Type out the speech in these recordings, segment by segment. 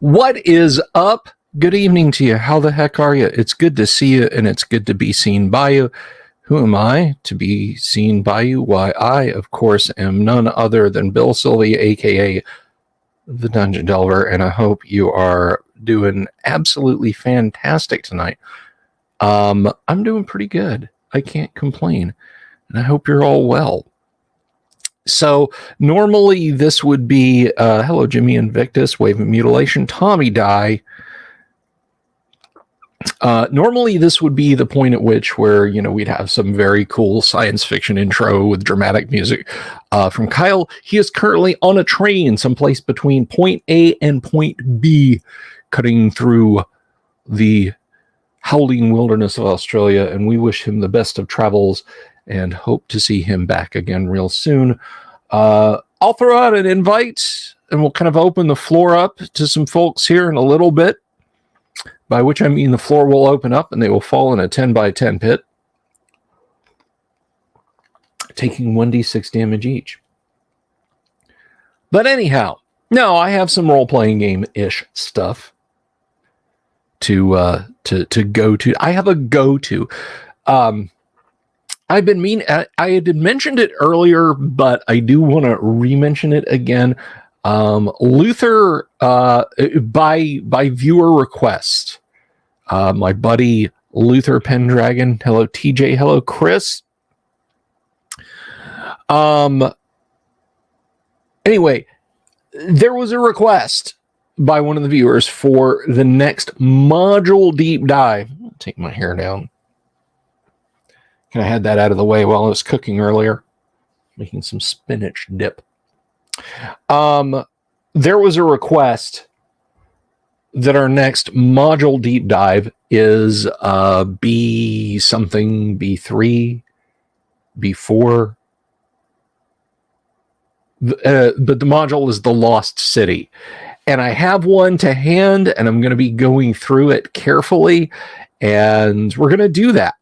What is up? Good evening to you. How the heck are you? It's good to see you, and it's good to be seen by you. Who am I to be seen by you? Why, I, of course, am none other than Bill Sylvie, a.k.a. the Dungeon Delver, and I hope you are doing absolutely fantastic tonight. I'm doing pretty good. I can't complain, and I hope you're all well. So normally this would be hello Jimmy Invictus, Wave of Mutilation, Tommy Die. Normally this would be the point at which where we'd have some very cool science fiction intro with dramatic music from Kyle. He is currently on a train someplace between point A and point B, cutting through the howling wilderness of Australia, and we wish him the best of travels and hope to see him back again real soon. I'll throw out an invite and we'll kind of open the floor up to some folks here in a little bit, by which I mean the floor will open up and they will fall in a 10 by 10 pit, taking 1d6 damage each. But anyhow, no, I have some role-playing game-ish stuff to go to. I have a go-to. I had mentioned it earlier, but I do want to re-mention it again. Luther, by viewer request, my buddy Luther Pendragon, hello TJ, hello Chris. Anyway, there was a request by one of the viewers for the next module deep dive. I'll take my hair down. I had that out of the way while I was cooking earlier, making some spinach dip. There was a request that our next module deep dive is B something, B3, B4. But the module is the Lost City. And I have one to hand, and I'm going to be going through it carefully, and we're going to do that.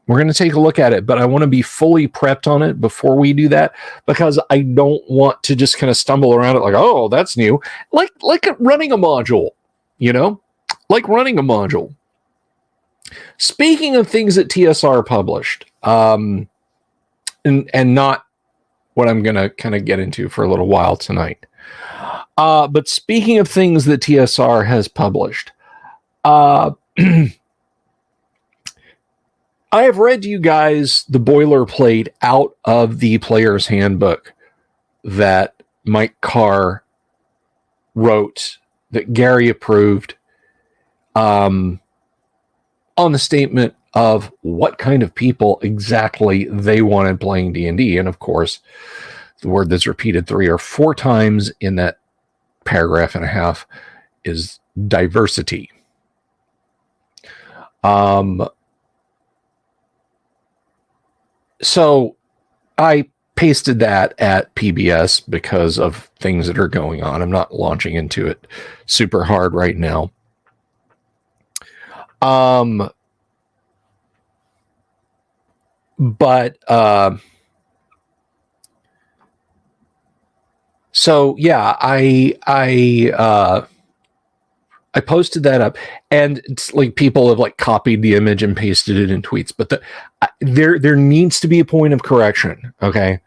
We're going to take a look at it, but I want to be fully prepped on it before we do that, because I don't want to just kind of stumble around it like, oh, that's new. Like running a module, like running a module. Speaking of things that TSR published, and not what I'm going to kind of get into for a little while tonight. But speaking of things that TSR has published, I have read to you guys the boilerplate out of the player's handbook that Mike Carr wrote, that Gary approved, on the statement of what kind of people exactly they wanted playing D&D. And of course, the word that's repeated 3 or 4 times in that paragraph and a half is diversity. So I pasted that at PBS because of things that are going on. I'm not launching into it super hard right now. So yeah, I posted that up, and it's like people have like copied the image and pasted it in tweets, but there needs to be a point of correction, okay?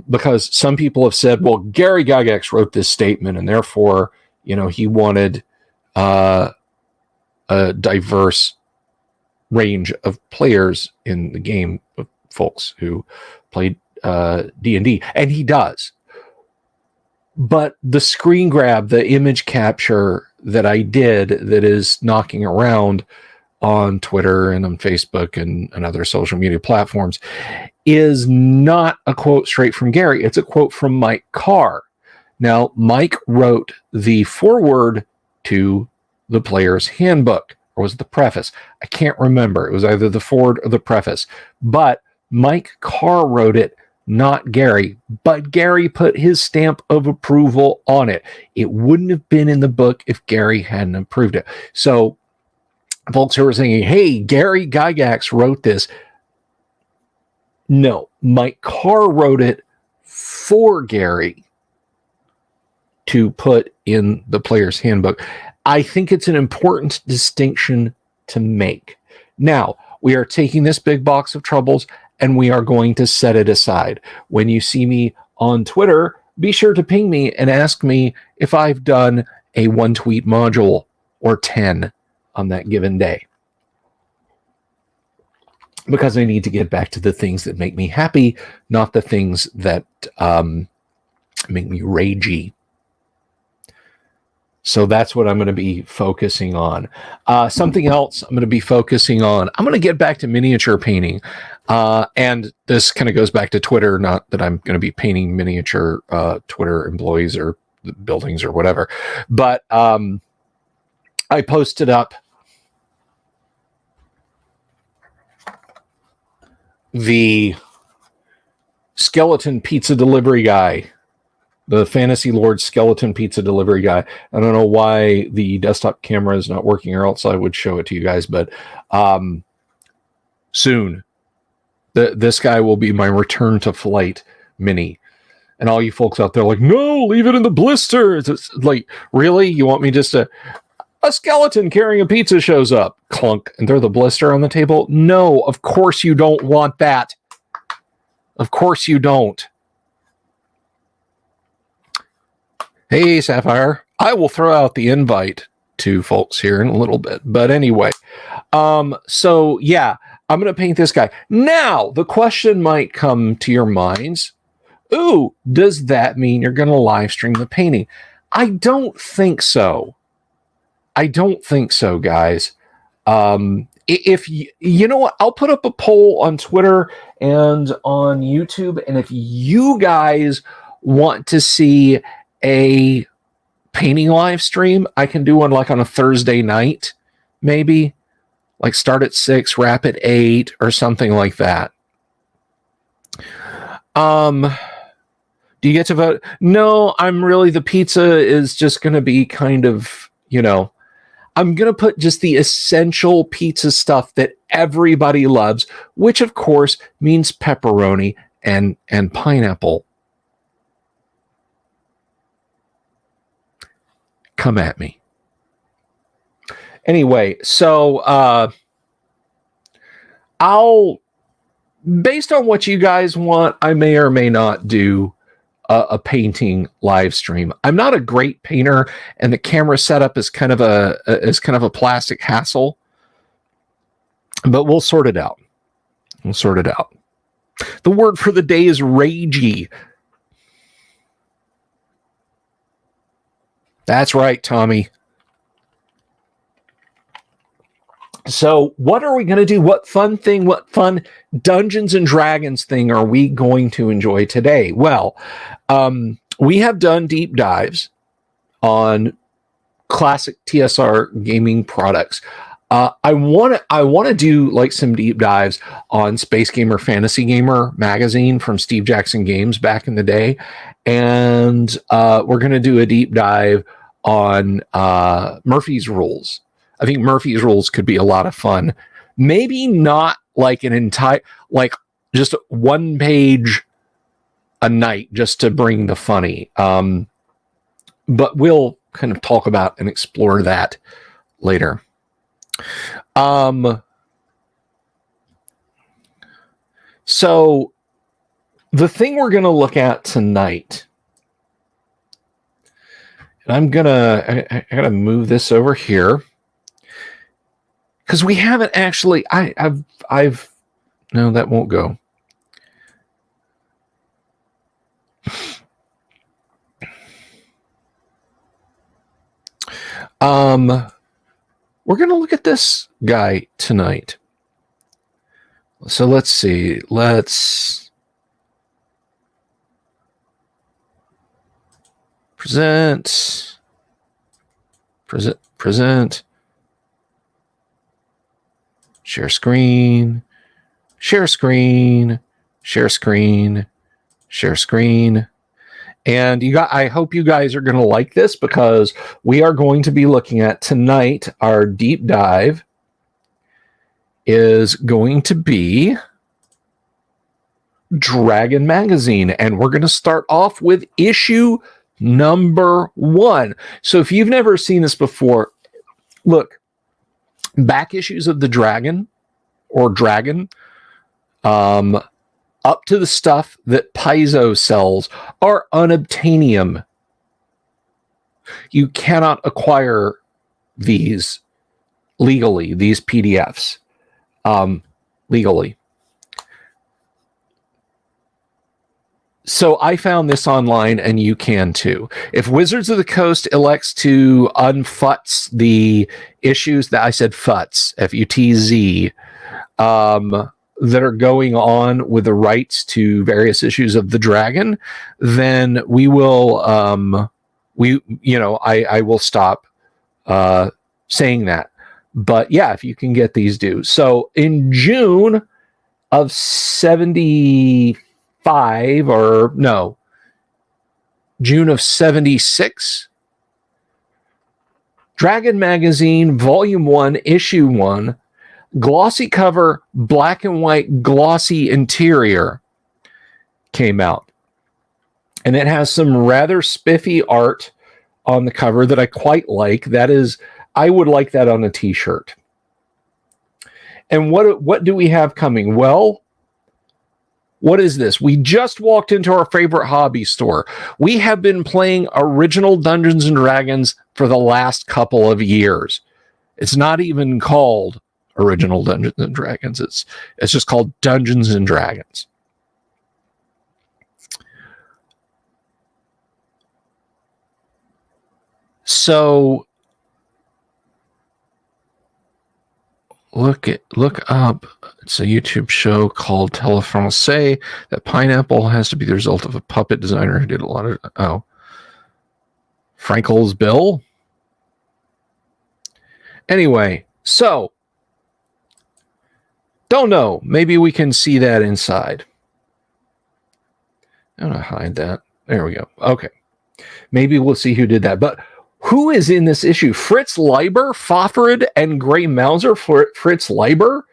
Because some people have said, well, Gary Gygax wrote this statement, and therefore, he wanted a diverse range of players in the game, of folks who played D&D, and he does. But the screen grab, the image capture that I did that is knocking around on Twitter and on Facebook and other social media platforms is not a quote straight from Gary. It's a quote from Mike Carr. Now, Mike wrote the foreword to the player's handbook, or was it the preface? I can't remember. It was either the foreword or the preface. But Mike Carr wrote it, not Gary, but Gary put his stamp of approval on it. It wouldn't have been in the book if Gary hadn't approved it. So folks who are saying, hey, Gary Gygax wrote this. No, Mike Carr wrote it for Gary. to put in the player's handbook. I think it's an important distinction to make. Now, we are taking this big box of troubles and we are going to set it aside. When you see me on Twitter, be sure to ping me and ask me if I've done a one tweet module or 10 on that given day. Because I need to get back to the things that make me happy, not the things that make me ragey. So that's what I'm going to be focusing on. Something else I'm going to be focusing on. I'm going to get back to miniature painting. And this kind of goes back to Twitter, not that I'm going to be painting miniature Twitter employees or buildings or whatever. But I posted up the skeleton pizza delivery guy, the Fantasy Lord skeleton pizza delivery guy. I don't know why the desktop camera is not working, or else I would show it to you guys, but soon this guy will be my return to flight mini. And all you folks out there like, no, leave it in the blister. It's like, really? You want me just to... A skeleton carrying a pizza shows up, clunk, and throw the blister on the table? No, of course you don't want that. Of course you don't. Hey, Sapphire, I will throw out the invite to folks here in a little bit. But anyway, so yeah, I'm going to paint this guy. Now, the question might come to your minds, ooh, does that mean you're going to live stream the painting? I don't think so. I don't think so, guys. If you know what, I'll put up a poll on Twitter and on YouTube, and if you guys want to see a painting live stream, I can do one like on a Thursday night, maybe, like start at 6, wrap at 8, or something like that. Do you get to vote? No, the pizza is just going to be kind of, I'm going to put just the essential pizza stuff that everybody loves, which of course means pepperoni and pineapple. Come at me. Anyway, so based on what you guys want, I may or may not do a painting live stream. I'm not a great painter, and the camera setup is kind of a plastic hassle, but we'll sort it out. The word for the day is ragey. That's right, Tommy. So what are we going to do? What fun Dungeons and Dragons thing are we going to enjoy today? Well, we have done deep dives on classic TSR gaming products. I want to do like some deep dives on Space Gamer Fantasy Gamer magazine from Steve Jackson Games back in the day. And we're going to do a deep dive on Murphy's Rules. I think Murphy's Rules could be a lot of fun. Maybe not like an entire, like just one page a night just to bring the funny. But we'll kind of talk about and explore that later. So the thing we're going to look at tonight, and I gotta move this over here because we haven't actually. I've no, that won't go. We're gonna look at this guy tonight. So let's see. Let's present. Share screen. And I hope you guys are going to like this because we are going to be looking at tonight. Our deep dive is going to be Dragon Magazine. And we're going to start off with issue Number one. So if you've never seen this before, look, back issues of the Dragon or Dragon, up to the stuff that Paizo sells are unobtainium. You cannot acquire these legally, these PDFs legally. So I found this online, and you can too. If Wizards of the Coast elects to unfutz the issues that I said futz, F-U-T-Z, that are going on with the rights to various issues of the Dragon, then we will, I will stop saying that. But yeah, if you can get these, do. So in June of 75, June of 76, Dragon Magazine, Volume 1, Issue 1, glossy cover, black and white, glossy interior came out. And it has some rather spiffy art on the cover that I quite like. That is, I would like that on a t-shirt. And what do we have coming? Well, what is this? We just walked into our favorite hobby store. We have been playing original Dungeons and Dragons for the last couple of years. It's not even called original Dungeons and Dragons. It's just called Dungeons and Dragons. So look up. It's a YouTube show called Telefrancais. That pineapple has to be the result of a puppet designer who did a lot of Frankel's Bill. Anyway, so don't know. Maybe we can see that inside. I'm gonna hide that. There we go. Okay. Maybe we'll see who did that. But who is in this issue? Fritz Leiber, Fafhrd, and Grey Mouser. Fritz Leiber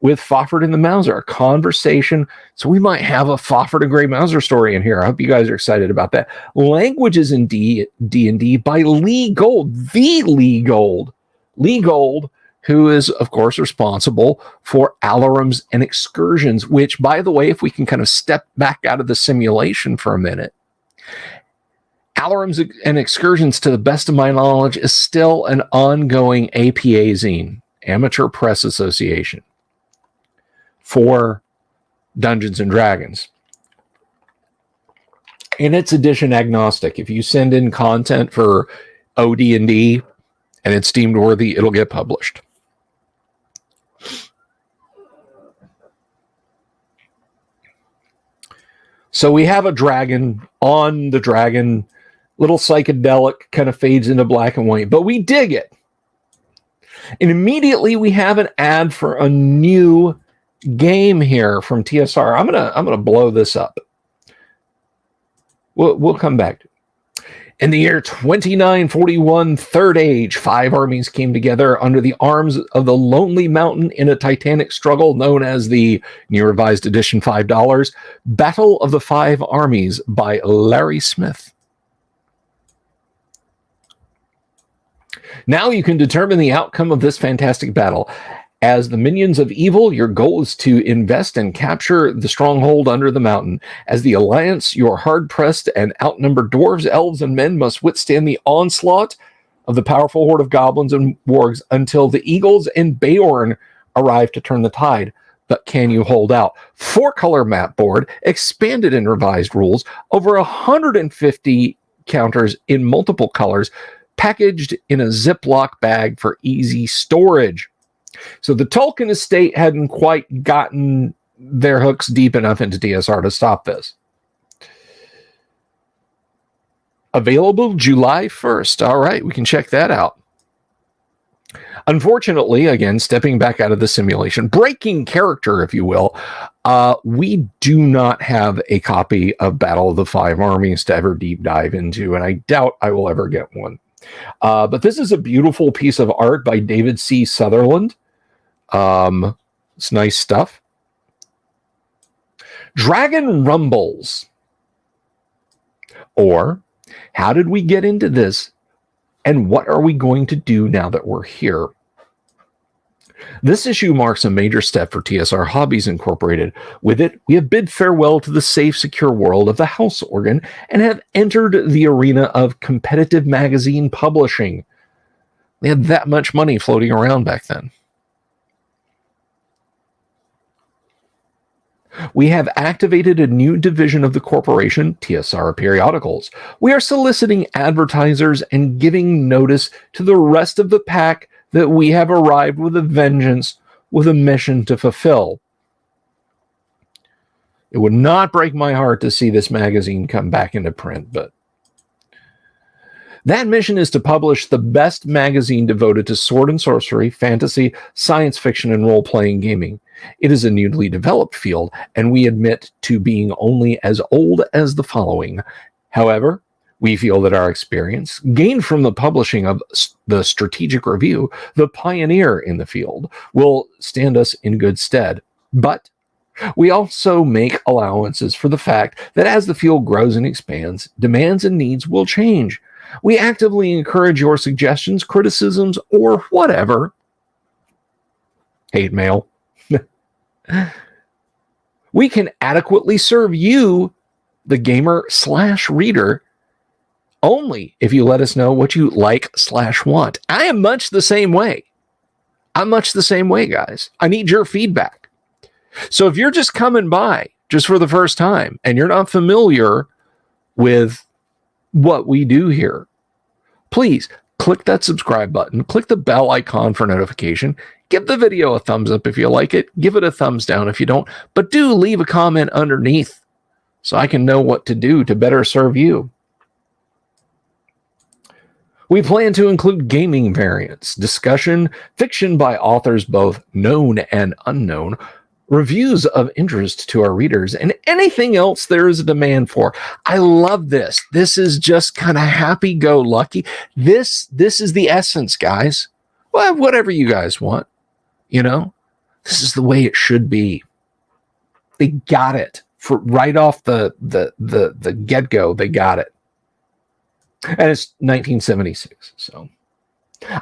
with Fafhrd and the Mouser. A conversation. So we might have a Fafhrd and Grey Mouser story in here. I hope you guys are excited about that. Languages in D&D by Lee Gold. The Lee Gold. Lee Gold, who is, of course, responsible for Alarums and Excursions, which, by the way, if we can kind of step back out of the simulation for a minute, Alarums and Excursions, to the best of my knowledge, is still an ongoing APA zine, Amateur Press Association, for Dungeons and Dragons. And it's edition agnostic. If you send in content for OD&D and it's deemed worthy, it'll get published. So we have a dragon. On the dragon, little psychedelic, kind of fades into black and white, but we dig it. And immediately we have an ad for a new game here from TSR. I'm gonna blow this up. We'll come back to it. In the year 2941, Third Age, 5 armies came together under the arms of the Lonely Mountain in a titanic struggle known as the New Revised Edition $5 Battle of the 5 Armies by Larry Smith. Now you can determine the outcome of this fantastic battle. As the minions of evil, your goal is to invest and capture the stronghold under the mountain. As the Alliance, your hard-pressed and outnumbered dwarves, elves, and men must withstand the onslaught of the powerful horde of goblins and wargs until the eagles and Beorn arrive to turn the tide. But can you hold out? 4-color map board, expanded and revised rules, over 150 counters in multiple colors, packaged in a Ziploc bag for easy storage. So the Tolkien estate hadn't quite gotten their hooks deep enough into TSR to stop this. Available July 1st. All right, we can check that out. Unfortunately, again, stepping back out of the simulation, breaking character, if you will, we do not have a copy of Battle of the 5 Armies to ever deep dive into, and I doubt I will ever get one. But this is a beautiful piece of art by David C. Sutherland. It's nice stuff. Dragon Rumbles, or How did we get into this? And what are we going to do now that we're here? This issue marks a major step for TSR Hobbies Incorporated. With it, we have bid farewell to the safe, secure world of the house organ and have entered the arena of competitive magazine publishing. They had that much money floating around back then. We have activated a new division of the corporation, TSR Periodicals. We are soliciting advertisers and giving notice to the rest of the pack that we have arrived with a vengeance, with a mission to fulfill. It would not break my heart to see this magazine come back into print, but that mission is to publish the best magazine devoted to sword and sorcery, fantasy, science fiction, and role-playing gaming. It is a newly developed field, and we admit to being only as old as the following. However, we feel that our experience, gained from the publishing of the Strategic Review, the pioneer in the field, will stand us in good stead. But we also make allowances for the fact that as the field grows and expands, demands and needs will change. We actively encourage your suggestions, criticisms, or whatever. Hate mail. We can adequately serve you, the gamer/reader, only if you let us know what you like/want. I am much the same way. I'm much the same way, guys. I need your feedback. So if you're just coming by just for the first time and you're not familiar with what we do here, please click that subscribe button, click the bell icon for notification, give the video a thumbs up if you like it, give it a thumbs down if you don't, but do leave a comment underneath so I can know what to do to better serve you. We plan to include gaming variants, discussion, fiction by authors both known and unknown, reviews of interest to our readers, and anything else there is a demand for. I love this. This is just kind of happy-go-lucky. This is the essence, guys. Well, whatever you guys want, you know, this is the way it should be. They got it for right off the get-go. They got it, and it's 1976. So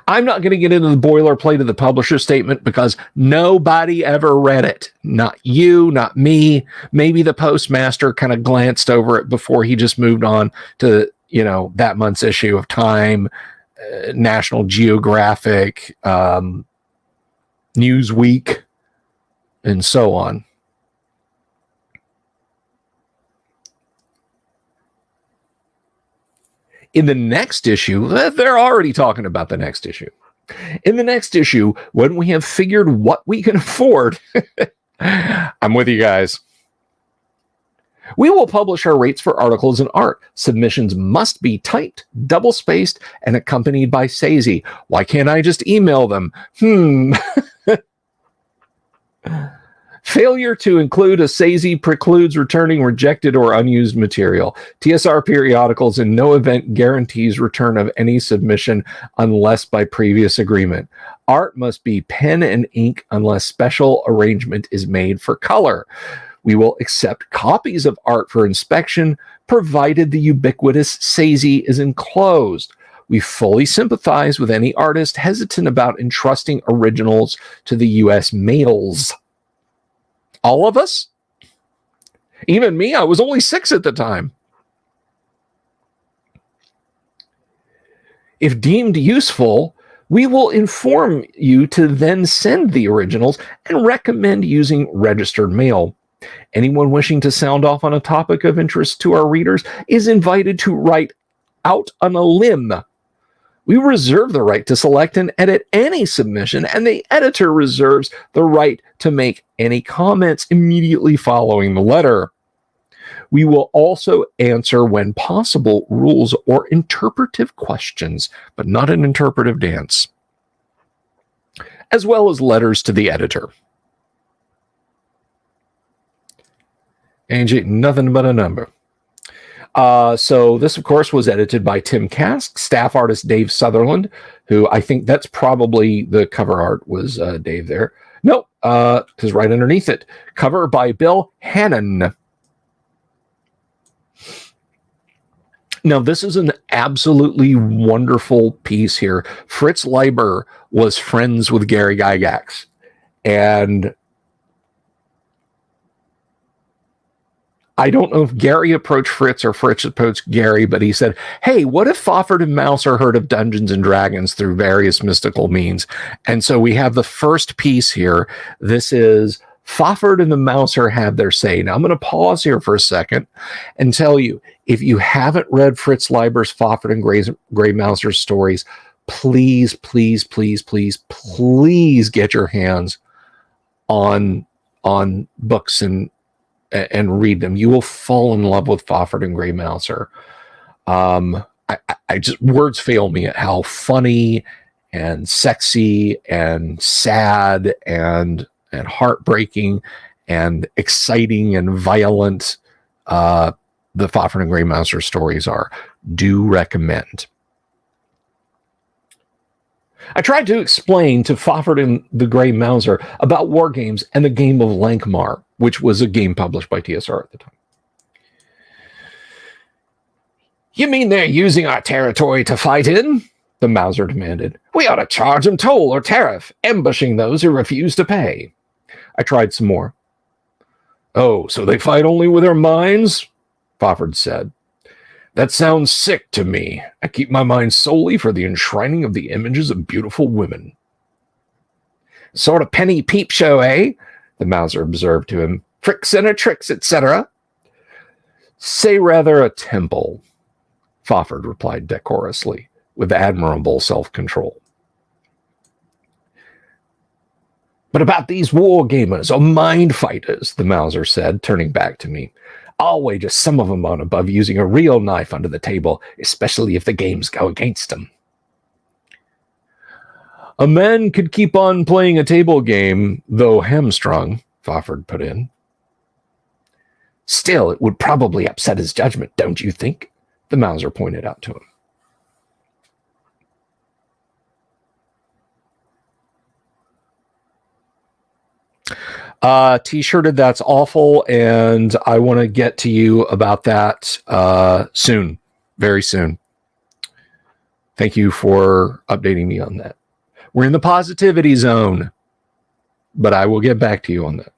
I'm not going to get into the boilerplate of the publisher statement because nobody ever read it. Not you, not me. Maybe the postmaster kind of glanced over it before he just moved on to, you know, that month's issue of Time, National Geographic, Newsweek, and so on. In the next issue, they're already talking about the next issue. In the next issue, when we have figured what we can afford, I'm with you guys. We will publish our rates for articles and art. Submissions must be typed, double-spaced, and accompanied by SAISY. Why can't I just email them? Failure to include a SAISY precludes returning rejected or unused material. TSR Periodicals in no event guarantees return of any submission unless by previous agreement. Art must be pen and ink unless special arrangement is made for color. We will accept copies of art for inspection, provided the ubiquitous SAISY is enclosed. We fully sympathize with any artist hesitant about entrusting originals to the U.S. mails. All of us? Even me? I was only 6 at the time. If deemed useful, we will inform you to then send the originals and recommend using registered mail. Anyone wishing to sound off on a topic of interest to our readers is invited to write out on a limb. We reserve the right to select and edit any submission, and the editor reserves the right to make any comments immediately following the letter. We will also answer, when possible, rules or interpretive questions, but not an interpretive dance, as well as letters to the editor. Ain't nothing but a number. So this, of course, was edited by Tim Kask, staff artist Dave Sutherland, who I think that's probably the cover art was Dave there. No, because right underneath it, cover by Bill Hannon. Now, this is an absolutely wonderful piece here. Fritz Leiber was friends with Gary Gygax, and I don't know if Gary approached Fritz or Fritz approached Gary, but he said, hey, what if Fafhrd and Mouser heard of Dungeons and Dragons through various mystical means? And so we have the first piece here. This is Fafhrd and the Mouser had their say. Now I'm going to pause here for a second and tell you, if you haven't read Fritz Leiber's Fafhrd and Grey Mouser stories, please, please, please, please, please get your hands on books and read them. You will fall in love with Fafhrd and Grey Mouser. I just, words fail me at how funny and sexy and sad and heartbreaking and exciting and violent the Fafhrd and Grey Mouser stories are. Do recommend. I tried to explain to Fafhrd and the Grey Mouser about war games and the game of Lankmar, which was a game published by TSR at the time. You mean they're using our territory to fight in? The Mouser demanded. We ought to charge them toll or tariff, ambushing those who refuse to pay. I tried some more. Oh, so they fight only with their minds? Fafhrd said. That sounds sick to me. I keep my mind solely for the enshrining of the images of beautiful women. Sort of penny peep show, eh? The Mouser observed to him. Tricks and tricks, etc. Say rather a temple, Fafhrd replied decorously, with admirable self-control. But about these war gamers or mind fighters, the Mouser said, turning back to me. I'll wager some of them aren't above using a real knife under the table, especially if the games go against them. A man could keep on playing a table game, though hamstrung, Fafhrd put in. Still, it would probably upset his judgment, don't you think? The Mouser pointed out to him. T-shirted, that's awful, and I want to get to you about that soon, very soon. Thank you for updating me on that. We're in the positivity zone, but I will get back to you on that.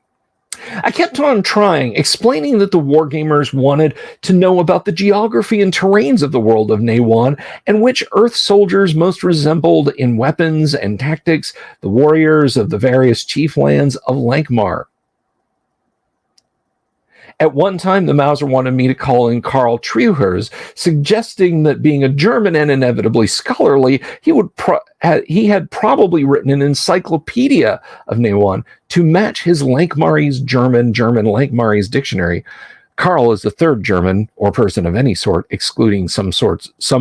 I kept on trying, explaining that the wargamers wanted to know about the geography and terrains of the world of Naywan, and which Earth soldiers most resembled in weapons and tactics the warriors of the various chief lands of Lankmar. At one time, the Mouser wanted me to call in Karl Truhers, suggesting that being a German and inevitably scholarly, he had probably written an encyclopedia of Naywan to match his Lankmarese German Lankmarese dictionary. Karl is the third German, or person of any sort, excluding some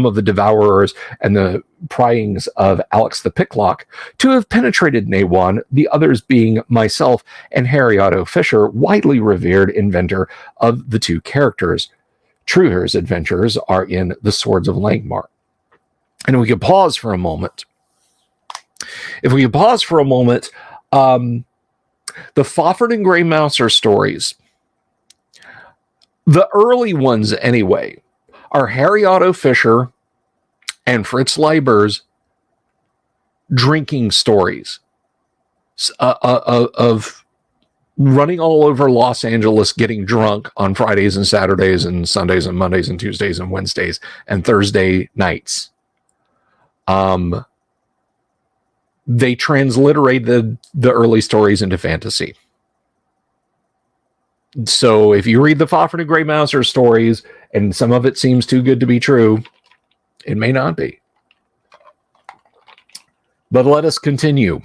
of the devourers and the pryings of Alex the Picklock, to have penetrated Naywan, the others being myself and Harry Otto Fisher, widely revered inventor of the two characters. Truher's adventures are in The Swords of Lankmar. And we could pause for a moment. If we could pause for a moment, the Fafhrd and Grey Mouser stories, the early ones anyway, are Harry Otto Fisher and Fritz Leiber's drinking stories of running all over Los Angeles, getting drunk on Fridays and Saturdays and Sundays and Mondays and Tuesdays and Wednesdays and Thursday nights. They transliterated the early stories into fantasy. So if you read the Fafhrd and Grey Mouser stories and some of it seems too good to be true, it may not be. But let us continue.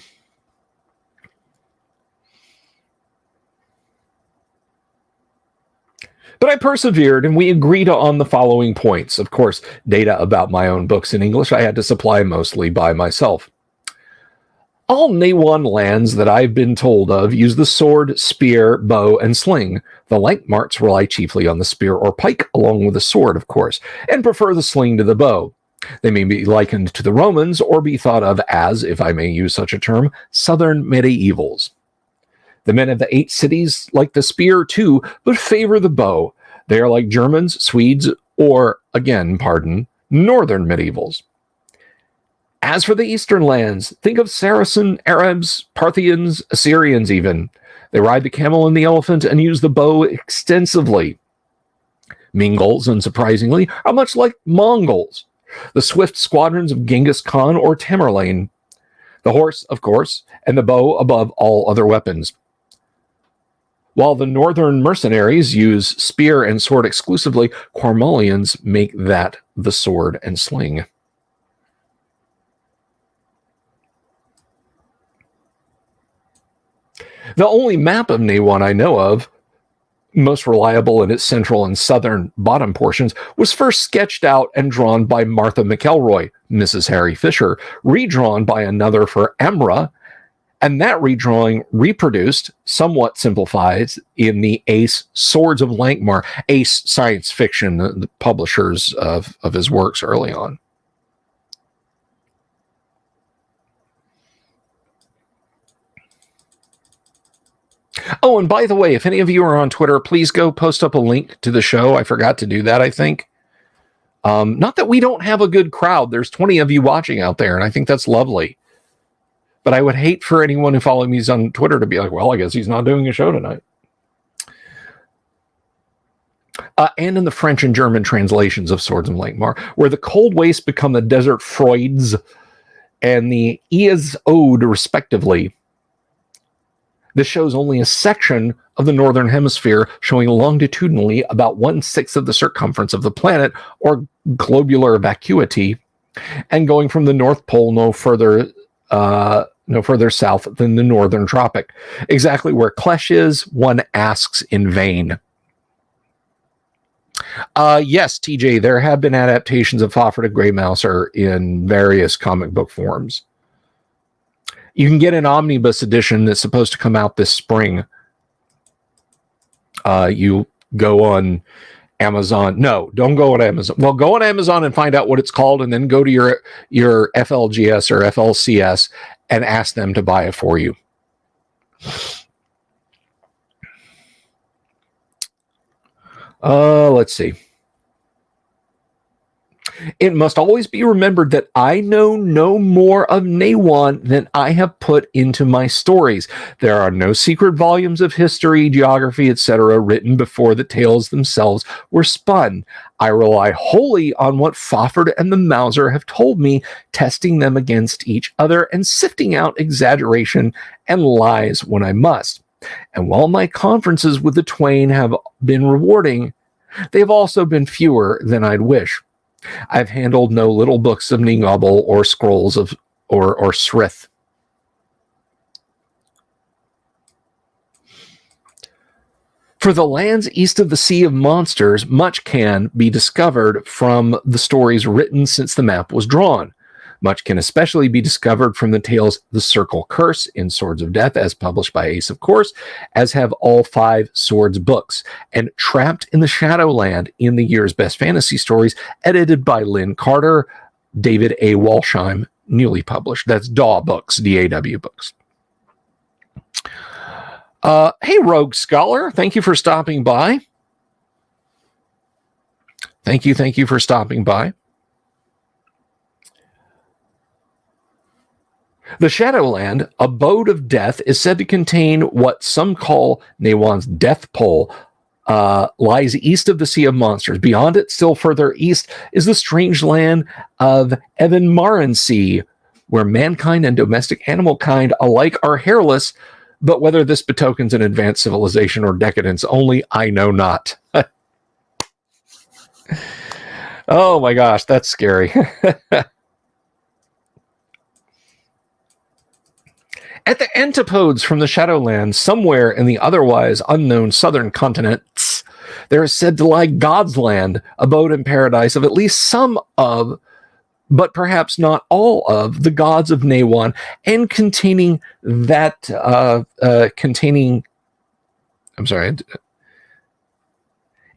But I persevered, and we agreed on the following points. Of course, data about my own books in English I had to supply mostly by myself. All Naywan lands that I've been told of use the sword, spear, bow, and sling. The Lankmarts rely chiefly on the spear or pike, along with the sword, of course, and prefer the sling to the bow. They may be likened to the Romans, or be thought of as, if I may use such a term, southern medievals. The men of the 8 cities like the spear too, but favor the bow. They are like Germans, Swedes, or, again, pardon, northern medievals. As for the eastern lands, think of Saracen, Arabs, Parthians, Assyrians even. They ride the camel and the elephant and use the bow extensively. Mongols, unsurprisingly, are much like Mongols, the swift squadrons of Genghis Khan or Tamerlane. The horse, of course, and the bow above all other weapons. While the northern mercenaries use spear and sword exclusively, Cormolians make that the sword and sling. The only map of Naywan I know of, most reliable in its central and southern bottom portions, was first sketched out and drawn by Martha McElroy, Mrs. Harry Fisher, redrawn by another for Emra, and that redrawing reproduced, somewhat simplified, in the Ace Swords of Lankmar, Ace Science Fiction, the publishers of his works early on. Oh, and by the way, if any of you are on Twitter, please go post up a link to the show. I forgot to do that, I think. Not that we don't have a good crowd. There's 20 of you watching out there, and I think that's lovely. But I would hate for anyone who follows me on Twitter to be like, well, I guess he's not doing a show tonight. And in the French and German translations of Swords of Lankmar, where the cold wastes become the desert Freuds and the Eas Ode, respectively. This shows only a section of the northern hemisphere, showing longitudinally about 1/6 of the circumference of the planet, or globular vacuity, and going from the North Pole no further south than the northern tropic. Exactly where Klesh is, one asks in vain. Yes, TJ, there have been adaptations of Fafhrd and Grey Mouser in various comic book forms. You can get an omnibus edition that's supposed to come out this spring. You go on Amazon. No, don't go on Amazon. Well, go on Amazon and find out what it's called, and then go to your FLGS or FLCS and ask them to buy it for you. Let's see. It must always be remembered that I know no more of Naywan than I have put into my stories. There are no secret volumes of history, geography, etc. written before the tales themselves were spun. I rely wholly on what Fafhrd and the Mouser have told me, testing them against each other and sifting out exaggeration and lies when I must. And while my conferences with the twain have been rewarding, they have also been fewer than I'd wish. I've handled no little books of Ningobble or scrolls of or Srith. For the lands east of the Sea of Monsters, much can be discovered from the stories written since the map was drawn. Much can especially be discovered from the tales The Circle Curse in Swords of Death, as published by Ace, of course, as have all 5 Swords books, and Trapped in the Shadowland in the year's Best Fantasy Stories, edited by Lynn Carter, David A. Walsheim, newly published. That's DAW Books, D-A-W Books. Hey, Rogue Scholar, thank you for stopping by. Thank you for stopping by. The Shadowland, abode of death, is said to contain what some call Naywan's Death Pole, lies east of the Sea of Monsters. Beyond it, still further east, is the strange land of Evanmarancy, where mankind and domestic animal kind alike are hairless, but whether this betokens an advanced civilization or decadence only, I know not. Oh my gosh, that's scary. At the antipodes from the Shadowlands, somewhere in the otherwise unknown southern continents, there is said to lie God's land, abode and paradise of at least some of, but perhaps not all of, the gods of Naywan, and containing that, containing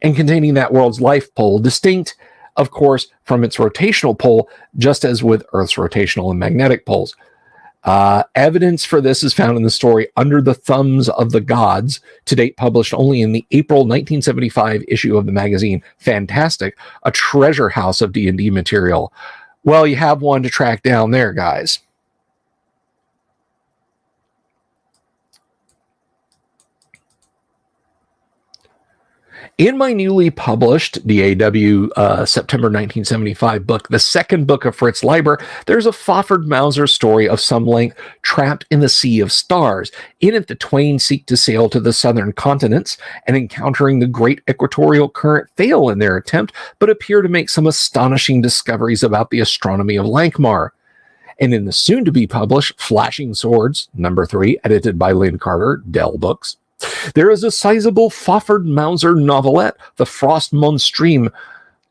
that world's life pole, distinct, of course, from its rotational pole, just as with Earth's rotational and magnetic poles. Evidence for this is found in the story Under the Thumbs of the Gods, to date published only in the April 1975 issue of the magazine. Fantastic. A treasure house of D&D material. Well, you have one to track down there, guys. In my newly published DAW September 1975 book, the second book of Fritz Leiber, there's a Fafhrd Mauser story of some length trapped in the Sea of Stars. In it, the twain seek to sail to the southern continents and, encountering the great equatorial current, fail in their attempt, but appear to make some astonishing discoveries about the astronomy of Lankhmar. And in the soon-to-be-published Flashing Swords, number 3, edited by Lynn Carter, Dell Books, there is a sizable Fafhrd Mauser novelette, The Frost Monstream,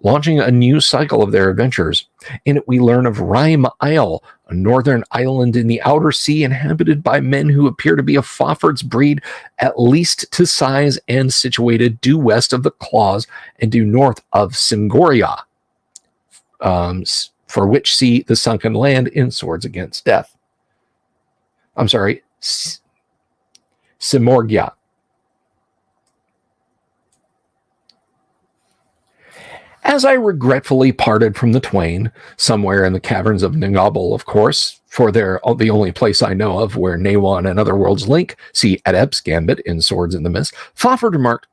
launching a new cycle of their adventures. In it, we learn of Rime Isle, a northern island in the outer sea inhabited by men who appear to be of Fafhrd's breed, at least to size, and situated due west of the Claws and due north of Singoria, for which see the sunken land in Swords Against Death. I'm sorry, Simorgia. As I regretfully parted from the twain, somewhere in the caverns of Ningabel, of course, for they're the only place I know of where Nawan and other worlds link, see Adept's Gambit in Swords in the Mist, Fafhrd remarked,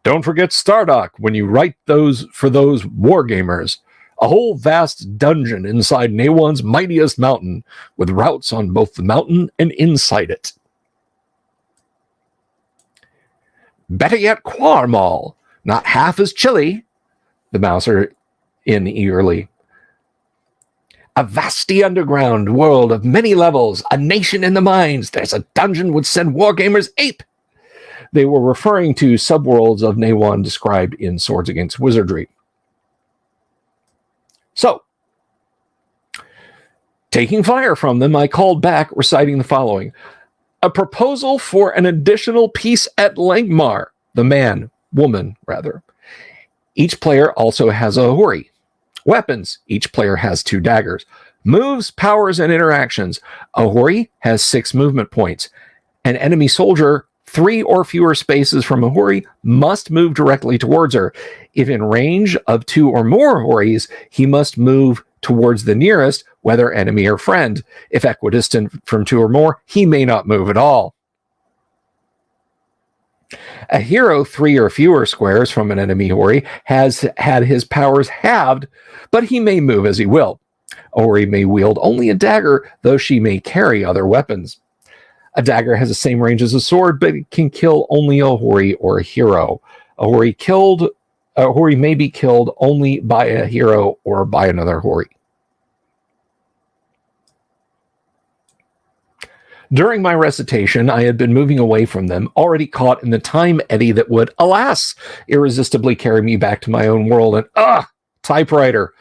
"Don't forget Stardock when you write those for those wargamers. A whole vast dungeon inside Nawan's mightiest mountain, with routes on both the mountain and inside it. Better yet, Quarmal, not half as chilly," the Mouser in eagerly. "A vasty underground world of many levels, a nation in the mines. There's a dungeon would send wargamers ape." They were referring to subworlds of Nawan described in Swords Against Wizardry. So, taking fire from them, I called back, reciting the following: "A proposal for an additional piece at Lankhmar," woman, rather. "Each player also has a Hori. Weapons, each player has 2 daggers. Moves, powers, and interactions. A Hori has 6 movement points. An enemy soldier 3 or fewer spaces from a Hori must move directly towards her. If in range of 2 or more Horis, he must move towards the nearest, whether enemy or friend. If equidistant from 2 or more, he may not move at all. A hero 3 or fewer squares from an enemy Hori has had his powers halved, but he may move as he will. A Hori may wield only a dagger, though she may carry other weapons. A dagger has the same range as a sword, but it can kill only a Hori or a hero. A Hori may be killed only by a hero or by another Hori. During my recitation, I had been moving away from them, already caught in the time eddy that would, alas, irresistibly carry me back to my own world. And, typewriter.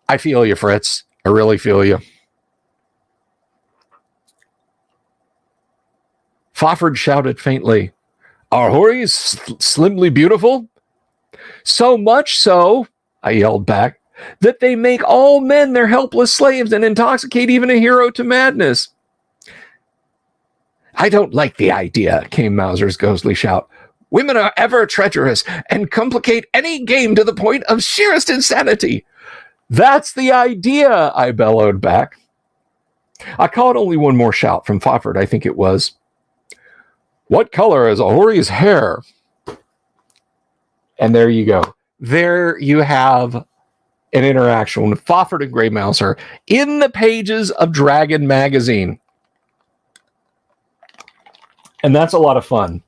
I feel you, Fritz. I really feel you. Fafhrd shouted faintly, "Are Horis slimly beautiful?" "So much so," I yelled back, "that they make all men their helpless slaves and intoxicate even a hero to madness." "I don't like the idea," came Mauser's ghostly shout. "Women are ever treacherous and complicate any game to the point of sheerest insanity." "That's the idea," I bellowed back. I caught only one more shout from Fafhrd, I think it was. "What color is a Hori's hair?" And there you go. There you have an interaction with Fafhrd and Grey Mouser in the pages of Dragon Magazine. And that's a lot of fun.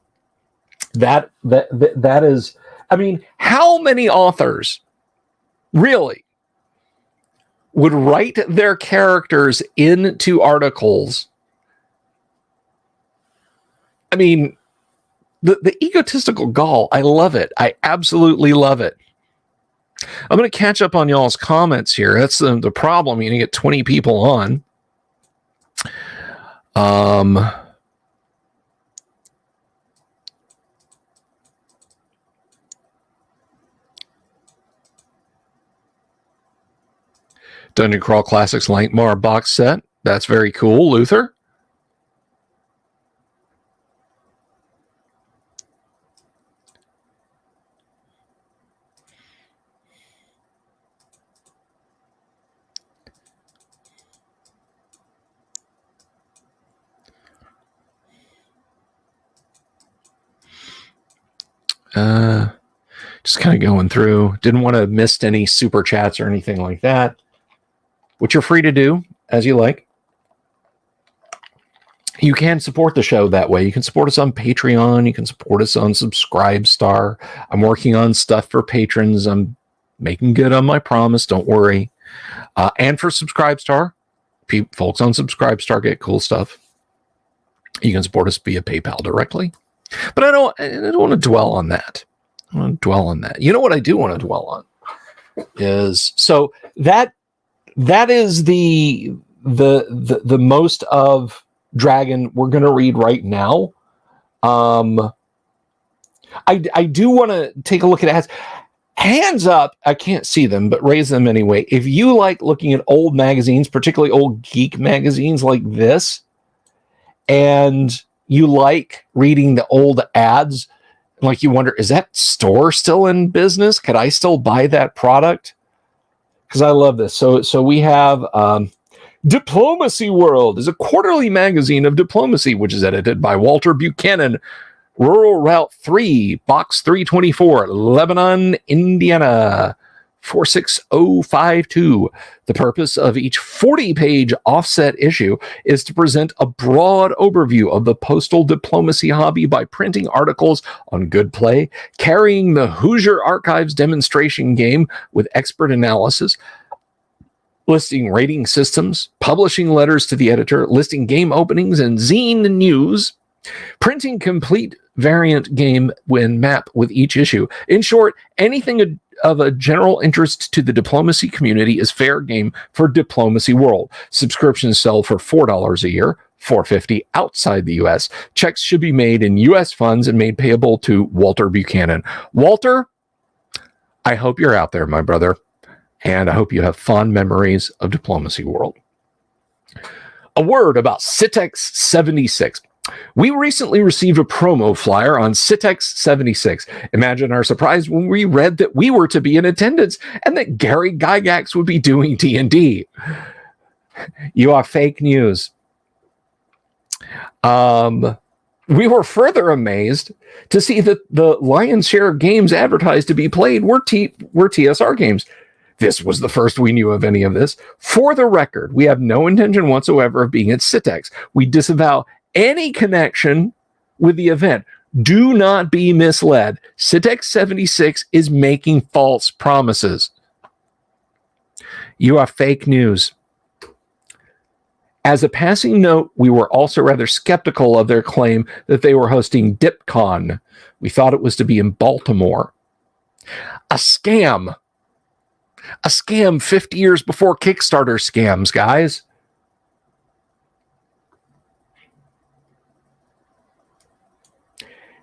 That is, I mean, how many authors really would write their characters into articles? I mean, the egotistical gall, I love it. I absolutely love it. I'm going to catch up on y'all's comments here. That's the problem. You're going to get 20 people on. Dungeon Crawl Classics Lankhmar box set. That's very cool, Luther. Just kind of going through. Didn't want to miss any super chats or anything like that, which you're free to do as you like. You can support the show that way. You can support us on Patreon. You can support us on Subscribestar. I'm working on stuff for patrons. I'm making good on my promise. Don't worry. And for Subscribestar, folks on Subscribestar get cool stuff. You can support us via PayPal directly. But I don't want to dwell on that. I want to dwell on that. You know what I do want to dwell on is so that is the most of Dragon we're going to read right now. I do want to take a look at it. Hands up, I can't see them, but raise them anyway. If you like looking at old magazines, particularly old geek magazines like this, and you like reading the old ads, like you wonder, is that store still in business? Could I still buy that product? Because I love this. So we have Diplomacy World is a quarterly magazine of diplomacy, which is edited by Walter Buchanan. Rural Route 3, Box 324, Lebanon, Indiana, 46052. The purpose of each 40-page offset issue is to present a broad overview of the postal diplomacy hobby by printing articles on good play, carrying the Hoosier Archives demonstration game with expert analysis, listing rating systems, publishing letters to the editor, listing game openings and zine news, printing complete variant game when map with each issue. In short, anything of a general interest to the diplomacy community is fair game for Diplomacy World. Subscriptions sell for $4 a year, $4.50 outside the U.S. Checks should be made in U.S. funds and made payable to Walter Buchanan. Walter, I hope you're out there, my brother, and I hope you have fond memories of Diplomacy World. A word about Citex 76. We recently received a promo flyer on Citex 76. Imagine our surprise when we read that we were to be in attendance and that Gary Gygax would be doing D&D. You are fake news. We were further amazed to see that the lion's share of games advertised to be played were TSR games. This was the first we knew of any of this. For the record, we have no intention whatsoever of being at Citex. We disavow any connection with the event. Do not be misled. Citex 76 is making false promises. You are fake news. As a passing note, we were also rather skeptical of their claim that they were hosting DipCon. We thought it was to be in Baltimore. A scam. A scam 50 years before Kickstarter scams, guys.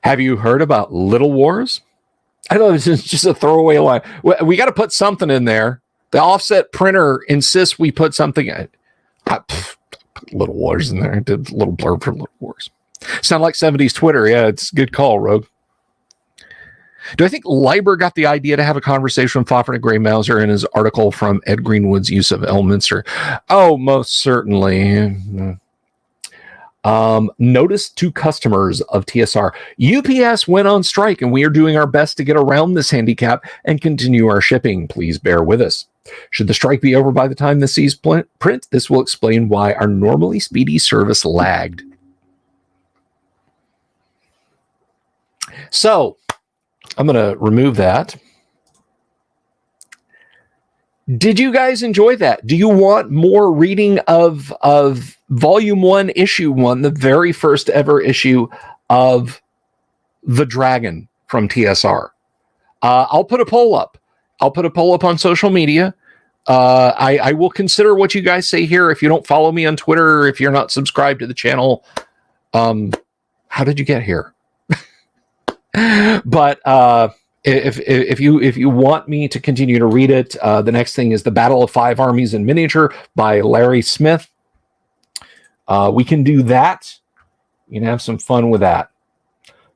Have you heard about Little Wars? I know this is just a throwaway line. We got to put something in there. The offset printer insists we put something in. Little Wars in there. I did a little blurb for Little Wars. Sound like 70s Twitter. Yeah, it's a good call, Rogue. Do I think Leiber got the idea to have a conversation with Fafhrd and Gray Mauser in his article from Ed Greenwood's use of Elminster? Oh, most certainly. Notice to customers of TSR. UPS went on strike and we are doing our best to get around this handicap and continue our shipping. Please bear with us. Should the strike be over by the time this sees print, this will explain why our normally speedy service lagged. So, I'm going to remove that. Did you guys enjoy that? Do you want more reading of Volume 1, Issue 1, the very first ever issue of The Dragon from TSR? I'll put a poll up. I'll put a poll up on social media. I will consider what you guys say here. If you don't follow me on Twitter, if you're not subscribed to the channel, how did you get here? But if you want me to continue to read it, the next thing is The Battle of Five Armies in Miniature by Larry Smith. We can do that. You can have some fun with that.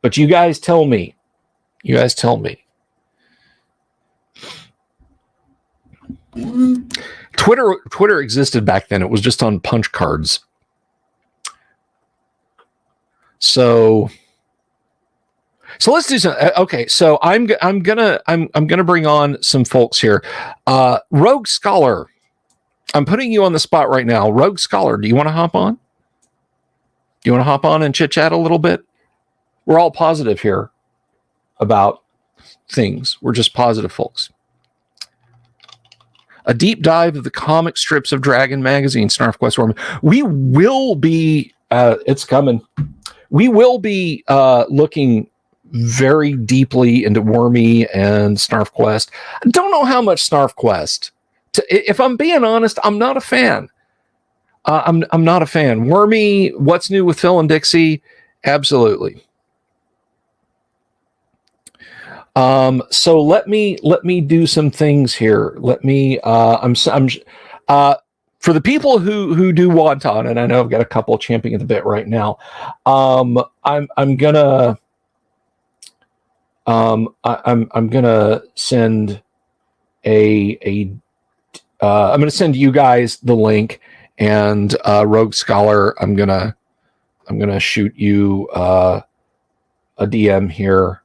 But you guys tell me. You guys tell me. Twitter existed back then. It was just on punch cards. So let's do some. Okay, so I'm gonna bring on some folks here. Rogue Scholar, I'm putting you on the spot right now. Rogue Scholar, do you want to hop on? Do you want to hop on and chit chat a little bit? We're all positive here about things. We're just positive folks. A deep dive of the comic strips of Dragon Magazine, Snarf Quest Worm. We will be. It's coming. We will be looking very deeply into Wormy and Snarf Quest. I don't know how much Snarf Quest. If I'm being honest, I'm not a fan. I'm not a fan. Wormy, what's new with Phil and Dixie? Absolutely. So let me do some things here. Let me. For the people who do Wonton, and I know I've got a couple champing at the bit right now. I'm gonna send I'm gonna send you guys the link, and Rogue Scholar, I'm gonna shoot you a DM here.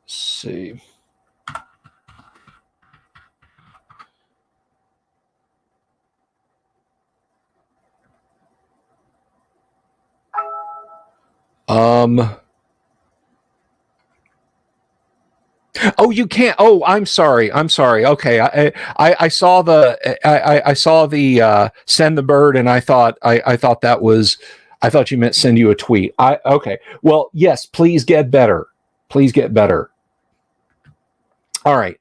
Let's see. Oh, you can't. Oh, I'm sorry. Okay, I saw the send the bird, and I thought that was. I thought you meant send you a tweet. Okay. Well, yes. Please get better. Please get better. All right.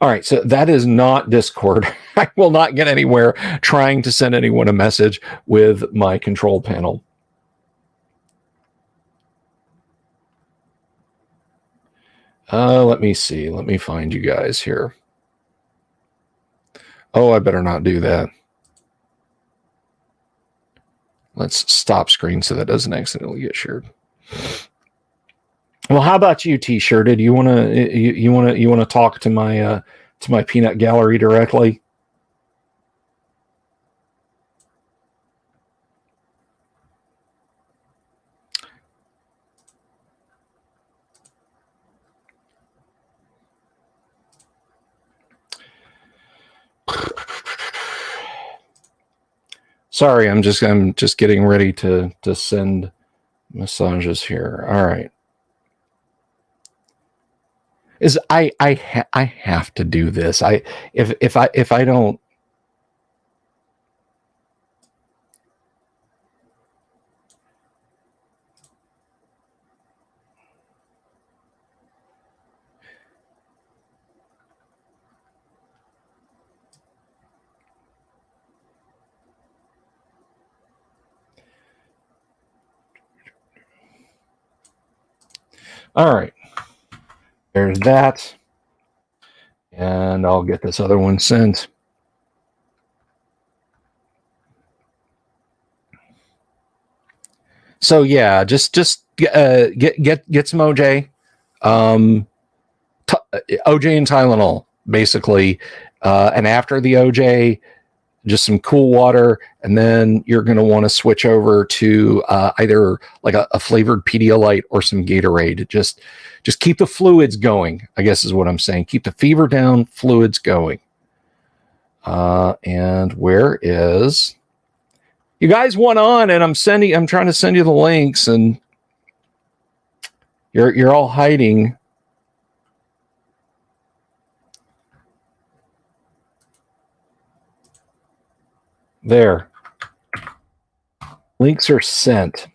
All right, so that is not Discord. I will not get anywhere trying to send anyone a message with my control panel. Let me see. Let me find you guys here. Oh, I better not do that. Let's stop screen so that doesn't accidentally get shared. Well, how about you, T-shirted? You want to talk to my peanut gallery directly? Sorry, I'm just getting ready to send massages here. All right. I have to do this. If I don't. All right. There's that. And I'll get this other one sent. So yeah, just get some OJ, OJ and Tylenol basically, and after the OJ, just some cool water, and then you're going to want to switch over to either like a flavored Pedialyte or some Gatorade. Just keep the fluids going, I guess is what I'm saying. Keep the fever down, fluids going. And where is... You guys went on, and I'm trying to send you the links, and you're all hiding. There. Links are sent.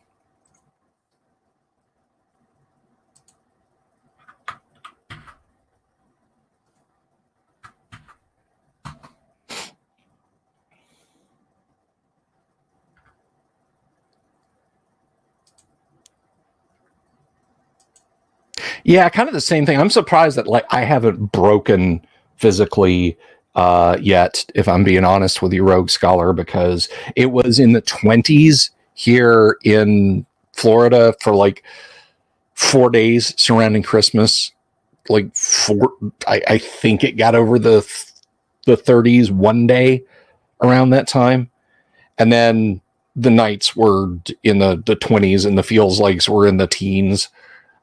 Yeah, kind of the same thing. I'm surprised that like I haven't broken physically yet, if I'm being honest with you, Rogue Scholar, because it was in the 20s here in Florida for like 4 days surrounding Christmas. Like I think it got over the 30s one day around that time, and then the nights were in the 20s and the feels likes were in the teens.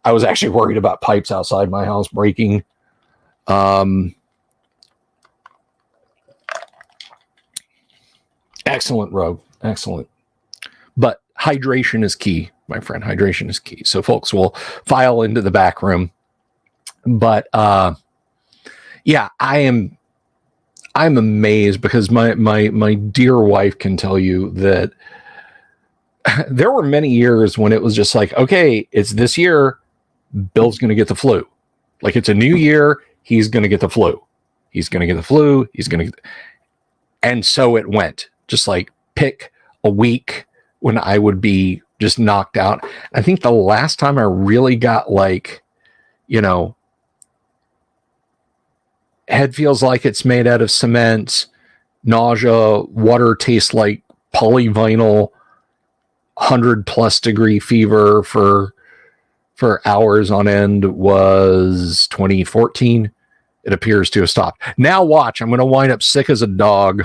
I was actually worried about pipes outside my house breaking. Excellent, Rogue. Excellent. But hydration is key, my friend. Hydration is key. So folks will file into the back room. But yeah, I'm amazed because my dear wife can tell you that there were many years when it was just like, okay, it's this year, Bill's going to get the flu. Like it's a new year, he's going to get the flu. He's going to get the flu. He's going to, and so it went. Just like pick a week when I would be just knocked out. I think the last time I really got like, head feels like it's made out of cement, nausea, water tastes like polyvinyl, 100+ degree fever for hours on end was 2014. It appears to have stopped. Now watch, I'm going to wind up sick as a dog.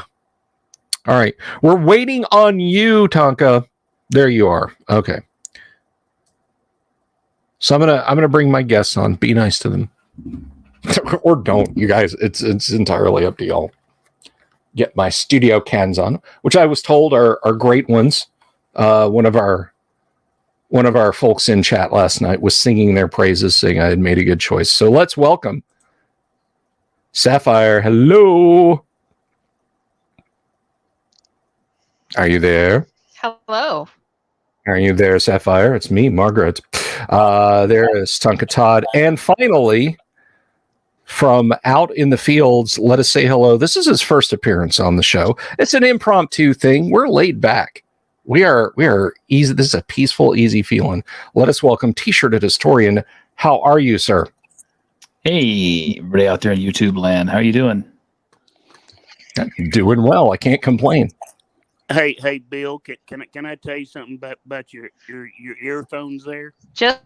All right, we're waiting on you, Tonka. There you are. Okay. So I'm gonna bring my guests on. Be nice to them, or don't, you guys. It's entirely up to y'all. Get my studio cans on, which I was told are great ones. One of our folks in chat last night was singing their praises, saying I had made a good choice. So let's welcome Sapphire. Hello. Are you there? Hello. Are you there, Sapphire? It's me, Margaret. There is Tonka Todd. And finally, from out in the fields, let us say hello. This is his first appearance on the show. It's an impromptu thing. We're laid back. We are easy. This is a peaceful, easy feeling. Let us welcome T-shirted historian. How are you, sir? Hey, everybody out there in YouTube land. How are you doing? Doing well. I can't complain. Hey, Bill. Can I tell you something about your earphones there? Just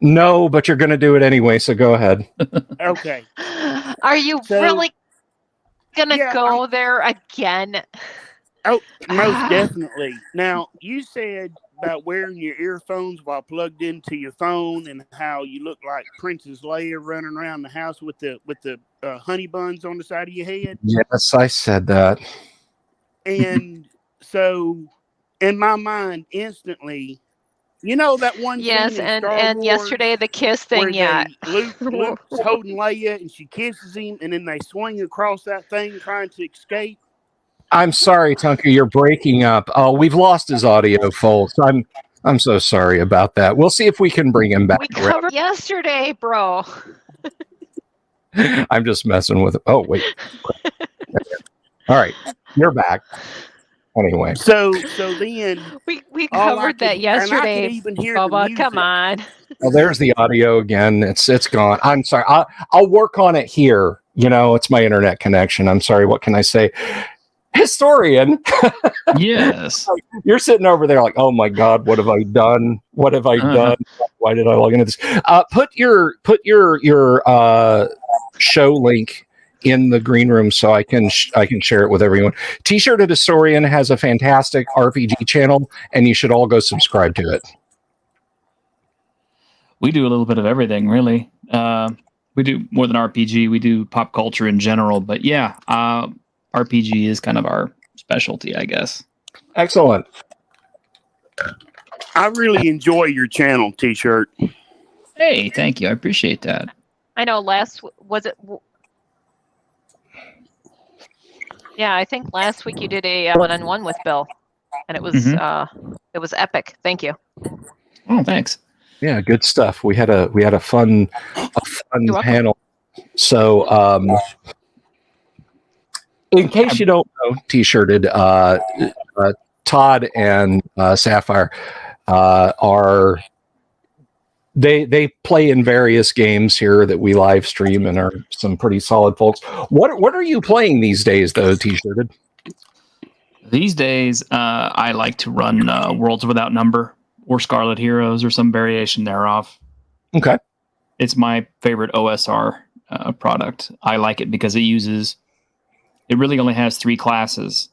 No, but you're going to do it anyway. So go ahead. Okay. Are you really gonna go there again? Oh, most definitely. Now, you said about wearing your earphones while plugged into your phone, and how you look like Princess Leia running around the house with the honey buns on the side of your head. Yes, I said that. And so, in my mind, instantly, that one Yes, scene in and Star Wars yesterday the kiss thing. Yeah, Luke's holding Leia, and she kisses him, and then they swing across that thing trying to escape. I'm sorry, Tonka, you're breaking up. Oh, we've lost his audio, folks. I'm so sorry about that. We'll see if we can bring him back. We covered yesterday, bro. I'm just messing with it. Oh, wait. All right. You're back. Anyway. So then we covered that yesterday. And I could even hear Bubba, the music. come on. Well, there's the audio again. It's gone. I'm sorry. I'll work on it here. It's my internet connection. I'm sorry. What can I say? Historian. Yes. You're sitting over there like, oh my God, what have I done? What have I done? Why did I log into this? Put your show link in the green room so I can share it with everyone. T-shirted historian has a fantastic RPG channel, and you should all go subscribe to it. We do a little bit of everything, really. We do more than RPG. We do pop culture in general, but yeah, RPG is kind of our specialty, I guess. Excellent. I really enjoy your channel, T-shirt. Hey, thank you. I appreciate that. I know. Yeah, I think last week you did a one-on-one with Bill, and it was epic. Thank you. Oh, thanks. Yeah, good stuff. We had a fun panel. So, in case you don't know, T-shirted, Todd and Sapphire are They play in various games here that we live stream and are some pretty solid folks. What are you playing these days, though, T-shirted? These days, I like to run Worlds Without Number or Scarlet Heroes or some variation thereof. Okay. It's my favorite OSR product. I like it because it really only has 3 classes.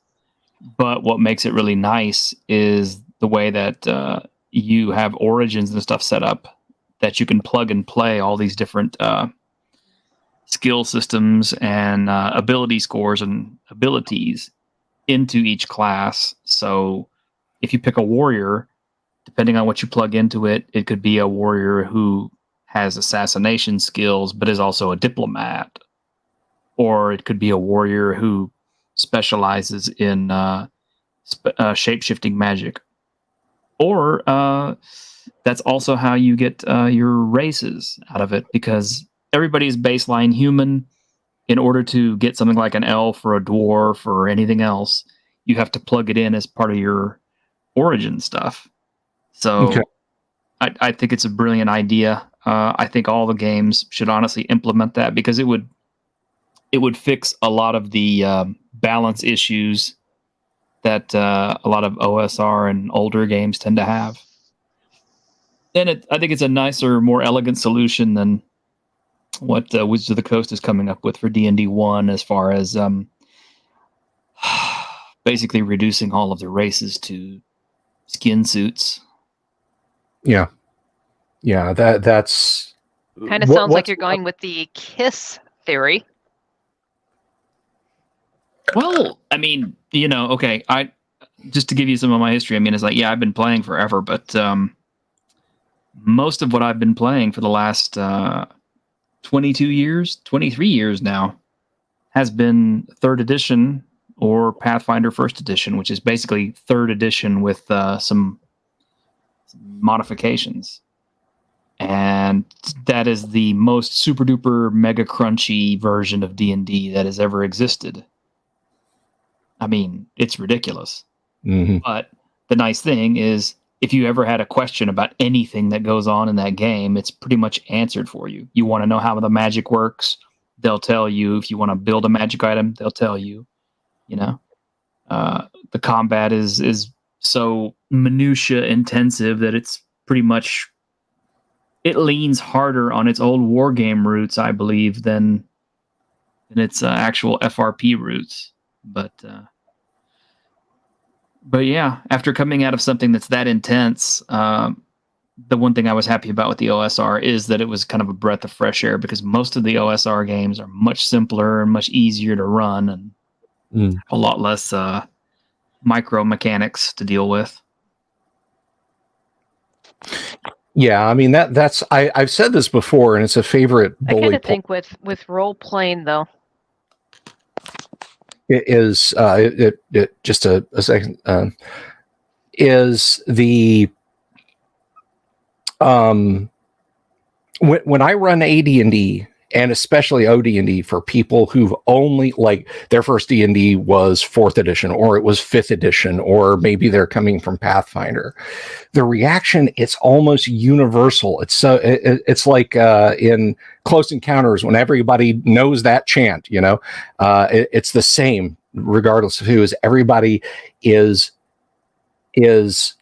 But what makes it really nice is the way that you have origins and stuff set up that you can plug and play all these different skill systems and ability scores and abilities into each class. So if you pick a warrior, depending on what you plug into it, it could be a warrior who has assassination skills but is also a diplomat. Or it could be a warrior who specializes in shape-shifting magic. Or that's also how you get your races out of it, because everybody's baseline human. In order to get something like an elf or a dwarf or anything else, you have to plug it in as part of your origin stuff. So Okay. I think it's a brilliant idea. I think all the games should honestly implement that, because it would fix a lot of the balance issues that a lot of OSR and older games tend to have. And I think it's a nicer, more elegant solution than what Wizards of the Coast is coming up with for D&D 1, as far as basically reducing all of the races to skin suits. Yeah. That's Kind of sounds like you're going with the KISS theory. Well, I mean, okay, just to give you some of my history, I mean, it's like, yeah, I've been playing forever, but most of what I've been playing for the last 23 years now, has been 3rd edition or Pathfinder 1st edition, which is basically 3rd edition with some modifications. And that is the most super duper mega crunchy version of D&D that has ever existed. I mean, it's ridiculous. Mm-hmm. But the nice thing is, if you ever had a question about anything that goes on in that game, it's pretty much answered for you. You want to know how the magic works, they'll tell you. If you want to build a magic item, they'll tell you. The combat is so minutia intensive that it's pretty much, it leans harder on its old war game roots, I believe, than its actual FRP roots. But yeah, after coming out of something that's that intense, the one thing I was happy about with the OSR is that it was kind of a breath of fresh air, because most of the OSR games are much simpler and much easier to run, and a lot less micro mechanics to deal with. Yeah, I mean that's I've said this before, and it's a favorite bully. I kind of think with role playing though. It is just a second is the when I run AD&D, and especially OD&D, for people who've only, like, their first D&D was 4th edition, or it was 5th edition, or maybe they're coming from Pathfinder, the reaction, it's almost universal. It's so it's like in Close Encounters, when everybody knows that chant, it's the same regardless of who is. Everybody is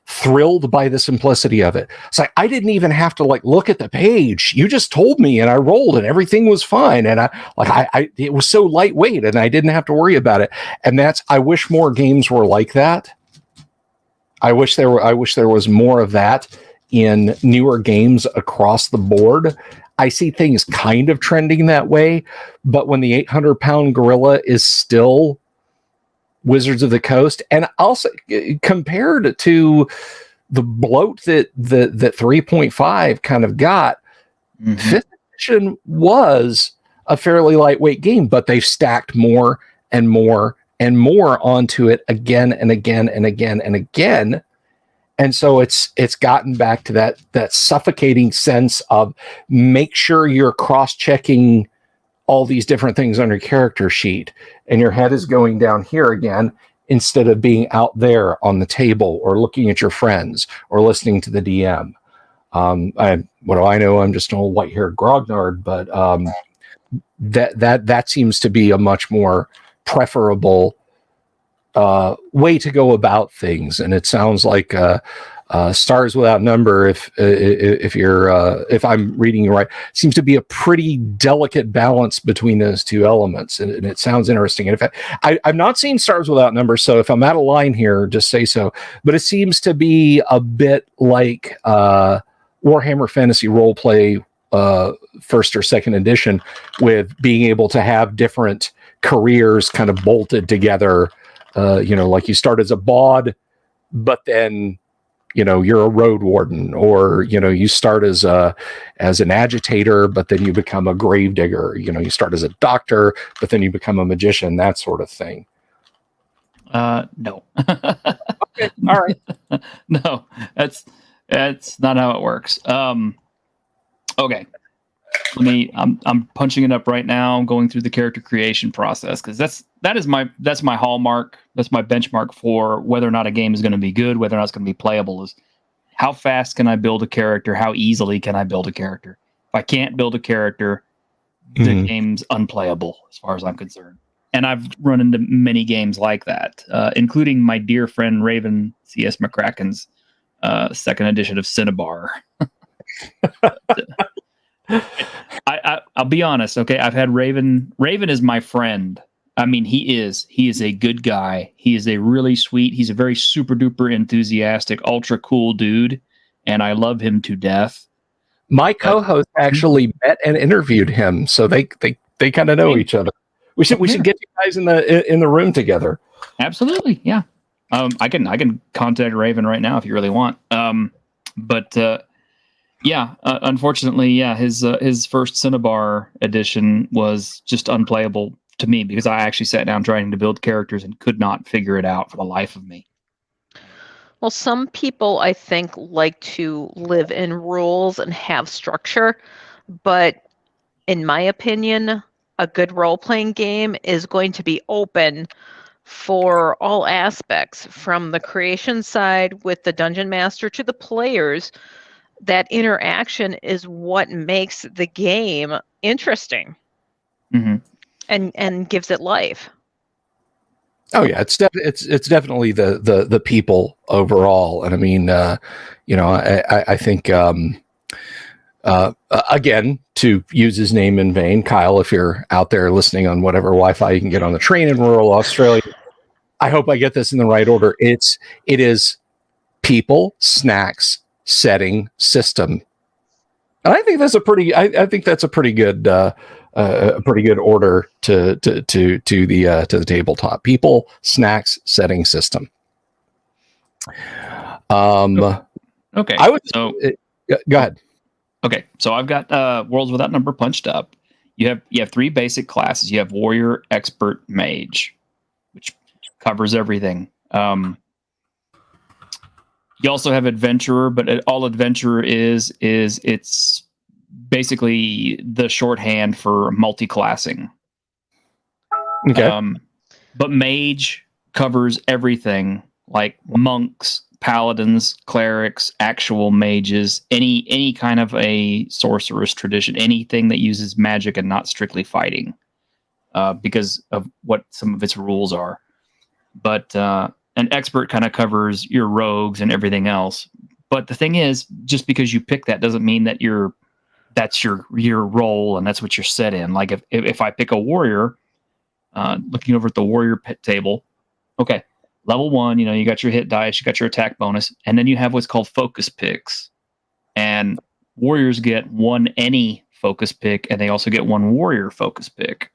thrilled by the simplicity of it. It's like, I didn't even have to look at the page. You just told me, and I rolled, and everything was fine. And it was so lightweight, and I didn't have to worry about it. And I wish more games were like that. I wish there was more of that in newer games across the board. I see things kind of trending that way, but when the 800-pound gorilla is still Wizards of the Coast, and also compared to the bloat that 3.5 kind of got, 5th edition was a fairly lightweight game, but they've stacked more and more and more onto it again and again and again and again. And so it's gotten back to that suffocating sense of, make sure you're cross-checking all these different things on your character sheet, and your head is going down here again, instead of being out there on the table or looking at your friends or listening to the DM. What do I know? I'm just an old white-haired grognard, but that seems to be a much more preferable way to go about things. And it sounds like Stars Without Number, if I'm reading you right, seems to be a pretty delicate balance between those two elements, and it sounds interesting. And I've not seen Stars Without Number, so if I'm out of line here, just say so. But it seems to be a bit like Warhammer Fantasy Roleplay first or second edition, with being able to have different careers kind of bolted together. Like you start as a bod, but then you're a road warden, or you start as an agitator, but then you become a gravedigger. You start as a doctor, but then you become a magician, that sort of thing. No. Okay, all right. No, that's not how it works. Okay. I'm punching it up right now. I'm going through the character creation process, because that's my hallmark. That's my benchmark for whether or not a game is going to be good, whether or not it's going to be playable, is how fast can I build a character? How easily can I build a character? If I can't build a character, the game's unplayable as far as I'm concerned. And I've run into many games like that, including my dear friend Raven C.S. McCracken's second edition of Cinnabar. I'll be honest, okay? I've had Raven. Raven is my friend. I mean, he is a good guy. He is a really sweet. He's a very super duper enthusiastic, ultra cool dude, and I love him to death. My co-host actually met and interviewed him, so they kind of know each other. We should get you guys in the room together. Absolutely, yeah. I can contact Raven right now if you really want. Unfortunately, his first Cinnabar edition was just unplayable to me, because I actually sat down trying to build characters and could not figure it out for the life of me. Well, some people, I think, like to live in rules and have structure, but in my opinion, a good role-playing game is going to be open for all aspects, from the creation side with the dungeon master to the players. That interaction is what makes the game interesting, and gives it life. Oh yeah, it's definitely the people overall, and I mean, I think again, to use his name in vain, Kyle, if you're out there listening on whatever Wi-Fi you can get on the train in rural Australia, I hope I get this in the right order. It is people, snacks, setting, system. And I think that's a pretty good order to the tabletop. People, snacks, setting, system. Okay. Go ahead. Okay, so I've got Worlds Without Number punched up. You have three basic classes. You have Warrior, Expert, Mage, which covers everything. You also have Adventurer, but all Adventurer is it's basically the shorthand for multi-classing. Okay. But Mage covers everything, like monks, paladins, clerics, actual mages, any kind of a sorceress tradition, anything that uses magic and not strictly fighting, because of what some of its rules are. But an Expert kind of covers your rogues and everything else. But the thing is, just because you pick that doesn't mean that that's your role and that's what you're set in. Like if I pick a warrior, looking over at the warrior pit table, okay, level 1, you got your hit dice, you got your attack bonus, and then you have what's called focus picks. And warriors get one any focus pick, and they also get one warrior focus pick.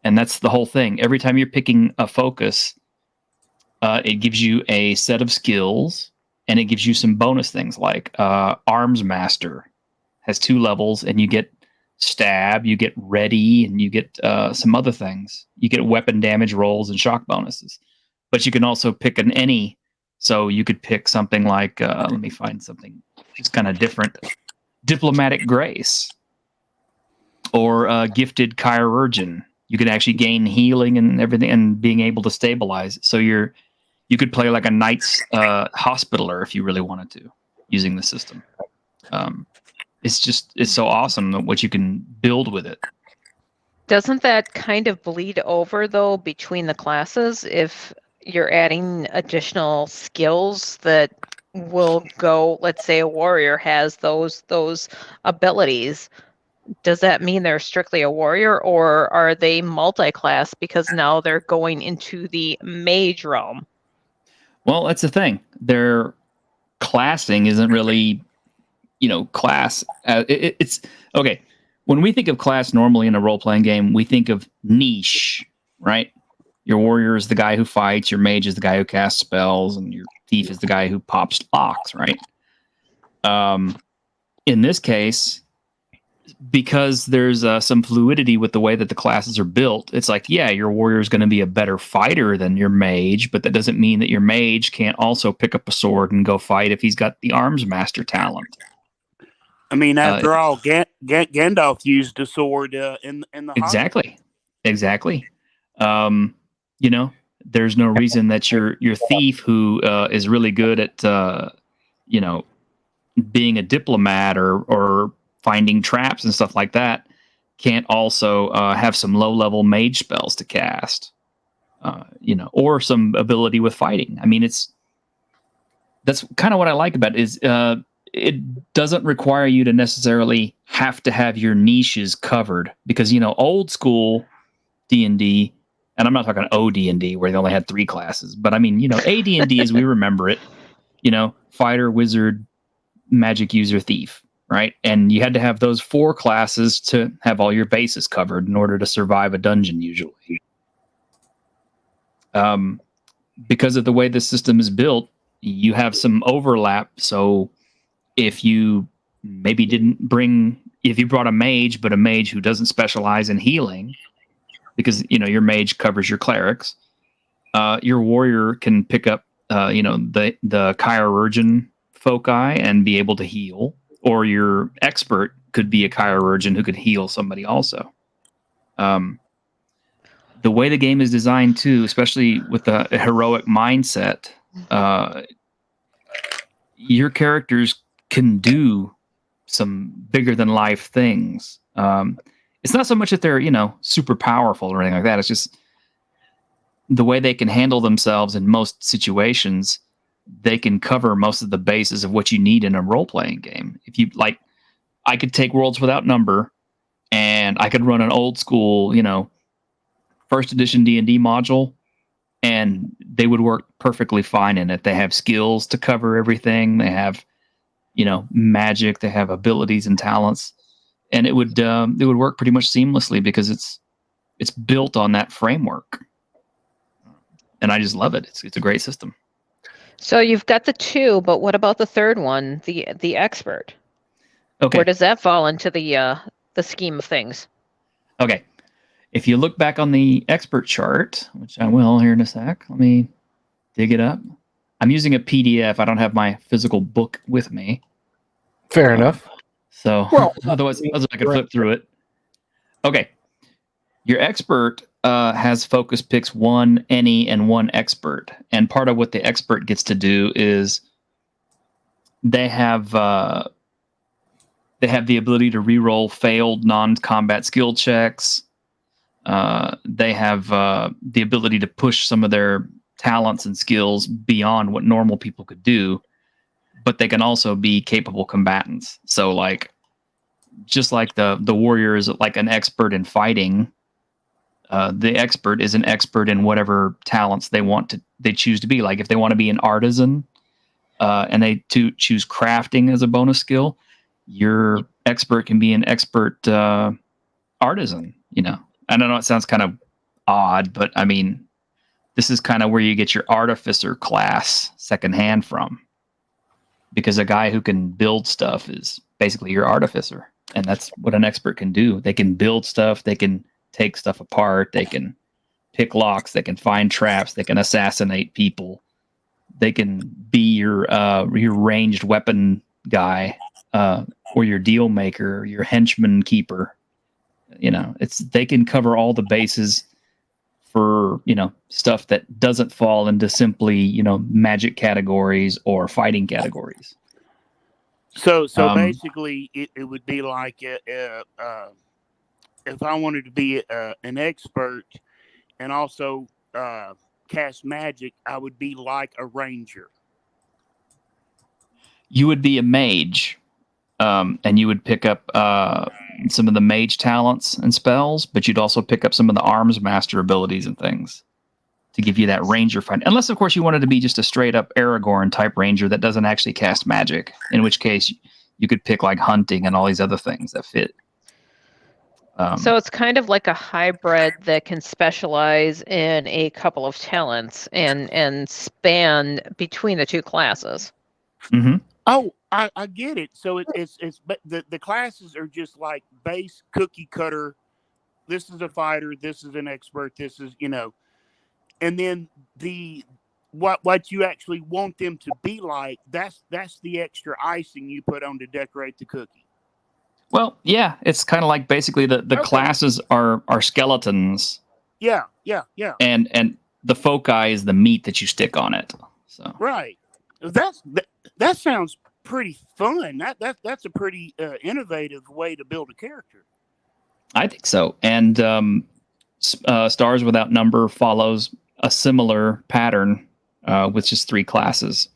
And that's the whole thing. Every time you're picking a focus, it gives you a set of skills, and it gives you some bonus things like Arms Master has 2 levels, and you get stab, you get ready, and you get some other things. You get weapon damage rolls and shock bonuses. But you can also pick an any. So you could pick something like, let me find something just kind of different. Diplomatic Grace. Or Gifted Chirurgeon. You can actually gain healing and everything and being able to stabilize. So you could play like a Knight's Hospitaller if you really wanted to, using the system. It's so awesome what you can build with it. Doesn't that kind of bleed over though between the classes if you're adding additional skills that will go, let's say a warrior has those abilities. Does that mean they're strictly a warrior, or are they multi-class because now they're going into the mage realm? Well, that's the thing. Their classing isn't really, class. It's okay. When we think of class normally in a role-playing game, we think of niche, right? Your warrior is the guy who fights, your mage is the guy who casts spells, and your thief is the guy who pops locks, right? In this case, because there's some fluidity with the way that the classes are built, it's like, yeah, your warrior is going to be a better fighter than your mage, but that doesn't mean that your mage can't also pick up a sword and go fight if he's got the arms master talent. I mean, after all, Gandalf used a sword in the exactly. There's no reason that your thief who is really good at being a diplomat or finding traps and stuff like that can't also have some low-level mage spells to cast, or some ability with fighting. I mean, that's kind of what I like about it is it doesn't require you to necessarily have to have your niches covered because, old school D&D, and I'm not talking OD&D where they only had 3 classes, but I mean, AD&D as we remember it, fighter, wizard, magic user, thief, right? And you had to have those 4 classes to have all your bases covered in order to survive a dungeon usually. Because of the way the system is built, you have some overlap, so if you brought a mage, but a mage who doesn't specialize in healing, because your mage covers your clerics, your warrior can pick up the chirurgeon foci and be able to heal, or your expert could be a chirurgeon who could heal somebody also. The way the game is designed too, especially with a heroic mindset, your characters can do some bigger than life things. It's not so much that they're, super powerful or anything like that. It's just the way they can handle themselves in most situations. They can cover most of the bases of what you need in a role-playing game. If you like, I could take Worlds Without Number and I could run an old school, first edition D&D module, and they would work perfectly fine in it. They have skills to cover everything. They have, magic. They have abilities and talents, and it would work pretty much seamlessly because it's built on that framework. And I just love it. It's a great system. So you've got the 2, but what about the third one, the expert? Okay. Where does that fall into the scheme of things? Okay. If you look back on the expert chart, which I will here in a sec, let me dig it up. I'm using a PDF. I don't have my physical book with me. Fair enough. So otherwise I could flip through it. Okay. Your expert has focus picks 1 any and 1 expert. And part of what the expert gets to do is they have the ability to reroll failed non-combat skill checks. They have the ability to push some of their talents and skills beyond what normal people could do, but they can also be capable combatants. So just like the warrior is like an expert in fighting, the expert is an expert in whatever talents they choose to be. Like if they want to be an artisan, and they choose crafting as a bonus skill, your expert can be an expert artisan. I don't know, it sounds kind of odd, but I mean, this is kind of where you get your artificer class secondhand from, because a guy who can build stuff is basically your artificer, and that's what an expert can do. They can build stuff, they can take stuff apart, they can pick locks, they can find traps, they can assassinate people, they can be your ranged weapon guy, or your deal maker, your henchman keeper. They can cover all the bases for, stuff that doesn't fall into simply, magic categories or fighting categories. So Um, basically, it would be like if I wanted to be an expert and also cast magic, I would be like a ranger. you would be a mage, and you would pick up some of the mage talents and spells, but you'd also pick up some of the arms master abilities and things to give you that ranger fight. Unless, of course, you wanted to be just a straight up Aragorn type ranger that doesn't actually cast magic, in which case you could pick like hunting and all these other things that fit. So it's kind of like a hybrid that can specialize in a couple of talents and span between the two classes. Mm-hmm. Oh, I get it. So it's but the classes are just like base cookie cutter. This is a fighter. This is an expert. This is and then what you actually want them to be like. That's the extra icing you put on to decorate the cookie. Well, yeah, it's kind of like basically the Okay. classes are skeletons. Yeah. And the foci is the meat that you stick on it. So Right. That sounds pretty fun. That's a pretty innovative way to build a character. I think so. And Stars Without Number follows a similar pattern with just 3 classes.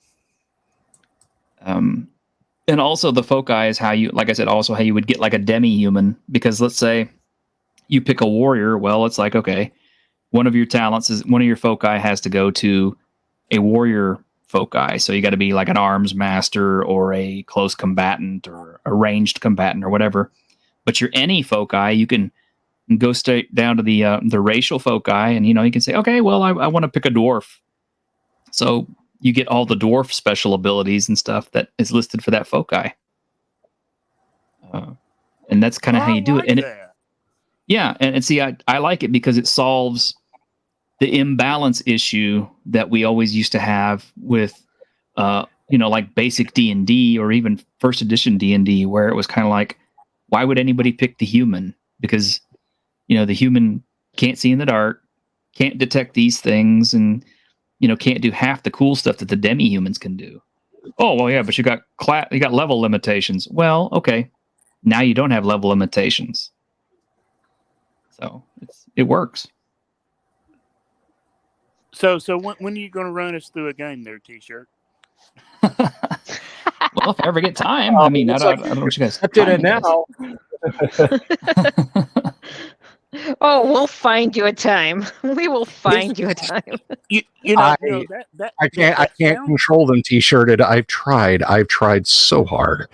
And also the foci is how you, like I said, also how you would get like a demi-human. Because let's say you pick a warrior. Well, it's like, okay, one of your foci has to go to a warrior foci. So you got to be like an arms master or a close combatant or a ranged combatant or whatever. But your any foci, you can go straight down to the racial foci, and you can say, okay, well, I want to pick a dwarf. So you get all the dwarf special abilities and stuff that is listed for that foci. And that's kind of how you do it. And and see, I like it because it solves the imbalance issue that we always used to have with, like basic D&D or even first edition D&D, where it was kind of like, why would anybody pick the human? Because, the human can't see in the dark, can't detect these things, and, can't do half the cool stuff that the demi-humans can do. Oh, well, yeah, but you got level limitations. Well, okay. Now you don't have level limitations. So it works. So when are you going to run us through a game there, T-shirt? Well, if I ever get time, I mean, I don't know what you guys did it now. Oh, we'll find you a time. We will find you a time. I can't control them. T-shirted. I've tried so hard.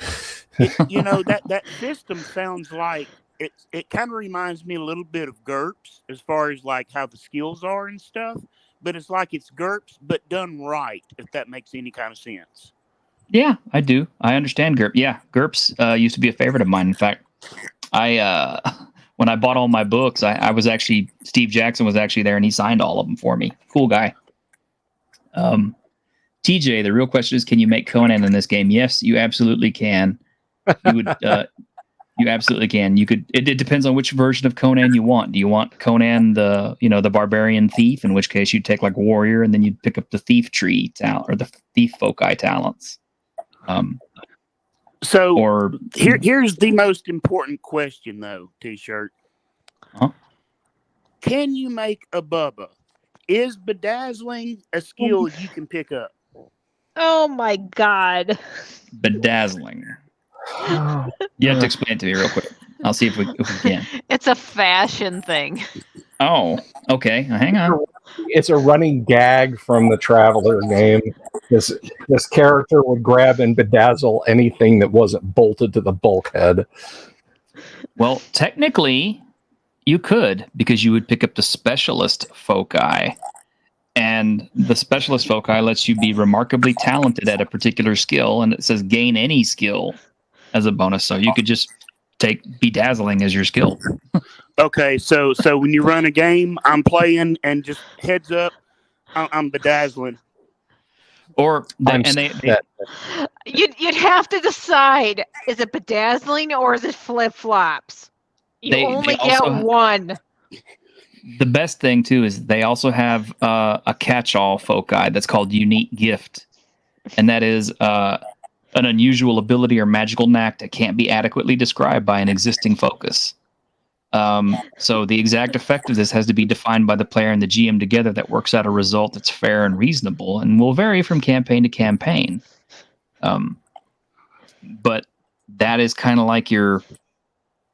That system sounds like it kind of reminds me a little bit of GURPS as far as like how the skills are and stuff. But it's like it's GURPS, but done right, if that makes any kind of sense. Yeah, I do. I understand GURPS. Yeah, GURPS used to be a favorite of mine. In fact, when I bought all my books, I was actually, Steve Jackson was actually there, and he signed all of them for me. Cool guy. TJ, the real question is, can you make Conan in this game? Yes, you absolutely can. You would. You absolutely can. You could. It depends on which version of Conan you want. Do you want Conan the barbarian thief? In which case you'd take like warrior, and then you'd pick up the thief tree talent or the thief foci talents. Here's the most important question, though, T-shirt. Huh? Can you make a Bubba? Is bedazzling a skill you can pick up? Oh my God! Bedazzling. You have to explain it to me real quick. I'll see if we can. It's a fashion thing. Oh, okay. Hang on. It's a running gag from the Traveler game. This character would grab and bedazzle anything that wasn't bolted to the bulkhead. Well, technically, you could, because you would pick up the specialist foci. And the specialist foci lets you be remarkably talented at a particular skill, and it says gain any skill as a bonus. So you could just take bedazzling as your skill. Okay, so when you run a game, I'm playing, and just heads up, I'm bedazzling. Or You'd have to decide: is it bedazzling or is it flip flops? You only get one. The best thing too is they also have a catch-all foci that's called unique gift, and that is an unusual ability or magical knack that can't be adequately described by an existing focus. So the exact effect of this has to be defined by the player and the GM together that works out a result that's fair and reasonable and will vary from campaign to campaign. But that is kind of like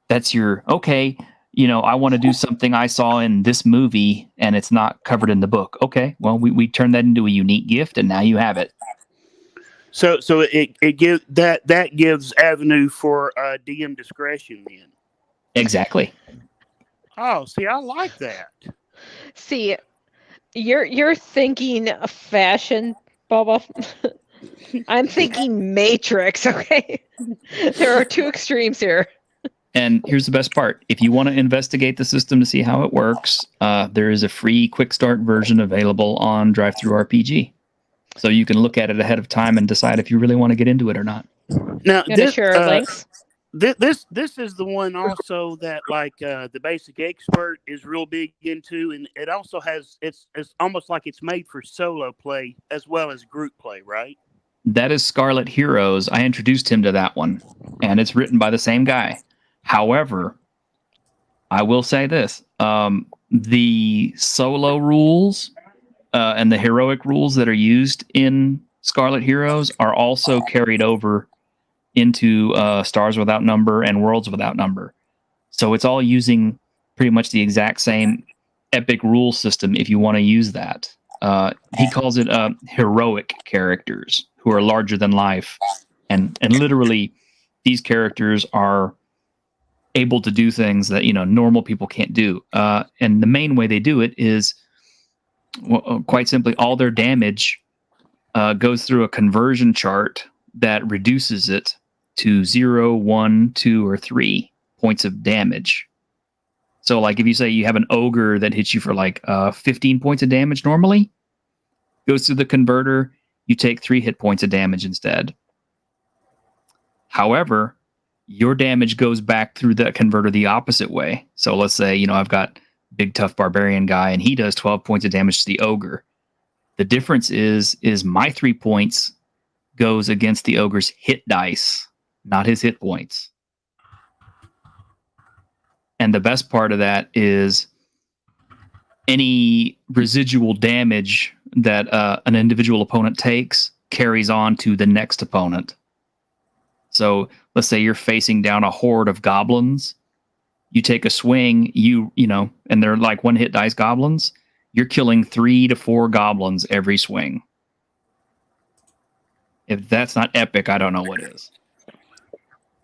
that's your, okay, I want to do something I saw in this movie and it's not covered in the book. Okay, well, we turn that into a unique gift and now you have it. So it gives that gives avenue for DM discretion then. Exactly. Oh, see, I like that. See, you're thinking fashion, Bubba. I'm thinking Matrix, okay? There are two extremes here. And here's the best part. If you want to investigate the system to see how it works, there is a free quick start version available on DriveThruRPG. So you can look at it ahead of time and decide if you really want to get into it or not. Now, You want to share links? This is the one also that the basic expert is real big into, and it also has it's almost like it's made for solo play as well as group play, right? That is Scarlet Heroes. I introduced him to that one, and it's written by the same guy. However, I will say this: the solo rules and the heroic rules that are used in Scarlet Heroes are also carried over into Stars Without Number and Worlds Without Number. So it's all using pretty much the exact same epic rule system if you want to use that. He calls it heroic characters who are larger than life. And literally, these characters are able to do things that normal people can't do. And the main way they do it is, quite simply, all their damage goes through a conversion chart that reduces it to 0, 1, 2, or 3 points of damage. So, like, if you say you have an ogre that hits you for 15 points of damage normally, goes through the converter, you take 3 hit points of damage instead. However, your damage goes back through that converter the opposite way. So let's say, I've got big tough barbarian guy and he does 12 points of damage to the ogre. The difference is my 3 points goes against the ogre's hit dice, not his hit points. And the best part of that is any residual damage that an individual opponent takes carries on to the next opponent. So let's say you're facing down a horde of goblins. You take a swing, and they're like 1 hit dice goblins. You're killing 3 to 4 goblins every swing. If that's not epic, I don't know what is.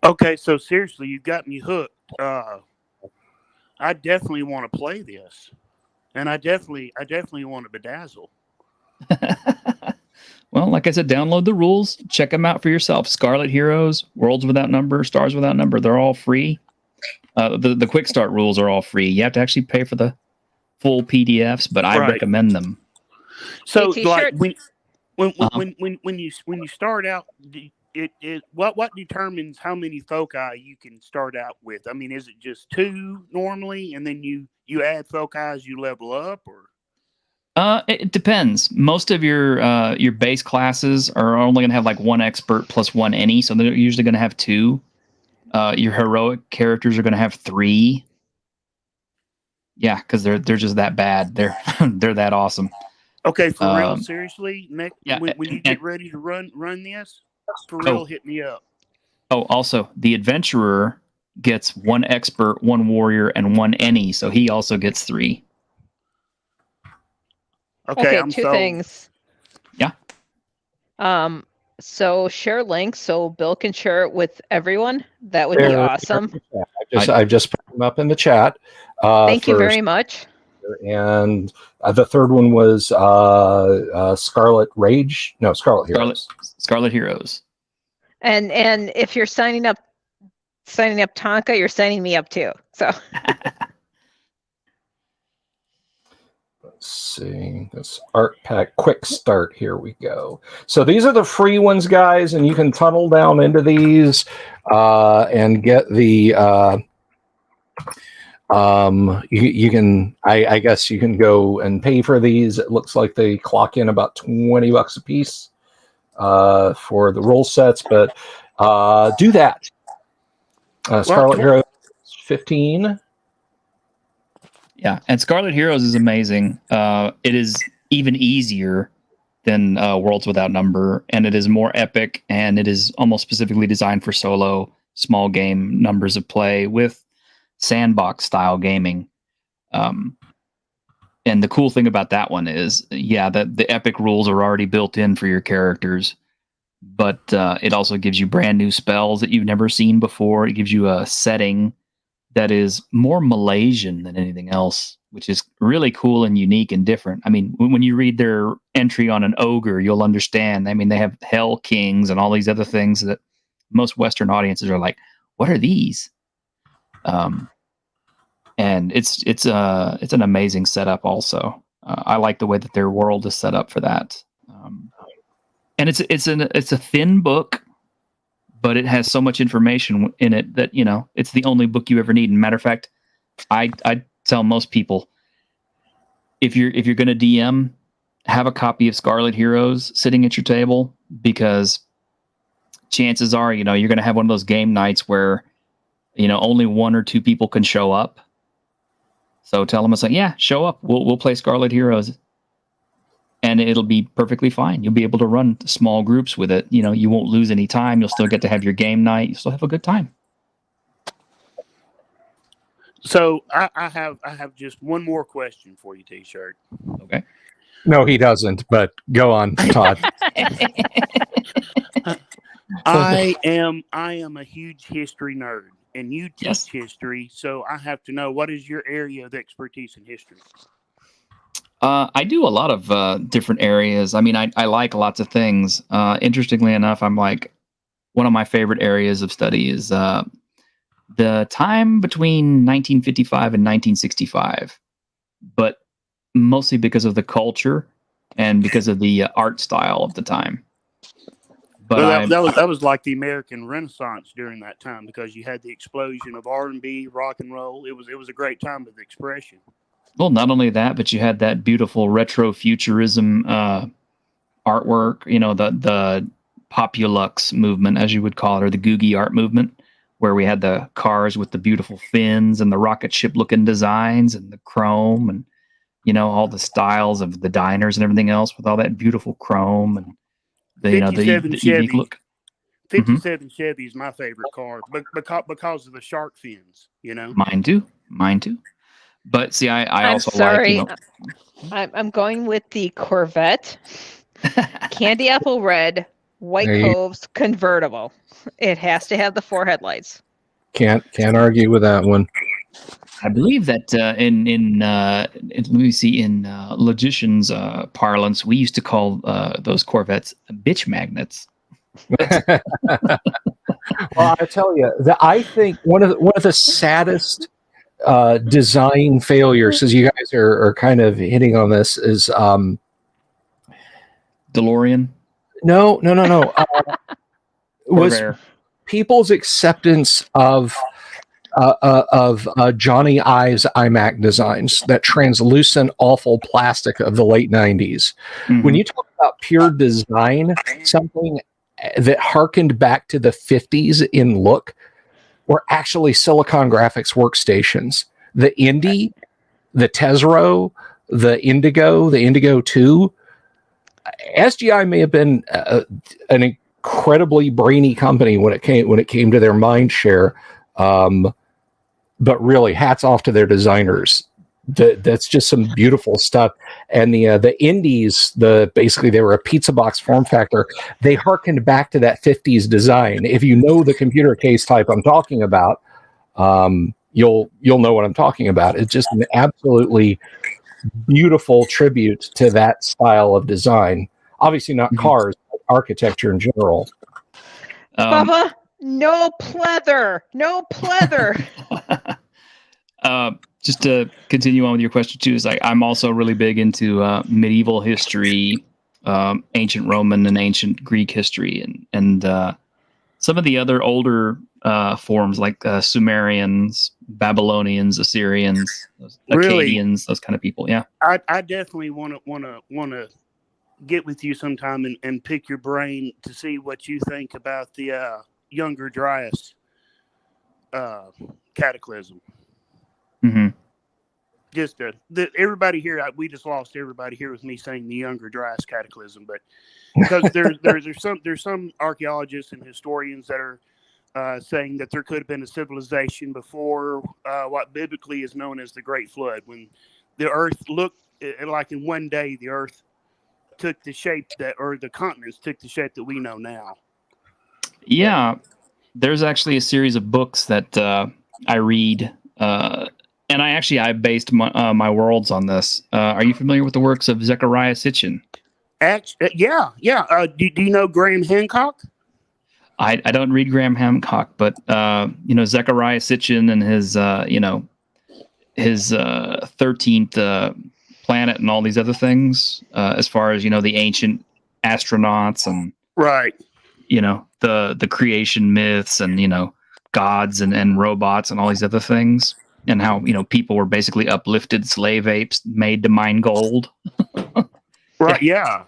Okay, so seriously, you've got me hooked. I definitely want to play this, and I definitely want to bedazzle. Well, like I said, download the rules, check them out for yourself. Scarlet Heroes, Worlds Without Number, Stars Without Number, they're all free. The quick start rules are all free. You have to actually pay for the full PDFs, but I recommend them. So, like, when you start out, what determines how many foci you can start out with? I mean, is it just 2 normally, and then you add foci as you level up, or? It depends. Most of your base classes are only going to have 1 expert plus 1 any, so they're usually going to have 2. Your heroic characters are going to have 3. Yeah, because they're just that bad. They're that awesome. Okay, for real, seriously, Nick. Yeah, when you get ready to run this, for real, hit me up. Oh, also, the adventurer gets 1 expert, 1 warrior, and 1 any, so he also gets 3. Okay, I'm 2 sold. things. Yeah. So share links so Bill can share it with everyone. That would be awesome. I've just put them up in the chat. Thank you very much. And the third one was Scarlet Rage. No, Scarlet Heroes. Scarlet Heroes. And if you're signing up Tonka, you're signing me up too. So. Let's see, this art pack quick start. Here we go. So these are the free ones, guys, and you can tunnel down into these and get the you can I guess you can go and pay for these. It looks like they clock in about $20 a piece. for the role sets, but do that. Scarlet Hero 15. Yeah, and Scarlet Heroes is amazing. It is even easier than Worlds Without Number, and it is more epic, and it is almost specifically designed for solo, small game numbers of play with sandbox style gaming. And the cool thing about that one is, that the epic rules are already built in for your characters, but it also gives you brand new spells that you've never seen before. It gives you a setting that is more Malaysian than anything else, which is really cool and unique and different. I mean, when you read their entry on an ogre, you'll understand. I mean, they have Hell Kings and all these other things that most Western audiences are like, what are these? And it's an amazing setup. Also, I like the way that their world is set up for that. And it's a thin book, but it has so much information in it that it's the only book you ever need. And matter of fact, I tell most people, if you're going to DM, have a copy of Scarlet Heroes sitting at your table, because chances are you're going to have one of those game nights where only one or two people can show up. So tell them, it's like, yeah, show up. We'll play Scarlet Heroes, and it'll be perfectly fine. You'll be able to run small groups with it. You won't lose any time. You'll still get to have your game night. You'll still have a good time. So I have just one more question for you, T-shirt. Okay. No, he doesn't. But go on, Todd. I am a huge history nerd, and you teach Yes. history, so I have to know, what is your area of expertise in history? I do a lot of different areas. I mean, I like lots of things. Interestingly enough, I'm like, one of my favorite areas of study is the time between 1955 and 1965, but mostly because of the culture and because of the art style of the time. But Well, that was like the American Renaissance during that time, because you had the explosion of R&B, rock and roll. It was a great time of expression. Well, not only that, but you had that beautiful retro futurism artwork. The Populux movement, as you would call it, or the Googie art movement, where we had the cars with the beautiful fins and the rocket ship looking designs and the chrome and all the styles of the diners and everything else with all that beautiful chrome and the unique look. 57 Chevy is my favorite car, but because of the shark fins. Mine too. But see, I also sorry. like. I'm going with the Corvette, candy apple red, White Coves convertible. It has to have the 4 headlights. Can't argue with that one. I believe that in logicians parlance, we used to call those Corvettes bitch magnets. Well, I tell you, I think one of the saddest design failures, as you guys are kind of hitting on this, is DeLorean. No. Was Rare. people's acceptance of Johnny Ive's iMac designs, that translucent, awful plastic of the late 90s. Mm-hmm. When you talk about pure design, something that harkened back to the 50s in look were actually Silicon Graphics workstations. The Indy, the Tesro, the Indigo 2. SGI may have been an incredibly brainy company when it came to their mind share. But really, hats off to their designers. That's just some beautiful stuff. And the Indies, basically they were a pizza box form factor. They harkened back to that 50s design. If you know the computer case type I'm talking about, you'll know what I'm talking about. It's just an absolutely beautiful tribute to that style of design. Obviously not cars, but architecture in general. Bubba, no pleather. Just to continue on with your question too, is like, I'm also really big into medieval history, ancient Roman and ancient Greek history, and some of the other older forms like Sumerians, Babylonians, Assyrians, Akkadians, those kind of people. Yeah, I definitely want to get with you sometime and pick your brain to see what you think about the Younger Dryas cataclysm. Mm-hmm. Just everybody here, we just lost everybody here with me saying the Younger Dryas cataclysm, but because there's some archaeologists and historians that are saying that there could have been a civilization before what biblically is known as the Great Flood, when the Earth looked like in one day the Earth took the shape or the continents took the shape that we know now. Yeah, there's actually a series of books that I read, and I based my worlds on this. Are you familiar with the works of Zechariah Sitchin? Yeah. Do you know Graham Hancock? I don't read Graham Hancock, but Zechariah Sitchin and his 13th planet and all these other things, as far as the ancient astronauts and right, the creation myths and gods and robots and all these other things, and how people were basically uplifted slave apes made to mine gold. Right, yeah.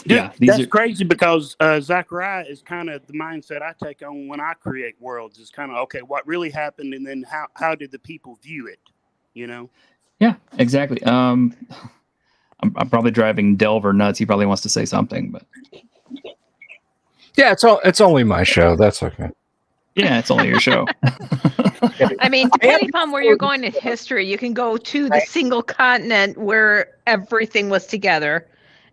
Dude, Yeah, that's crazy because Zachariah is kind of the mindset I take on when I create worlds. Is kind of, okay, what really happened, and then how did the people view it? Yeah, exactly. I'm probably driving Delver nuts. He probably wants to say something, but yeah, it's only my show. That's okay. Yeah, it's only your show. I mean, depending upon where you're going in history, you can go to the single continent where everything was together,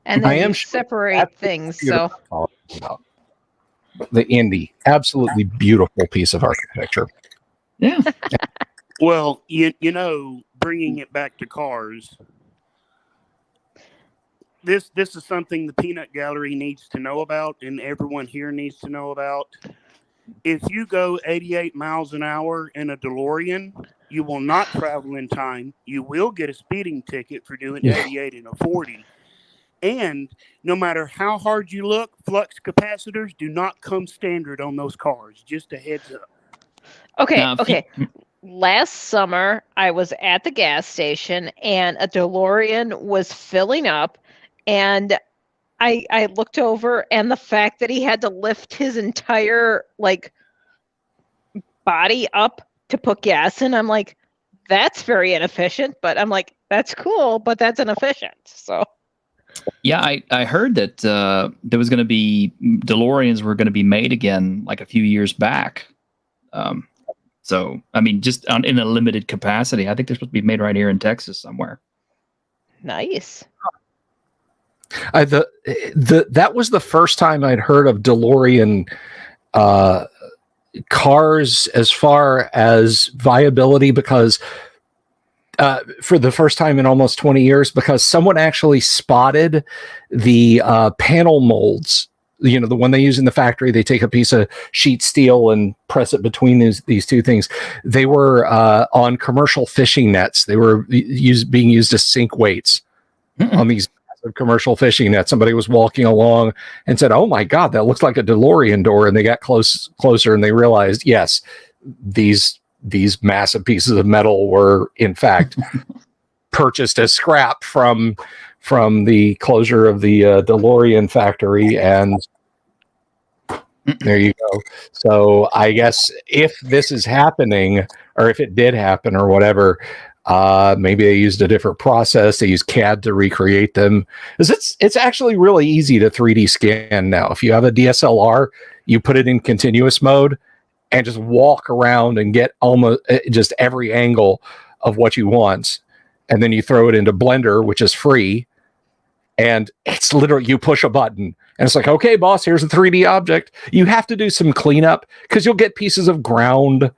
and then you separate things. So, the Indy, absolutely beautiful piece of architecture. Yeah. Well, bringing it back to cars, this is something the Peanut Gallery needs to know about, and everyone here needs to know about. If you go 88 miles an hour in a DeLorean, you will not travel in time. You will get a speeding ticket for doing 88 in a 40. And no matter how hard you look, flux capacitors do not come standard on those cars. Just a heads up. Okay. Last summer, I was at the gas station and a DeLorean was filling up, and I looked over, and the fact that he had to lift his entire body up to put gas in, I'm like, that's very inefficient. But I'm like, that's cool, but that's inefficient. So. Yeah, I heard that there was going to be DeLoreans were going to be made again like a few years back. So I mean, just in a limited capacity. I think they're supposed to be made right here in Texas somewhere. Nice. That was the first time I'd heard of DeLorean cars as far as viability, because for the first time in almost 20 years, because someone actually spotted the panel molds, the one they use in the factory. They take a piece of sheet steel and press it between these two things. They were on commercial fishing nets. They were being used as sink weights on these commercial fishing net. Somebody was walking along and said, "Oh my God, that looks like a DeLorean door." And they got closer and they realized, yes, these massive pieces of metal were in fact purchased as scrap from the closure of the DeLorean factory. And there you go. So I guess if this is happening, or if it did happen or whatever, maybe they used a different process. They use CAD to recreate them. It's actually really easy to 3D scan now. If you have a DSLR, you put it in continuous mode and just walk around and get almost just every angle of what you want. And then you throw it into Blender, which is free. And it's literally, you push a button and it's like, okay, boss, here's a 3D object. You have to do some cleanup because you'll get pieces of ground.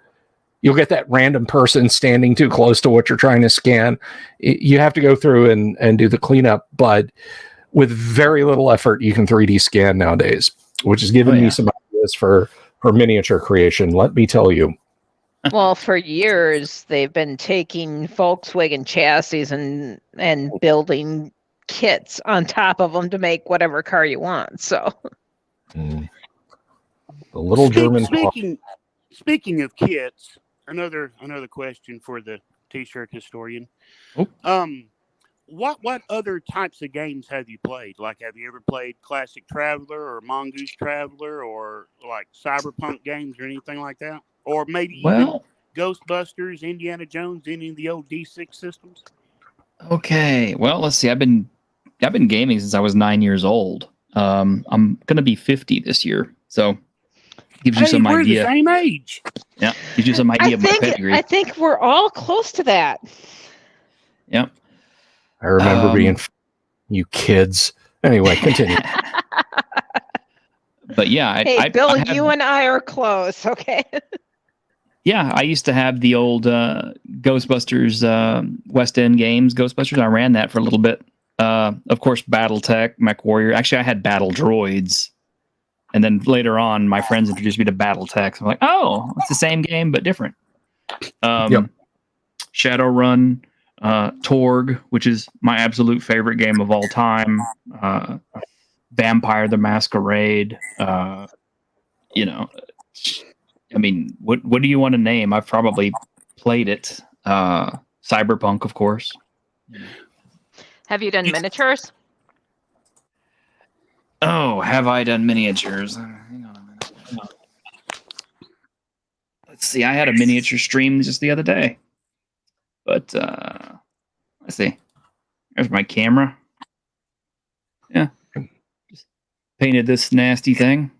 You'll get that random person standing too close to what you're trying to scan. You have to go through and do the cleanup, but with very little effort, you can 3D scan nowadays, which has given me some ideas for miniature creation. Let me tell you. Well, for years, they've been taking Volkswagen chassis and building kits on top of them to make whatever car you want. So, the little German. Speaking of kits, another question for the T-shirt historian. what other types of games have you played? Like, have you ever played Classic Traveler or Mongoose Traveler or like Cyberpunk games or anything like that? Or maybe even Well, Ghostbusters, Indiana Jones, any of the old D6 systems? okay. Well, let's see. I've been gaming since I was 9 years old. I'm gonna be 50 this year, so gives you Hey, some we're idea. the same age. Yeah, gives you some idea of my pedigree. I think we're all close to that. Yeah. I remember being you kids. Anyway, continue. But yeah, Hey, Bill, you and I are close. Okay. Yeah, I used to have the old Ghostbusters West End games. Ghostbusters, I ran that for a little bit. Of course, BattleTech, MechWarrior. Actually, I had Battle Droids. And then later on, my friends introduced me to BattleTech. So I'm like, oh, it's the same game, but different. Shadowrun, Torg, which is my absolute favorite game of all time. Vampire the Masquerade. You know, I mean, what do you want to name? I've probably played it. Cyberpunk, of course. Have you done miniatures? Oh, have I done miniatures? Hang on a minute. Let's see. I had a miniature stream just the other day. But let's see. There's my camera. Yeah. Just painted this nasty thing.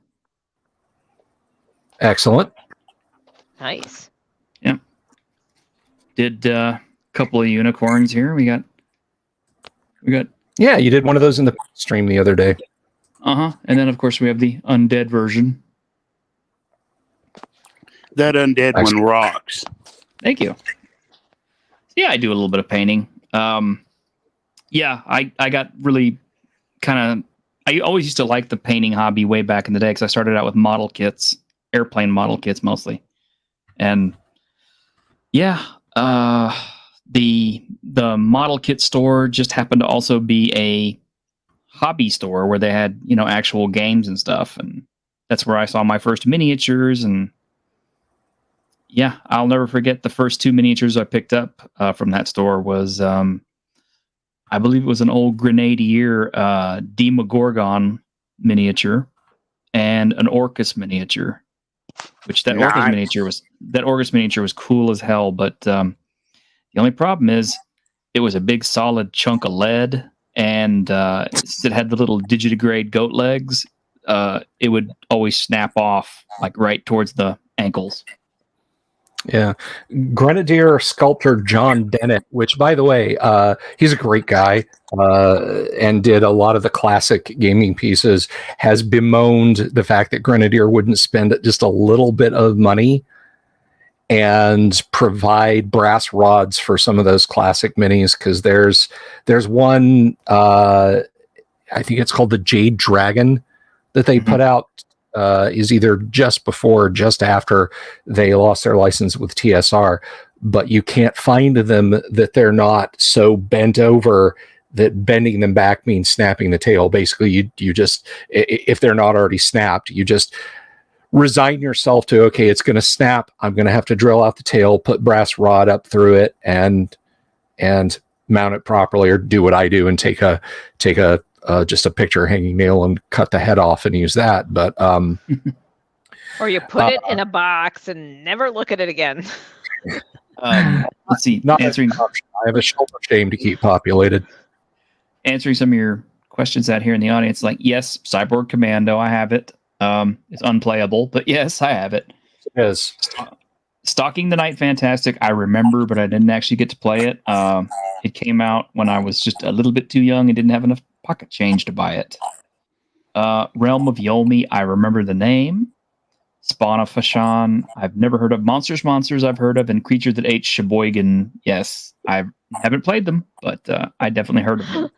Excellent. Nice. Yep. Did a couple of unicorns here. We got. Yeah, you did one of those in the stream the other day. And then of course we have the undead version. That undead one rocks. Thank you. Yeah, I do a little bit of painting. Yeah, I got really kind of. I always used to like the painting hobby way back in the day because I started out with model kits, airplane model kits mostly, and yeah, the model kit store just happened to also be a hobby store where they had actual games and stuff, and that's where I saw my first miniatures. And yeah, I'll never forget the first two miniatures I picked up from that store was I believe it was an old Grenadier Demogorgon miniature and an Orcus miniature, which that Orcus miniature was cool as hell. But the only problem is it was a big solid chunk of lead, and it had the little digitigrade goat legs. It would always snap off like right towards the ankles. Yeah. Grenadier sculptor John Dennett, which, by the way, he's a great guy and did a lot of the classic gaming pieces, has bemoaned the fact that Grenadier wouldn't spend just a little bit of money and provide brass rods for some of those classic minis, because there's one, I think it's called the Jade Dragon, that they put out. Is either just before or just after they lost their license with TSR, but you can't find them that they're not so bent over that bending them back means snapping the tail. Basically, you just, if they're not already snapped, you just resign yourself to, okay, it's going to snap. I'm going to have to drill out the tail, put brass rod up through it, and mount it properly, or do what I do and take a just a picture hanging nail and cut the head off and use that. But or you put it in a box and never look at it again. Let's see. I have a shoulder shame to keep populated. Answering some of your questions out here in the audience, like, yes, Cyborg Commando, I have it. It's unplayable, but yes, I have it. It is. Stalking the Night Fantastic, I remember, but I didn't actually get to play it. It came out when I was just a little bit too young and didn't have enough pocket change to buy it. Realm of Yolmi, I remember the name. Spawn of Fashan, I've never heard of. Monsters, I've heard of. And Creature That Ate Sheboygan, yes, I haven't played them, but I definitely heard of them.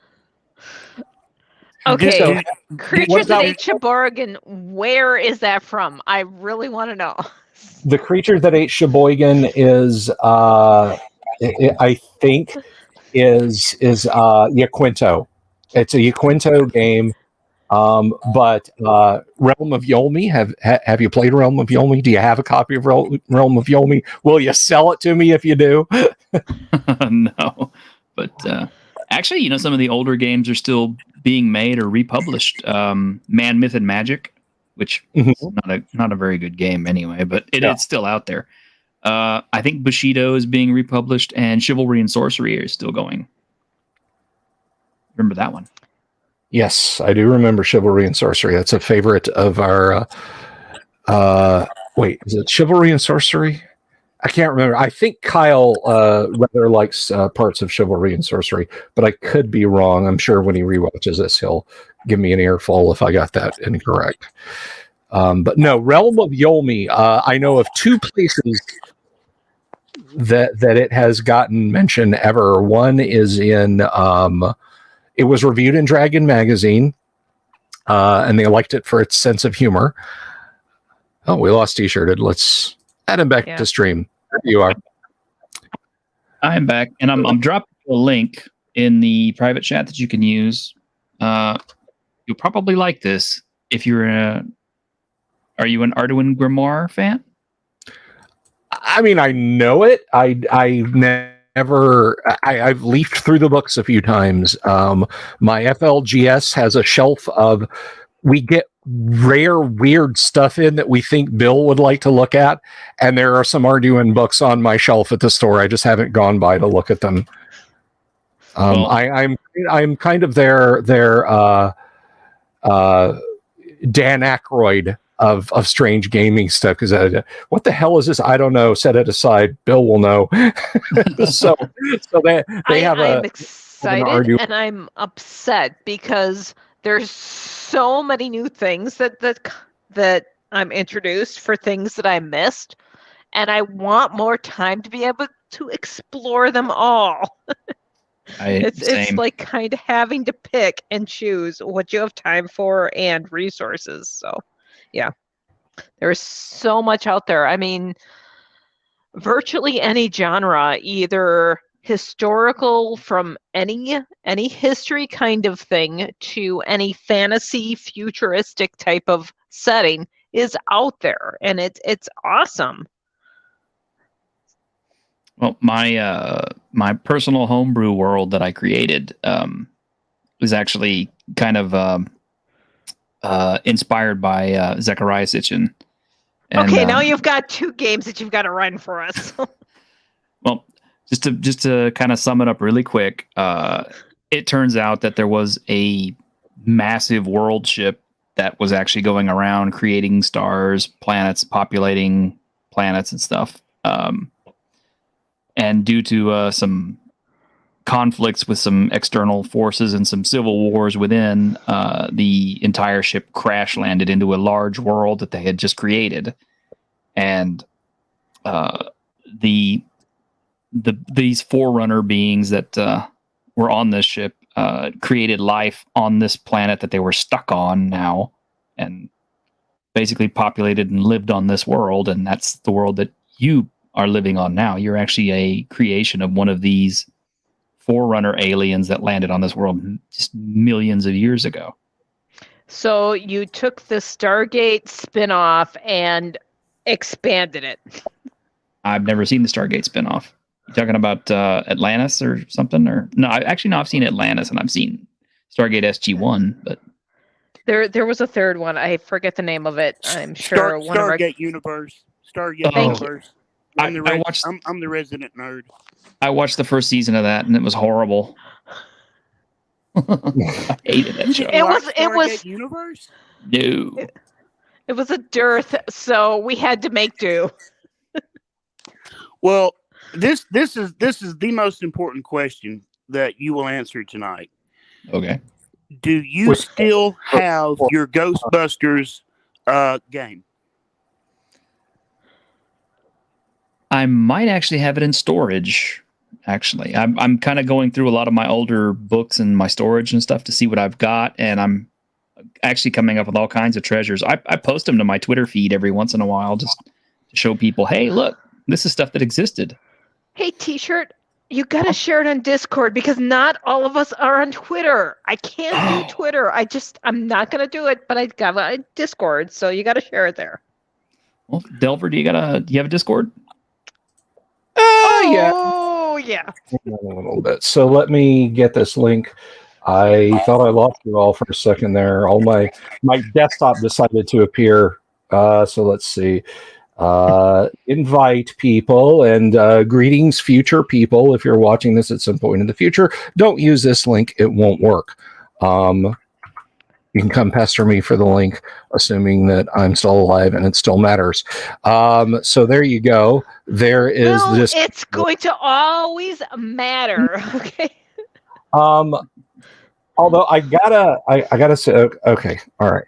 Okay, So, Creatures That Ate Sheboygan, where is that from? I really want to know. The Creature That Ate Sheboygan is, I think, is Yaquinto. It's a Yaquinto game, but Realm of Yolmi. Have you played Realm of Yolmi? Do you have a copy of Realm of Yolmi? Will you sell it to me if you do? No, but Actually, some of the older games are still being made or republished. Man, Myth, and Magic, which is not a very good game anyway, but it's still out there. I think Bushido is being republished, and Chivalry and Sorcery is still going. Remember that one? Yes, I do remember Chivalry and Sorcery. That's a favorite of our. Wait, is it Chivalry and Sorcery? I can't remember. I think Kyle rather likes parts of Chivalry and Sorcery, but I could be wrong. I'm sure when he rewatches this, he'll give me an earful if I got that incorrect. But no, Realm of Yolmi. I know of 2 places that it has gotten mention ever. One is in. It was reviewed in Dragon Magazine, and they liked it for its sense of humor. Oh, we lost T-shirted. Let's add him back to stream. There you are. I'm back, and I'm dropping a link in the private chat that you can use. You'll probably like this if you're Are you an Arduin Grimoire fan? I mean, I know it. I've leafed through the books a few times. My FLGS has a shelf of. We get rare, weird stuff in that we think Bill would like to look at, and there are some Arduin books on my shelf at the store. I just haven't gone by to look at them. I'm kind of their Dan Aykroyd of strange gaming stuff, because what the hell is this? I don't know. Set it aside. Bill will know. so they have I'm excited and I'm upset because there's so many new things that I'm introduced for things that I missed, and I want more time to be able to explore them all. It's like kind of having to pick and choose what you have time for and resources. So, yeah, there's so much out there. I mean, virtually any genre, either historical from any history kind of thing to any fantasy futuristic type of setting, is out there, and it's awesome. Well, my personal homebrew world that I created was actually kind of inspired by Zechariah Sitchin. Okay, now you've got 2 games that you've got to run for us. Well, just to kind of sum it up really quick, it turns out that there was a massive world ship that was actually going around creating stars, planets, populating planets and stuff. And due to some conflicts with some external forces and some civil wars within, the entire ship crash landed into a large world that they had just created. And these forerunner beings that were on this ship created life on this planet that they were stuck on now, and basically populated and lived on this world. And that's the world that you are living on now. You're actually a creation of one of these forerunner aliens that landed on this world just millions of years ago. So you took the Stargate spinoff and expanded it. I've never seen the Stargate spinoff. You talking about Atlantis or something? Or no, I've seen Atlantis, and I've seen Stargate SG-1, but there was a third one. I forget the name of it. I'm sure Stargate Universe. Stargate Universe. I'm the resident nerd. I watched the first season of that, and it was horrible. I hated that show. It was Universe. No. It was a dearth, so we had to make do. Well, this is the most important question that you will answer tonight. Okay. Do you still have your Ghostbusters game? I might actually have it in storage. Actually, I'm kind of going through a lot of my older books and my storage and stuff to see what I've got, and I'm actually coming up with all kinds of treasures. I post them to my Twitter feed every once in a while just to show people, hey, look, this is stuff that existed. Hey, T-shirt, you got to share it on Discord, because not all of us are on Twitter. I can't do Twitter. I'm not going to do it, but I got a Discord, so you got to share it there. Well, Delver, do you have a Discord? Oh, yeah. A little bit. So let me get this link. I thought I lost you all for a second there. All my desktop decided to appear. So let's see. Invite people and greetings, future people. If you're watching this at some point in the future, don't use this link. It won't work. You can come pester me for the link, assuming that I'm still alive and it still matters. So there you go. There is this. It's going to always matter. Okay. Although I gotta say, okay, all right.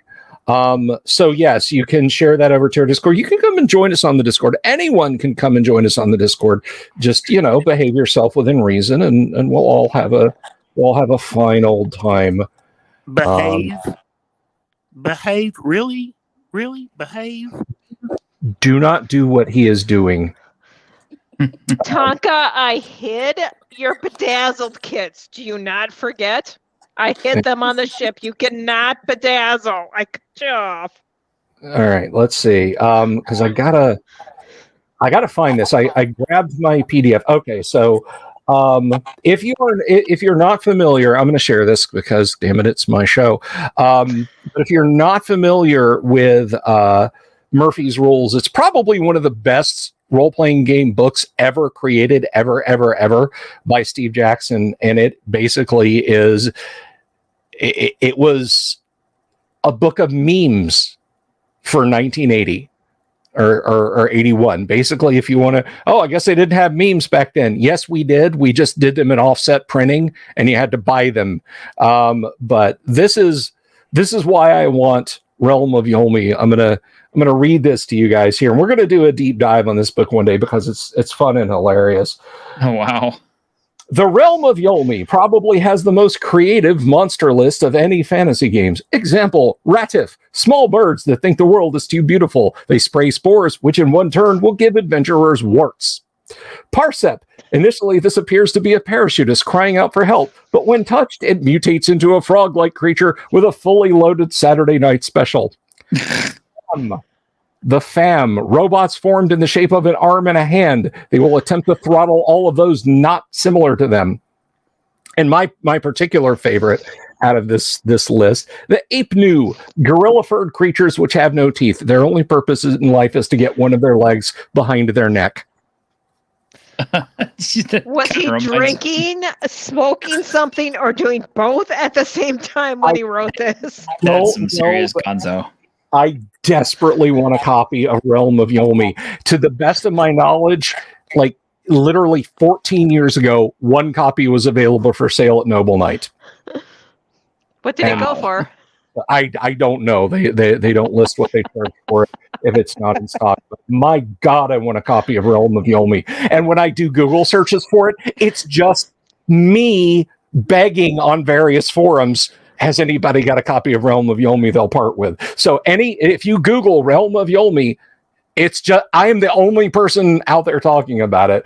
So yes, you can share that over to our Discord. You can come and join us on the Discord. Anyone can come and join us on the Discord. Just, behave yourself within reason, and we'll all have a fine old time. Behave, really behave. Do not do what he is doing. Tonka, I hid your bedazzled kits. Do you not forget? I hid them on the ship. You cannot bedazzle. I cut you off. All right, let's see. Because I gotta find this. I grabbed my PDF. Okay, so if you're not familiar, I'm going to share this because damn it, it's my show. But if you're not familiar with Murphy's Rules, it's probably one of the best role-playing game books ever created, ever by Steve Jackson, and it basically is. It was a book of memes for 1980 or 81. Basically, if you want to, I guess they didn't have memes back then. Yes, we did. We just did them in offset printing, and you had to buy them. But this is why I want Realm of Yomi. I'm gonna read this to you guys here, and we're gonna do a deep dive on this book one day because it's fun and hilarious. Oh wow. The Realm of Yomi probably has the most creative monster list of any fantasy games. Example, Ratif, small birds that think the world is too beautiful. They spray spores, which in one turn will give adventurers warts. Parsep, initially this appears to be a parachutist crying out for help, but when touched, it mutates into a frog-like creature with a fully loaded Saturday night special. The FAM, robots formed in the shape of an arm and a hand. They will attempt to throttle all of those not similar to them. And my particular favorite out of this list, the Ape-Nu, gorilla-furred creatures which have no teeth. Their only purpose in life is to get one of their legs behind their neck. Was he drinking, smoking something, or doing both at the same time when he wrote this? That's some serious gonzo. I desperately want a copy of Realm of Yomi. To the best of my knowledge, like literally 14 years ago, one copy was available for sale at Noble Knight. What did it go for? I don't know. They don't list what they charge for it if it's not in stock. But my God, I want a copy of Realm of Yomi. And when I do Google searches for it, it's just me begging on various forums. Has anybody got a copy of Realm of Yomi they'll part with? So if you Google Realm of Yomi, it's just I am the only person out there talking about it.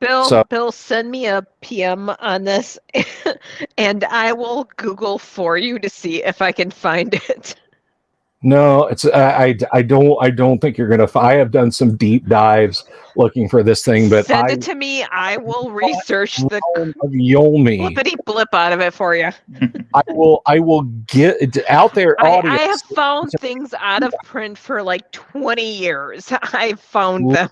Bill, send me a PM on this, and I will Google for you to see if I can find it. No, it's I don't think you're gonna. I have done some deep dives looking for this thing, but send it to me. I will research the Yomi. Flippity blip out of it for you. I will get it out there. I have found things out of print for like 20 years. I found them.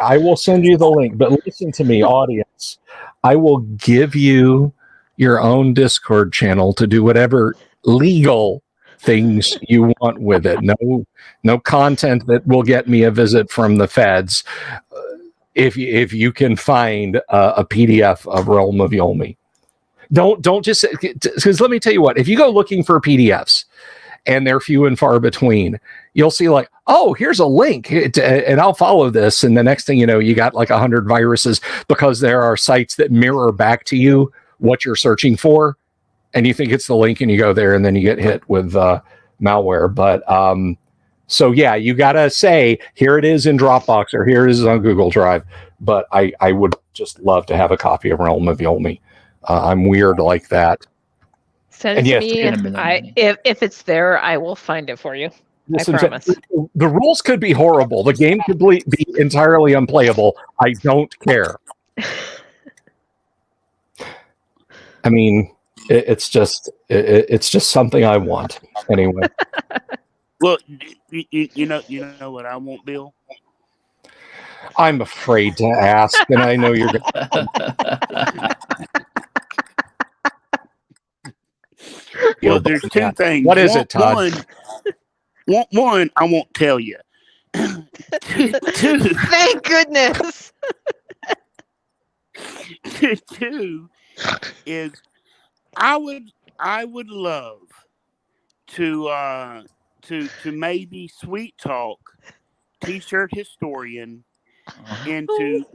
I will send you the link, but listen to me, audience. I will give you your own Discord channel to do whatever legal things you want with it. No content that will get me a visit from the feds. If you can find a PDF of Realm of Yomi, don't just, because let me tell you what, if you go looking for PDFs and they're few and far between, you'll see like, oh, here's a link and I'll follow this, and the next thing you know, you got like 100 viruses because there are sites that mirror back to you what you're searching for. And you think it's the link and you go there and then you get hit with malware. But so, yeah, you got to say, here it is in Dropbox or here it is on Google Drive. But I would just love to have a copy of Realm of Yomi. I'm weird like that. Send it to me. If it's there, I will find it for you. Listen, I promise. The rules could be horrible. The game could be entirely unplayable. I don't care. I mean, it's just something I want anyway. Well, you know what I want, Bill? I'm afraid to ask, and I know you're. Well, there's two things. What is it, Todd? One, I won't tell you. Two, Thank goodness. two is I would love to maybe sweet talk T-shirt historian into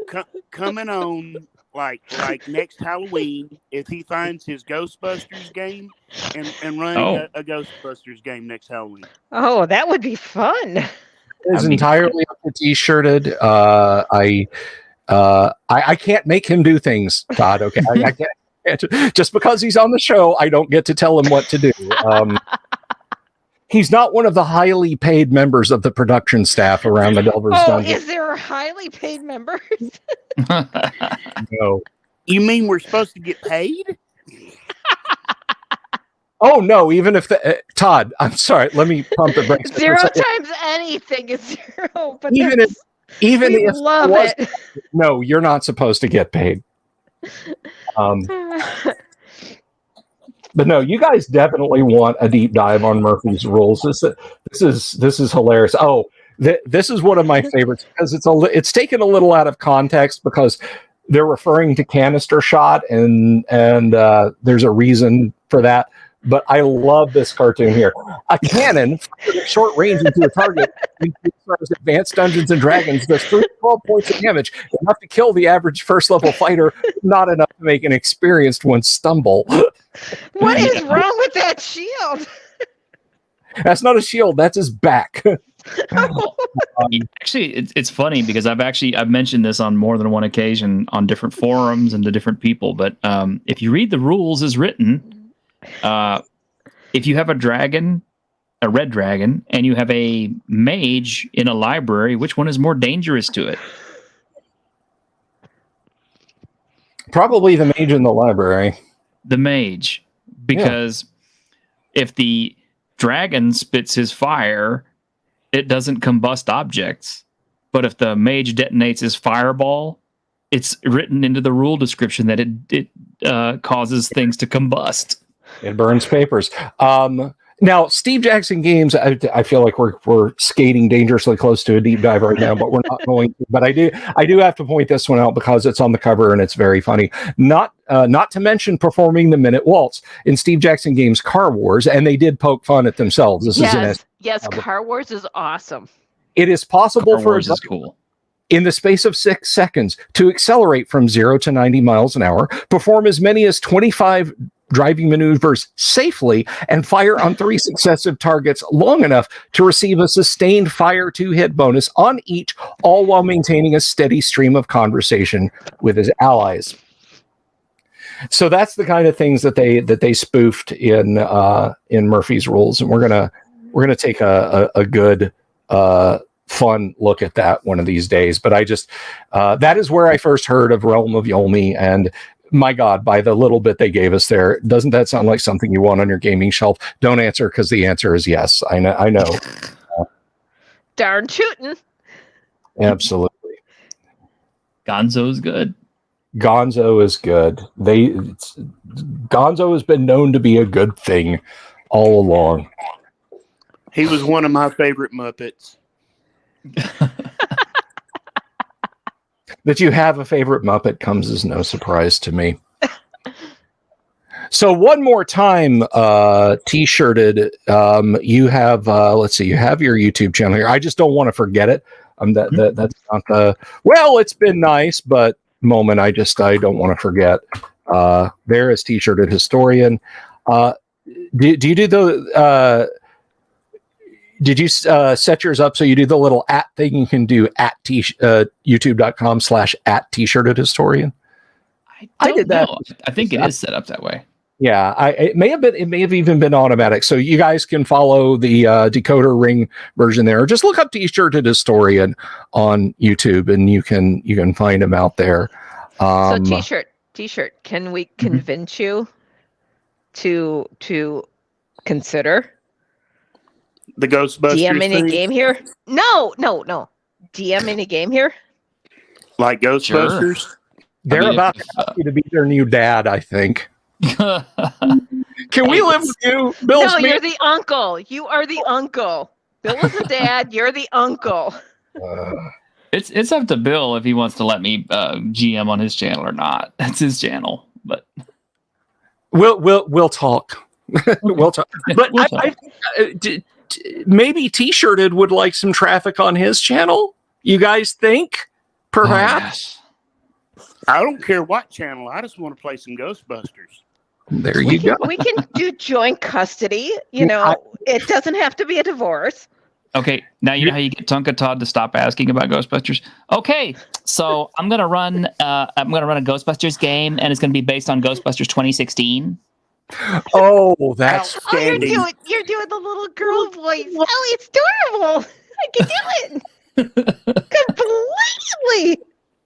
coming on like next Halloween if he finds his Ghostbusters game and running a Ghostbusters game next Halloween. Oh, that would be fun. It's entirely up to T-shirted. I can't make him do things, Todd. Okay, I can't. Just because he's on the show, I don't get to tell him what to do. He's not one of the highly paid members of the production staff around the Delver's Dungeon. Is there highly paid members? No. You mean we're supposed to get paid? Oh no! Even if Todd, I'm sorry. Let me pump the brakes. 0 times anything is 0. But even if we love it. No, you're not supposed to get paid. But no, you guys definitely want a deep dive on Murphy's Rules. This is hilarious. Oh, this is one of my favorites because it's taken a little out of context because they're referring to canister shot and there's a reason for that. But I love this cartoon here. A cannon fired at short range into a target in Advanced Dungeons and Dragons does 12 points of damage, enough to kill the average first level fighter, not enough to make an experienced one stumble. What is wrong with that shield? That's not a shield. That's his back. Actually, it's funny because I've mentioned this on more than one occasion on different forums and to different people. But if you read the rules as written, if you have a dragon, a red dragon, and you have a mage in a library, which one is more dangerous to it? Probably the mage in the library. The mage, because if the dragon spits his fire, it doesn't combust objects. But if the mage detonates his fireball, it's written into the rule description that it causes things to combust. It burns papers. Now, Steve Jackson Games, I feel like we're skating dangerously close to a deep dive right now, but we're not going to. But I do have to point this one out because it's on the cover and it's very funny. Not to mention performing the Minute Waltz in Steve Jackson Games Car Wars, and they did poke fun at themselves. Yes, Car Wars is awesome. It is possible Car Wars is cool. In the space of 6 seconds to accelerate from 0 to 90 miles an hour, perform as many as 25 driving maneuvers safely, and fire on 3 successive targets long enough to receive a sustained fire 2 hit bonus on each, all while maintaining a steady stream of conversation with his allies. So that's the kind of things that they spoofed in Murphy's Rules, and we're gonna take a good fun look at that one of these days. But I just that is where I first heard of Realm of Yolmi, and my God, by the little bit they gave us there, doesn't that sound like something you want on your gaming shelf? Don't answer because the answer is yes. I know. Darn tootin'. Absolutely. Gonzo is good. Gonzo is good. Gonzo has been known to be a good thing all along. He was one of my favorite Muppets. That you have a favorite Muppet comes as no surprise to me. So one more time, T-shirted, you have, let's see, you have your YouTube channel here. I just don't want to forget it. That's not the, well, it's been nice, but moment I don't want to forget. There is T-shirted historian. Do you do the, did you set yours up so you do the little @ thing you can do at youtube.com/@t-shirted historian? I did that. I think it is set up that way. Yeah, it may have even been automatic. So you guys can follow the decoder ring version there, or just look up T-shirted historian on YouTube, and you can find him out there. So T-shirt. Can we convince you to consider The Ghostbusters DMing a thing? game here? No. DMing a game here? Like Ghostbusters? They're I mean, about to ask you to be their new dad, I think. Sure. Can we live with you, Bill No, Smith? you're the uncle. You are the uncle. Bill is the dad. You're the uncle. It's up to Bill if he wants to let me GM on his channel or not. That's his channel, but We'll talk. We'll talk. But We'll talk. Maybe T-shirted would like some traffic on his channel. You guys think? Perhaps. I don't care what channel. I just want to play some Ghostbusters. There you go. We can do joint custody. You know, it doesn't have to be a divorce. Okay, now you know how you get Tonka Todd to stop asking about Ghostbusters. Okay, so I'm gonna run a Ghostbusters game, and it's gonna be based on Ghostbusters 2016. Oh, that's Oh, you're Outstanding. doing the little girl voice. Oh, it's adorable. I can do it completely.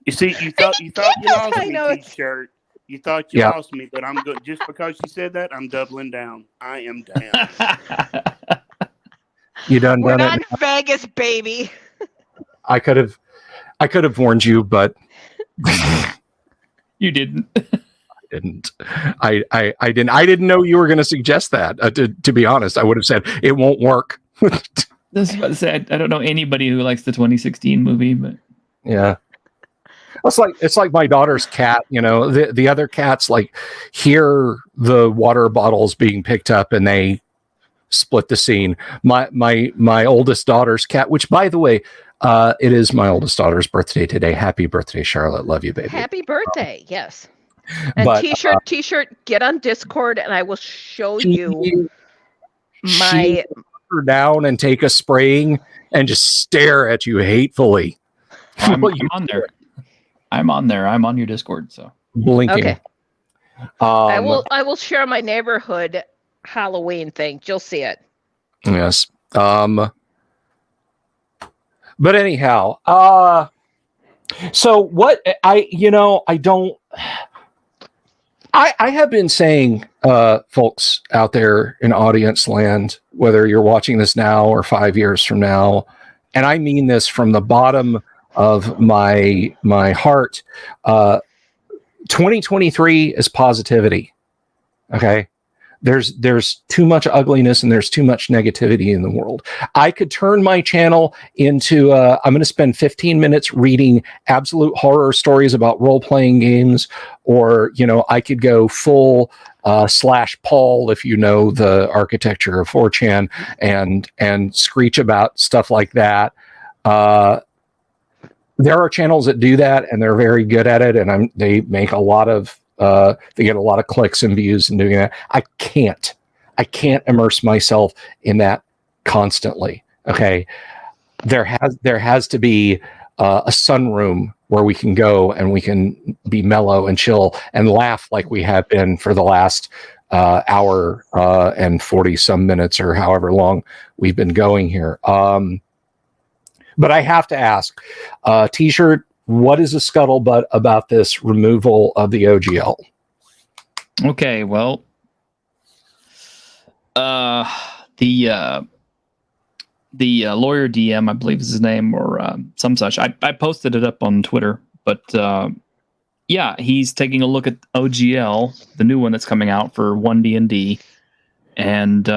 You see, you thought you lost I know me, it's- T-shirt. You thought you Yeah. lost me, but I'm good. Just because you said that, I'm doubling down. I am down. you done We're done not it. in Vegas, baby. I could have warned you, but You didn't. didn't. I didn't know you were going to suggest that. To be honest, I would have said it won't work. That's what I said. I don't know anybody who likes the 2016 movie, but Yeah. It's like my daughter's cat, you know, the other cats like hear the water bottles being picked up and they split the scene. My oldest daughter's cat, which by the way, it is my oldest daughter's birthday today. Happy birthday, Charlotte. Love you, baby. Happy birthday. Yes. And But, T-shirt, get on Discord and I will show she- you she my will put her down and take a spraying and just stare at you hatefully. I'm While you on there. I'm on there. I'm on your Discord, so blinking. Okay. I will share my neighborhood Halloween thing. You'll see it. Yes. But anyhow, so what I have been saying, folks out there in audience land, whether you're watching this now or 5 years from now, and I mean this from the bottom of my heart, 2023 is positivity. Okay. There's too much ugliness and there's too much negativity in the world. I could turn my channel into I'm going to spend 15 minutes reading absolute horror stories about role-playing games, or I could go full /Paul, if you know the architecture of 4chan, and screech about stuff like that. There are channels that do that and they're very good at it, and they make a lot of they get a lot of clicks and views and doing that. I can't immerse myself in that constantly. Okay. There has to be a sunroom where we can go and we can be mellow and chill and laugh like we have been for the last hour and 40 some minutes or however long we've been going here. But I have to ask, T-shirt, what is a scuttlebutt about this removal of the OGL? okay. Well, the lawyer DM, I believe is his name, or some such. I posted it up on Twitter, but yeah, he's taking a look at OGL, the new one that's coming out for 1D&D, and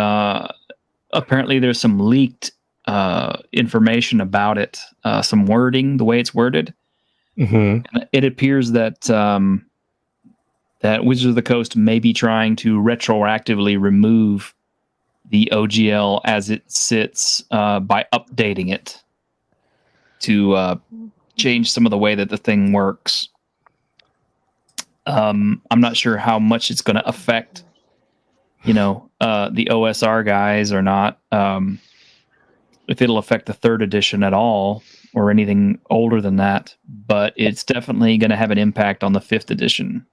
apparently there's some leaked information about it, some wording, the way it's worded. Mm-hmm. And it appears that that Wizards of the Coast may be trying to retroactively remove the OGL as it sits by updating it to change some of the way that the thing works. I'm not sure how much it's going to affect, the OSR guys or not. If it'll affect the 3rd edition at all or anything older than that, but it's definitely going to have an impact on the 5th edition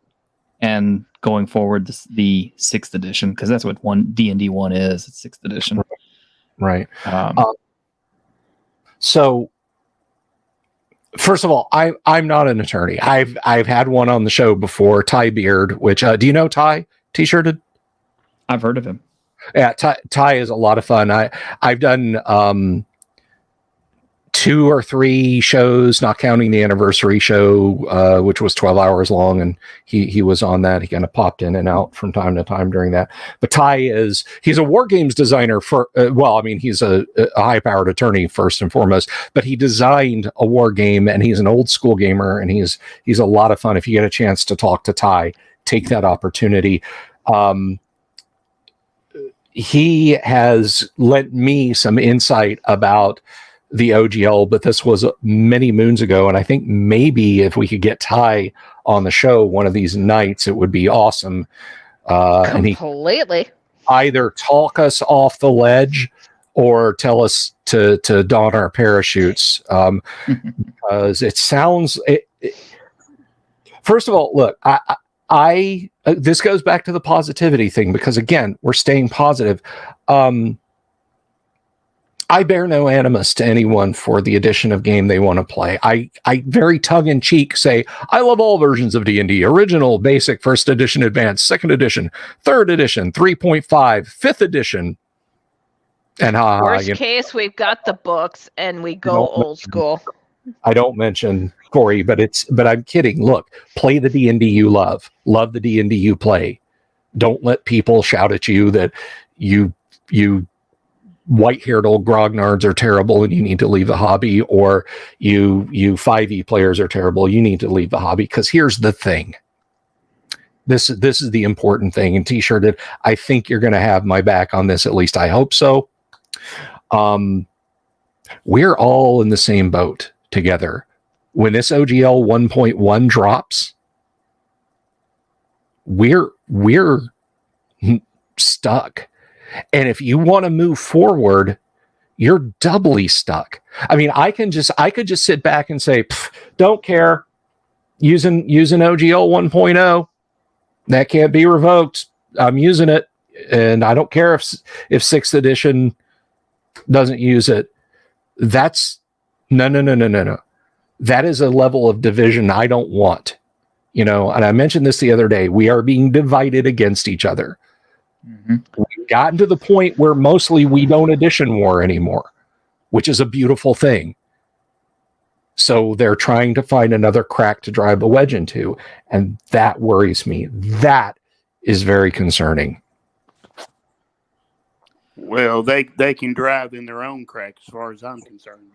and going forward the 6th edition, because that's what D&D 1 is. It's 6th edition. Right. Um, So First of all, I'm not an attorney. I've had one on the show before, Ty Beard, which do you know Ty T-shirted? I've heard of him. Yeah, Ty is a lot of fun. I've done 2 or 3 shows, not counting the anniversary show, which was 12 hours long, and he was on that. He kind of popped in and out from time to time during that. But he's a war games designer for he's a high-powered attorney first and foremost, but he designed a war game, and he's an old school gamer, and he's a lot of fun. If you get a chance to talk to Ty, take that opportunity. He has lent me some insight about the OGL, but this was many moons ago, and I think maybe if we could get Ty on the show one of these nights, it would be awesome. And he Completely. either talk us off the ledge or tell us to don our parachutes, because it sounds. First of all, look, I this goes back to the positivity thing, because again, we're staying positive. I bear no animus to anyone for the edition of game they want to play. I very tongue-in-cheek say, I love all versions of D&D, original, basic, first edition, advanced, second edition, third edition, 3.5, fifth edition. And Worst case, we've got the books and we go old school. I don't mention Corey, but I'm kidding. Look, play the D&D you love the D&D you play. Don't let people shout at you that you white-haired old grognards are terrible and you need to leave the hobby, or you 5e players are terrible, you need to leave the hobby. Because here's the thing. This is the important thing. And T-shirted, I think you're going to have my back on this. At least I hope so. We're all in the same boat together. When this OGL 1.1 drops, we're stuck. And if you want to move forward, you're doubly stuck. I mean, I could just sit back and say, don't care. Using OGL 1.0, that can't be revoked. I'm using it, and I don't care if 6th edition doesn't use it. That's no. That is a level of division I don't want. And I mentioned this the other day. We are being divided against each other. Mm-hmm. We've gotten to the point where mostly we don't edition war anymore, which is a beautiful thing. So they're trying to find another crack to drive the wedge into, and that worries me. That is very concerning. Well, they can drive in their own crack as far as I'm concerned.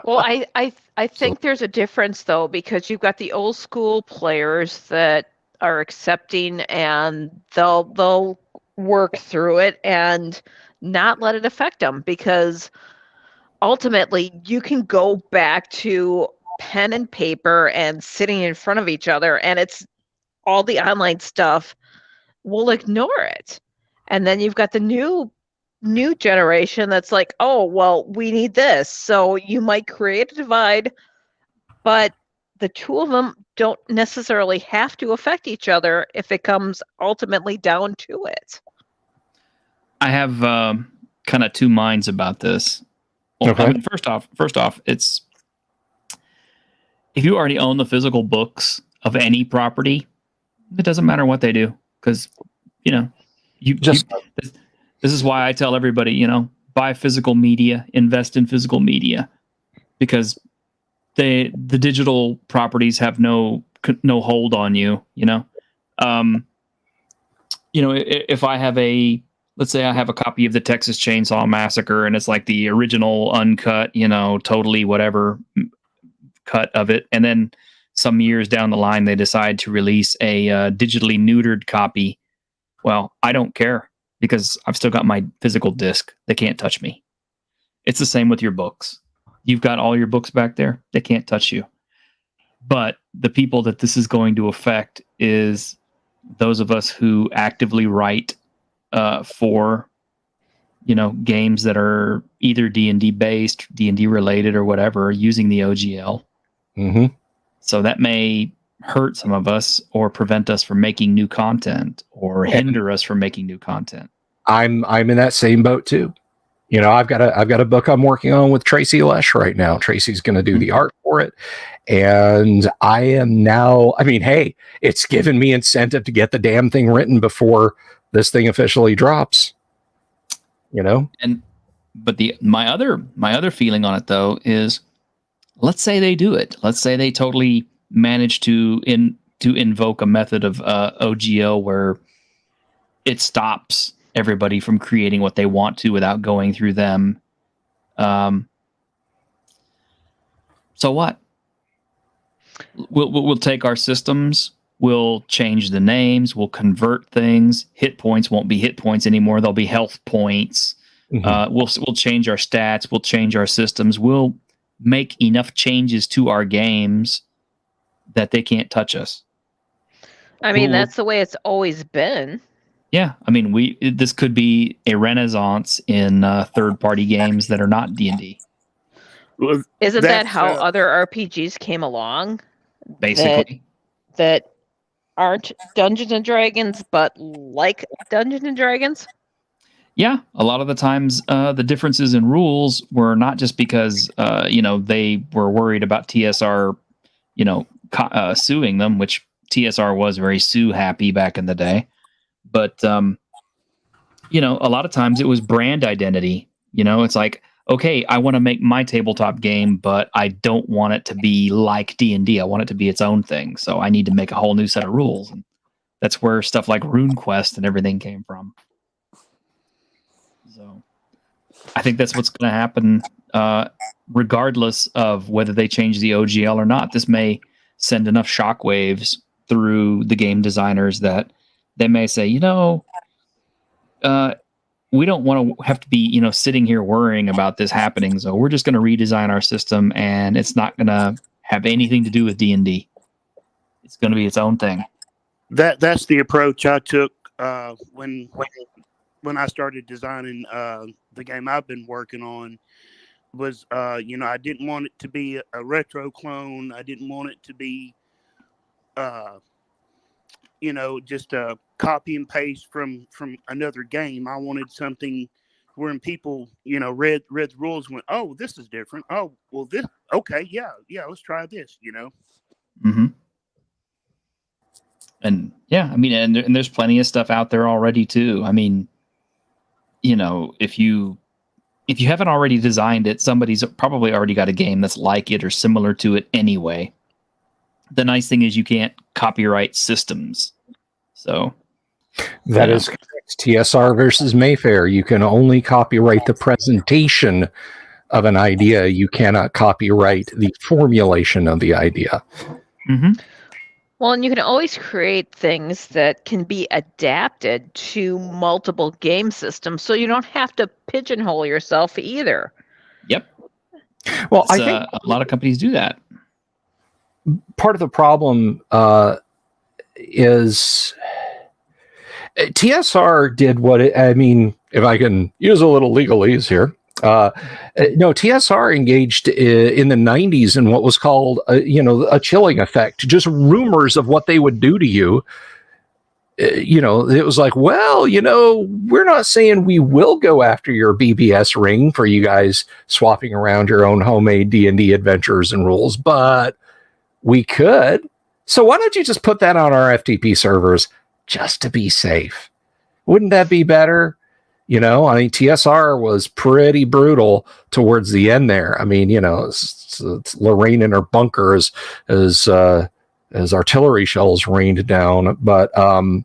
Well, I think there's a difference though, because you've got the old school players that are accepting, and they'll work through it and not let it affect them, because ultimately you can go back to pen and paper and sitting in front of each other, and it's all the online stuff will ignore it. And then you've got the new generation that's like, oh, well, we need this. So you might create a divide, but the two of them don't necessarily have to affect each other if it comes ultimately down to it. I have kind of two minds about this. Well, okay. I mean, first off, it's if you already own the physical books of any property, it doesn't matter what they do, because this is why I tell everybody, buy physical media, invest in physical media, because the digital properties have no hold on you. If I have let's say I have a copy of the Texas Chainsaw Massacre, and it's like the original uncut, totally whatever cut of it, and then some years down the line they decide to release a digitally neutered copy. Well, I don't care, because I've still got my physical disc. They can't touch me. It's the same with your books. You've got all your books back there. They can't touch you. But the people that this is going to affect is those of us who actively write for, games that are either D&D based, D&D related, or whatever, using the OGL. Mm-hmm. So that may hurt some of us, or prevent us from making new content, or hinder us from making new content. I'm in that same boat too. You know, I've got a book I'm working on with Tracy Lesh right now. Tracy's going to do the art for it. And I am now, I mean, hey, it's given me incentive to get the damn thing written before this thing officially drops. You know? But my other feeling on it though is, let's say they do it. Let's say they totally manage to invoke a method of OGL where it stops everybody from creating what they want to without going through them. So what? We'll take our systems, we'll change the names, we'll convert things. Hit points won't be hit points anymore; they'll be health points. Mm-hmm. We'll change our stats, we'll change our systems, we'll make enough changes to our games that they can't touch us. I mean, that's the way it's always been. Yeah, I mean, this could be a renaissance in third-party games that are not D&D. Well, Isn't that how other RPGs came along? Basically. That aren't Dungeons and Dragons, but like Dungeons and Dragons? Yeah, a lot of the times the differences in rules were not just because they were worried about TSR, suing them, which TSR was very sue happy back in the day. But a lot of times it was brand identity. It's like, okay, I want to make my tabletop game, but I don't want it to be like D&D. I want it to be its own thing. So I need to make a whole new set of rules. And that's where stuff like RuneQuest and everything came from. So I think that's what's going to happen regardless of whether they change the OGL or not. This may send enough shockwaves through the game designers that they may say, we don't want to have to be, sitting here worrying about this happening. So we're just going to redesign our system, and it's not going to have anything to do with D&D. It's going to be its own thing. That's the approach I took when I started designing the game I've been working on. Was I didn't want it to be a retro clone. I didn't want it to be just a copy and paste from another game. I wanted something where people, read the rules and went, oh, this is different. Oh, well, this, okay, yeah, let's try this, Mm-hmm. And yeah, I mean, and there's plenty of stuff out there already too. I mean, if you haven't already designed it, somebody's probably already got a game that's like it or similar to it anyway. The nice thing is you can't copyright systems. So that is correct. TSR versus Mayfair. You can only copyright the presentation of an idea. You cannot copyright the formulation of the idea. Mm-hmm. Well, and you can always create things that can be adapted to multiple game systems, so you don't have to pigeonhole yourself either. Yep. Well, I think a lot of companies do that. Part of the problem is TSR did if I can use a little legalese here. TSR engaged in the 90s in what was called, a chilling effect, just rumors of what they would do to you. It was like, well, we're not saying we will go after your BBS ring for you guys swapping around your own homemade D&D adventures and rules, but we could. So why don't you just put that on our FTP servers just to be safe? Wouldn't that be better? TSR was pretty brutal towards the end there. I mean, it's Lorraine in her bunker as artillery shells rained down. But I'm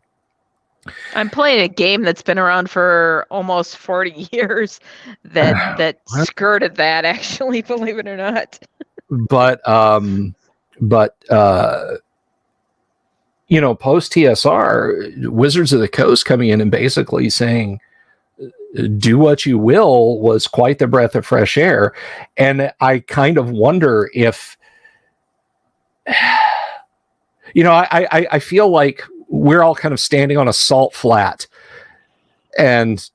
playing a game that's been around for almost 40 years that skirted that, actually, believe it or not. But post TSR, Wizards of the Coast coming in and basically saying, do what you will, was quite the breath of fresh air. And I kind of wonder if, I feel like we're all kind of standing on a salt flat and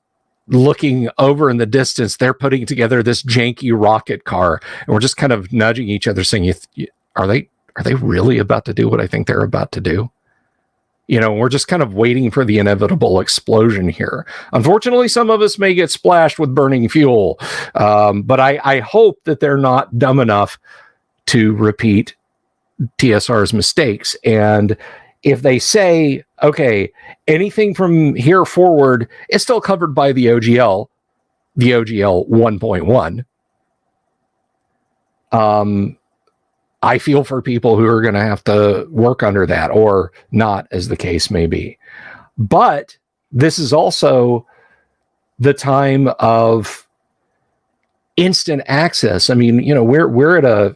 looking over in the distance. They're putting together this janky rocket car, and we're just kind of nudging each other saying, are they really about to do what I think they're about to do? We're just kind of waiting for the inevitable explosion here. Unfortunately, some of us may get splashed with burning fuel, but I hope that they're not dumb enough to repeat TSR's mistakes. And if they say, okay, anything from here forward is still covered by the OGL 1.1, I feel for people who are going to have to work under that, or not, as the case may be. But this is also the time of instant access. I mean, we're at a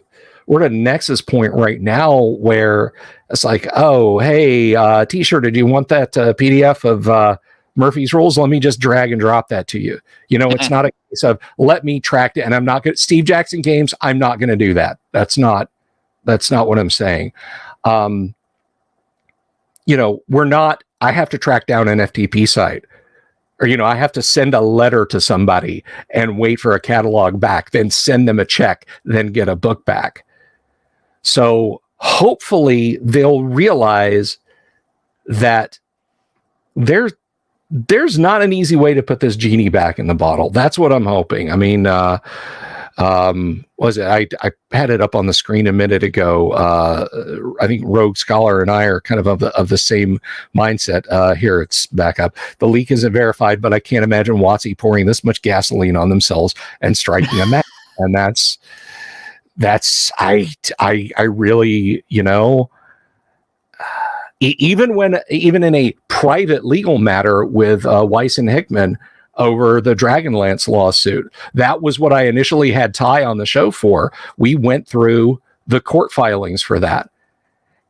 nexus point right now where it's like, oh, hey, T-shirt, did you want that PDF of Murphy's Rules? Let me just drag and drop that to you. It's not a case of let me track it, and I'm not going to Steve Jackson Games. I'm not going to do that. That's not what I'm saying. We're not, I have to track down an FTP site, or, I have to send a letter to somebody and wait for a catalog back, then send them a check, then get a book back. So hopefully they'll realize that there's not an easy way to put this genie back in the bottle. That's what I'm hoping. I mean, was it? I had it up on the screen a minute ago. I think Rogue Scholar and I are kind of the same mindset. Here, it's back up. The leak isn't verified, but I can't imagine WotC pouring this much gasoline on themselves and striking a match. And that's I really, even in a private legal matter with Weiss and Hickman over the Dragonlance lawsuit, that was what I initially had Ty on the show for. We went through the court filings for that,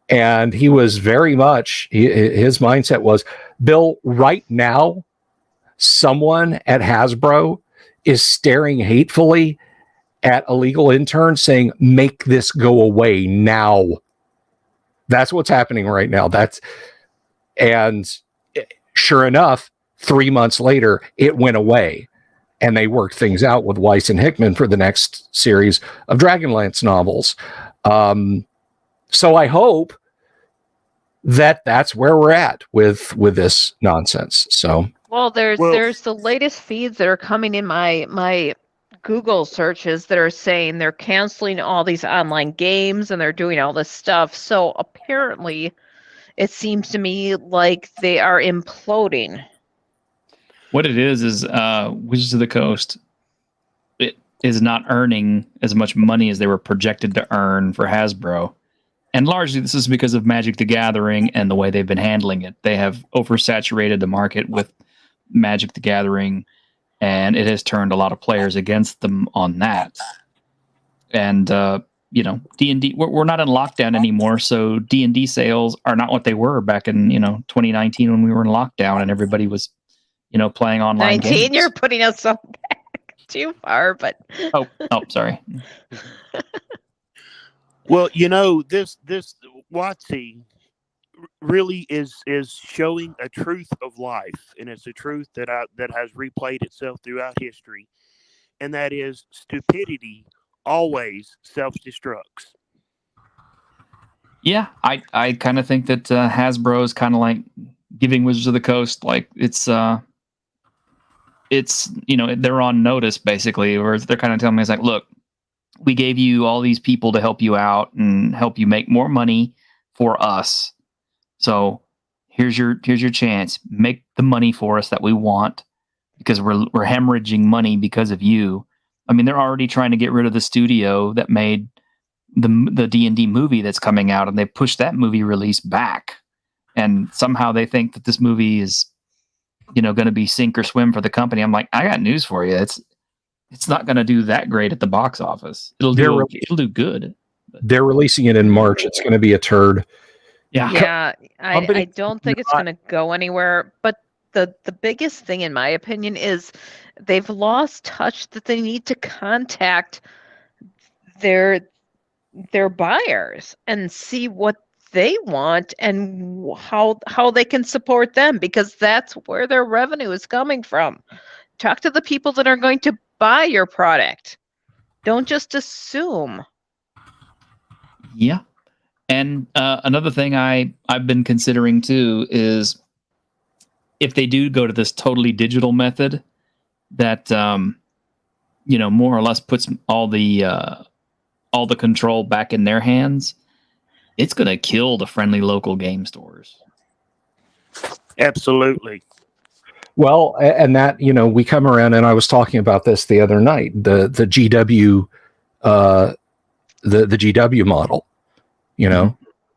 and he was very much, his mindset was, Bill, right now someone at Hasbro is staring hatefully at a legal intern saying, make this go away now. That's what's happening right now. And sure enough, 3 months later, it went away, and they worked things out with Weiss and Hickman for the next series of Dragonlance novels. So I hope that that's where we're at with this nonsense. So, well, there's the latest feeds that are coming in my Google searches that are saying they're canceling all these online games and they're doing all this stuff. So apparently it seems to me like they are imploding. What it is Wizards of the Coast, it is not earning as much money as they were projected to earn for Hasbro. And largely this is because of Magic the Gathering and the way they've been handling it. They have oversaturated the market with Magic the Gathering, and it has turned a lot of players against them on that. And, D&D, we're not in lockdown anymore, so D&D sales are not what they were back in, 2019 when we were in lockdown and everybody was, playing online 19, games. you're putting us so back too far, but... Oh, sorry. Well, this WotC really is showing a truth of life, and it's a truth that has replayed itself throughout history, and that is stupidity always self-destructs. Yeah, I kind of think that Hasbro is kind of like giving Wizards of the Coast, like it's they're on notice basically, or they're kind of telling me, it's like, look, we gave you all these people to help you out and help you make more money for us. So here's your chance. Make the money for us that we want, because we're hemorrhaging money because of you. I mean, they're already trying to get rid of the studio that made the D&D movie that's coming out, and they pushed that movie release back. And somehow they think that this movie is, going to be sink or swim for the company. I'm like, I got news for you. It's not going to do that great at the box office. It'll do good. They're releasing it in March. It's going to be a turd. Yeah, I don't think it's going to go anywhere. But the biggest thing, in my opinion, is they've lost touch that they need to contact their buyers and see what they want and how they can support them, because that's where their revenue is coming from. Talk to the people that are going to buy your product. Don't just assume. Yeah. And another thing I've been considering too is if they do go to this totally digital method, that more or less puts all the control back in their hands, it's going to kill the friendly local game stores. Absolutely. Well, and that, we come around, and I was talking about this the other night, the GW, the GW model,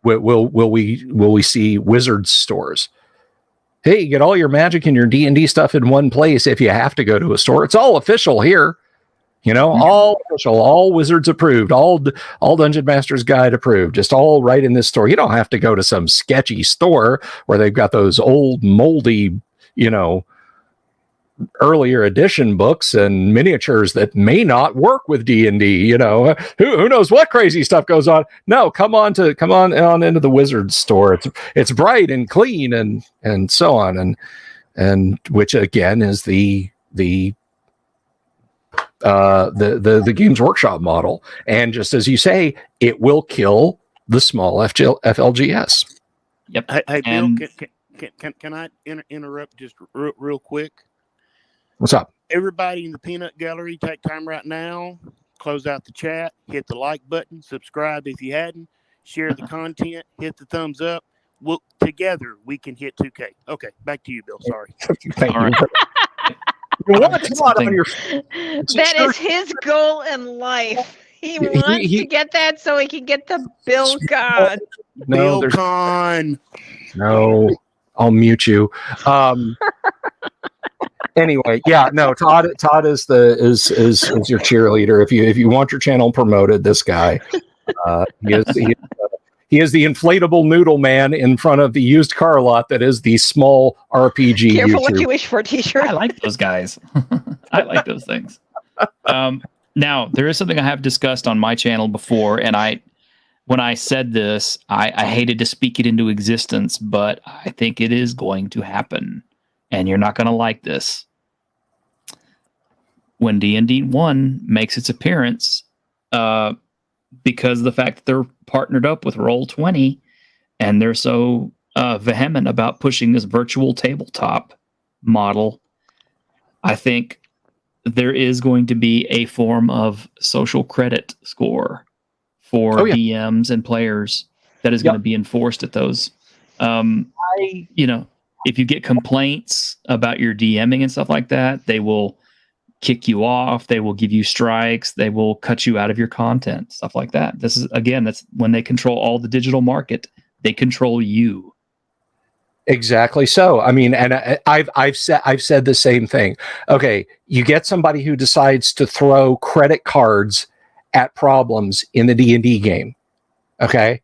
will we see Wizards stores? Hey, you get all your Magic and your D&D stuff in one place. If you have to go to a store, it's all official here. All official, all Wizards approved, all Dungeon Master's Guide approved, just all right in this store. You don't have to go to some sketchy store where they've got those old moldy, earlier edition books and miniatures that may not work with D&D. Who knows what crazy stuff goes on. No, come on into the Wizards store. It's bright and clean and so on, and which again is the Games Workshop model. And just as you say, it will kill the small FLGS. Yep. Hey Bill, can I interrupt just real quick? What's up? Everybody in the Peanut Gallery, take time right now, close out the chat, hit the like button, subscribe if you hadn't, share the content, hit the thumbs up. Together we can hit 2K. Okay, back to you, Bill. Sorry. Thank All you. right. That is his goal in life. He wants to get that so he can get the Bill Con. No, Bill Con. No, I'll mute you. Anyway, yeah, no. Todd is your cheerleader. If you want your channel promoted, this guy, he is the inflatable noodle man in front of the used car lot that is the small RPG. Careful YouTube. what you wish for, T-shirt. I like those guys. I like those things. Now, there is something I have discussed on my channel before, and when I said this, I hated to speak it into existence, but I think it is going to happen, and you're not going to like this. When D&D 1 makes its appearance, because of the fact that they're partnered up with Roll20, and they're so vehement about pushing this virtual tabletop model, I think there is going to be a form of social credit score for DMs and players that is going to be enforced at those. If you get complaints about your DMing and stuff like that, they will kick you off. They will give you strikes. They will cut you out of your content, stuff like that. This is, again, that's when they control all the digital market. They control you. Exactly. So, I mean, and I've said the same thing. Okay, you get somebody who decides to throw credit cards at problems in the D&D game. Okay.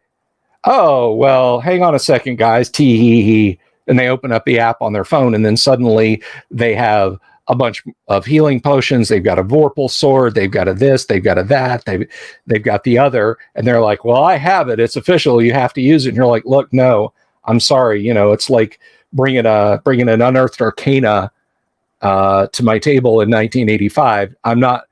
Oh, well, hang on a second, guys. Tee-hee-hee. And they open up the app on their phone, and then suddenly they have a bunch of healing potions. They've got a Vorpal sword. They've got a this. They've got a that. They've got the other. And they're like, well, I have it. It's official. You have to use it. And you're like, look, no, I'm sorry. It's like bringing an unearthed arcana to my table in 1985. I'm not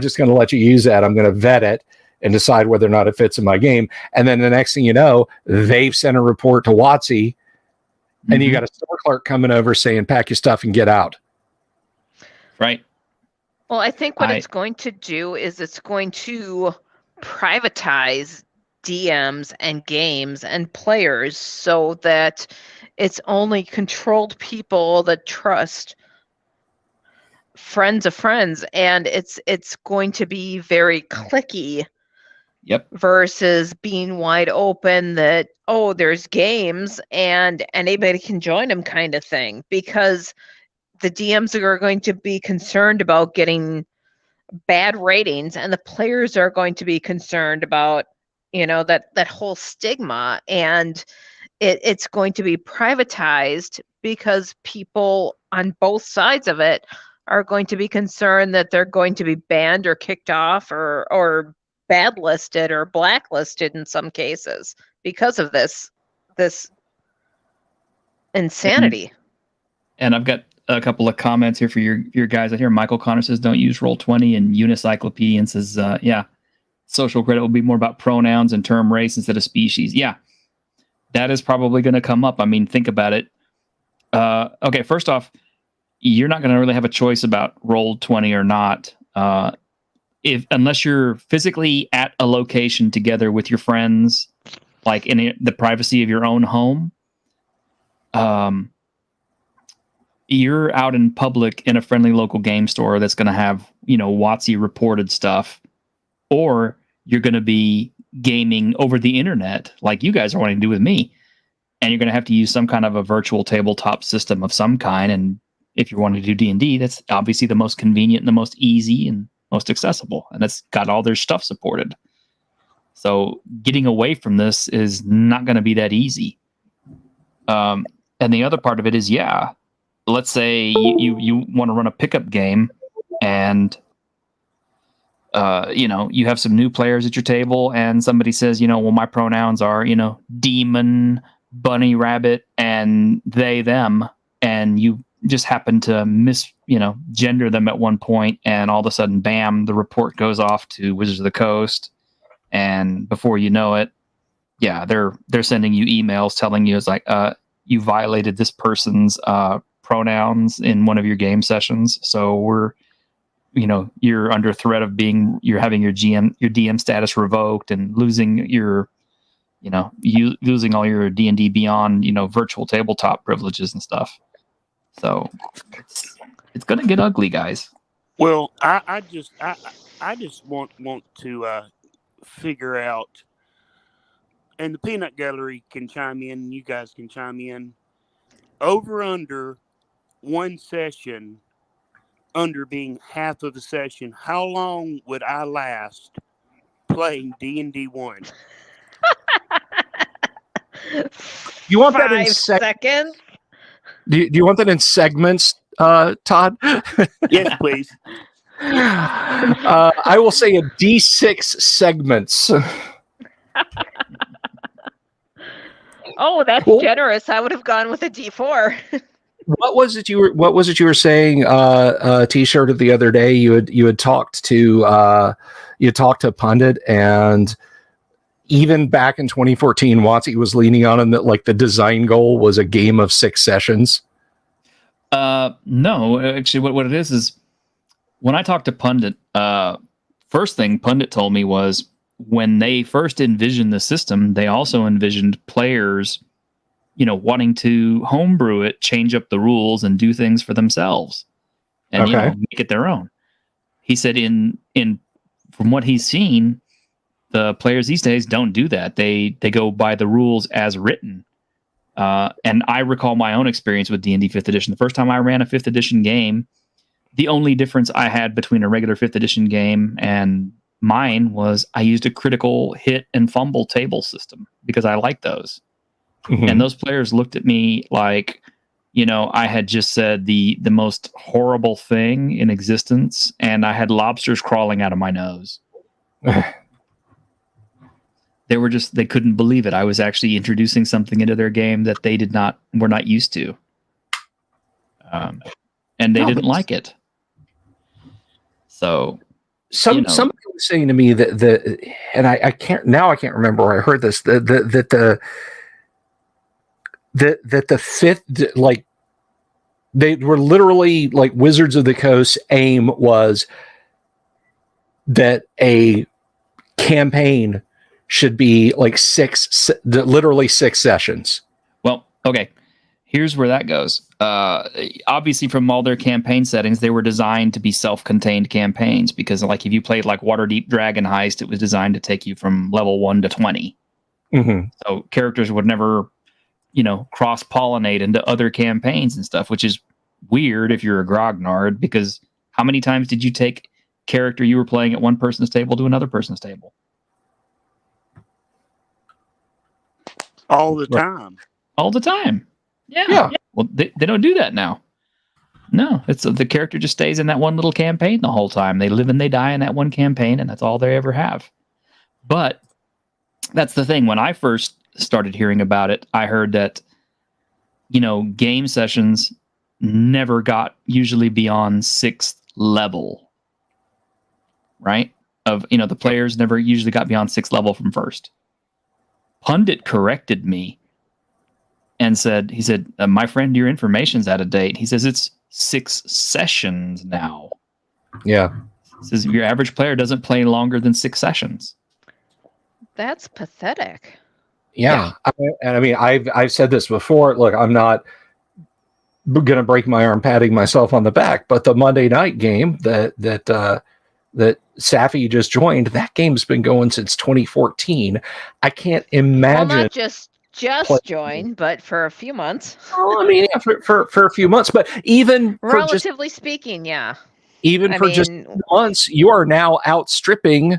just going to let you use that. I'm going to vet it and decide whether or not it fits in my game. And then the next thing you know, they've sent a report to WotC, and you got a store clerk coming over saying, pack your stuff and get out. Right. Well, I think what it's going to do is it's going to privatize DMs and games and players so that it's only controlled people that trust friends of friends, and it's going to be very cliquey. Yep. Versus being wide open that, there's games and anybody can join them kind of thing, because the DMs are going to be concerned about getting bad ratings, and the players are going to be concerned about, that whole stigma, and it's going to be privatized because people on both sides of it are going to be concerned that they're going to be banned or kicked off or bad listed or blacklisted in some cases because of this insanity. And I've got a couple of comments here for your guys out here. Michael Connor says, don't use Roll20, and Unicyclopedia says, social credit will be more about pronouns and term race instead of species. Yeah, that is probably going to come up. I mean, think about it. Okay, first off, you're not going to really have a choice about Roll20 or not, unless you're physically at a location together with your friends, like in the privacy of your own home. You're out in public in a friendly local game store that's going to have, WotC reported stuff, or you're going to be gaming over the internet like you guys are wanting to do with me. And you're going to have to use some kind of a virtual tabletop system of some kind. And if you're wanting to do D&D, that's obviously the most convenient and the most easy and most accessible. And it's got all their stuff supported. So getting away from this is not going to be that easy. And the other part of it is, let's say you want to run a pickup game and you have some new players at your table and somebody says, well, my pronouns are, demon, bunny, rabbit, and they, them, and you just happen to gender them at one point, and all of a sudden, bam, the report goes off to Wizards of the Coast, and before you know it, they're sending you emails telling you, it's like, you violated this person's pronouns in one of your game sessions, so you're under threat of you're having your DM status revoked and losing your losing all your D&D Beyond, virtual tabletop privileges and stuff. So it's going to get ugly, guys. Well, I just want to figure out, and the Peanut Gallery can chime in, you guys can chime in, over under one session, under being half of the session, how long would I last playing D&D 1? You want that in 5 seconds? Do you want that in segments, Todd? Yes, please. I will say a D6 segments. Oh, that's generous. I would have gone with a D4. What was it you were saying? T-shirt the other day. You had talked to Pundit, and even back in 2014, WotC was leaning on him that like the design goal was a game of 6 sessions. No, actually, what it is when I talked to Pundit, first thing Pundit told me was when they first envisioned the system, they also envisioned players, wanting to homebrew it, change up the rules, and do things for themselves, and make it their own. He said, from what he's seen, the players these days don't do that. They go by the rules as written. And I recall my own experience with D&D 5th edition. The first time I ran a 5th edition game, the only difference I had between a regular 5th edition game and mine was I used a critical hit and fumble table system because I like those. Mm-hmm. And those players looked at me like, I had just said the most horrible thing in existence, and I had lobsters crawling out of my nose. They couldn't believe it. I was actually introducing something into their game that they were not used to. And they didn't like it. So somebody was saying to me that and I can't remember where I heard this, that the 5th, like, they were literally like Wizards of the Coast aim was that a campaign should be like literally 6 sessions. Well, okay. Here's where that goes. Obviously, from all their campaign settings, they were designed to be self-contained campaigns because, like, if you played like Waterdeep Dragon Heist, it was designed to take you from level 1 to 20. Mm-hmm. So characters would never, cross-pollinate into other campaigns and stuff, which is weird if you're a grognard, because how many times did you take character you were playing at one person's table to another person's table? All the time. All the time. Yeah. Well, they don't do that now. No, it's the character just stays in that one little campaign the whole time. They live and they die in that one campaign, and that's all they ever have. But that's the thing. When I first started hearing about it, I heard that, game sessions never got usually beyond 6th level. Right? of, the players never usually got beyond 6th level from first. Pundit corrected me and said, my friend, your information's out of date. He says it's 6 sessions now. Yeah. He says your average player doesn't play longer than 6 sessions. That's pathetic. Yeah. I mean, I've said this before. Look, I'm not going to break my arm patting myself on the back, but the Monday night game that Safi just joined, that game's been going since 2014. I can't imagine. Well, not just joined, but for a few months. Well, I mean, yeah, for a few months, but even relatively speaking, yeah. Even for just months, you are now outstripping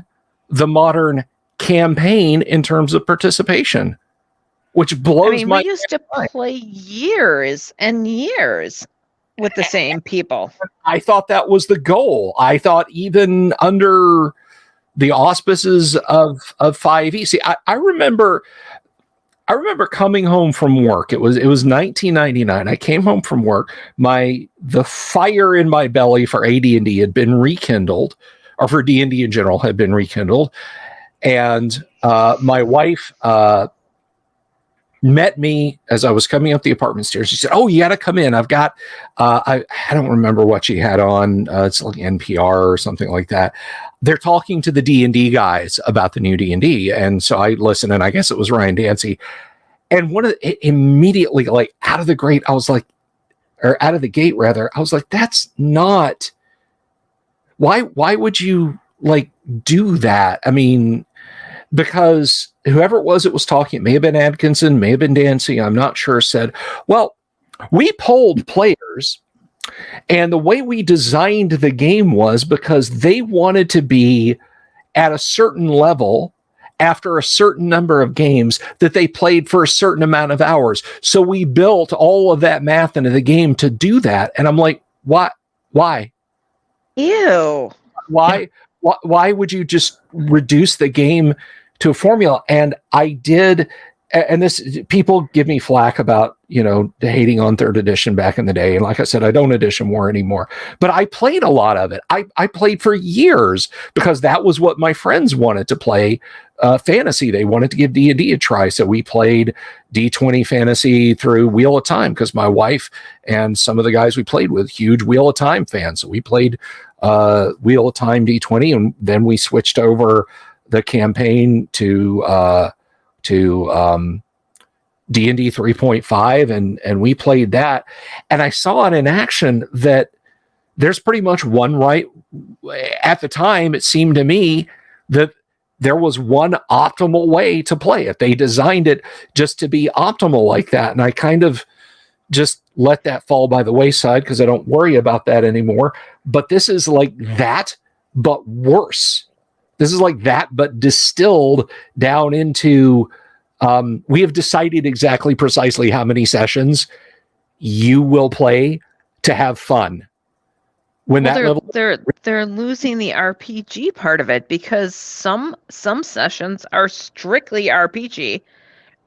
the modern campaign in terms of participation, which blows my. We used to play years and years with the same people. I thought that was the goal. I thought even under the auspices of 5e. See, I remember coming home from work. It was 1999. I came home from work. The fire in my belly for AD&D had been rekindled, or for D&D in general had been rekindled. And my wife met me as I was coming up the apartment stairs. She said, "Oh, you got to come in. I've got." I don't remember what she had on. It's like NPR or something like that. They're talking to the D&D guys about the new D&D, and so I listened. And I guess it was Ryan Dancy. And immediately, like out of the gate, I was like, or out of the gate rather, I was like, "That's not. Why would you like do that?" I mean, because whoever it was talking, it may have been Atkinson, may have been Dancy, I'm not sure, said, "Well, we polled players, and the way we designed the game was because they wanted to be at a certain level after a certain number of games that they played for a certain amount of hours. So we built all of that math into the game to do that." And I'm like, "What? Why? Ew. Why? Why would you just reduce the game to a formula?" And I did, and this, people give me flack about, hating on 3rd edition back in the day. And like I said, I don't edition war anymore, but I played a lot of it. I played for years because that was what my friends wanted to play, fantasy. They wanted to give D&D a try. So we played D20 fantasy through Wheel of Time because my wife and some of the guys we played with, huge Wheel of Time fans. So we played Wheel of Time D20, and then we switched over the campaign to D&D 3.5, and we played that. And I saw it in action that there's pretty much one right. At the time, it seemed to me that there was one optimal way to play it. They designed it just to be optimal like that. And I kind of just let that fall by the wayside because I don't worry about that anymore. But this is like that, but worse. This is like that, but distilled down into, we have decided exactly precisely how many sessions you will play to have fun. When they're losing the RPG part of it, because some sessions are strictly RPG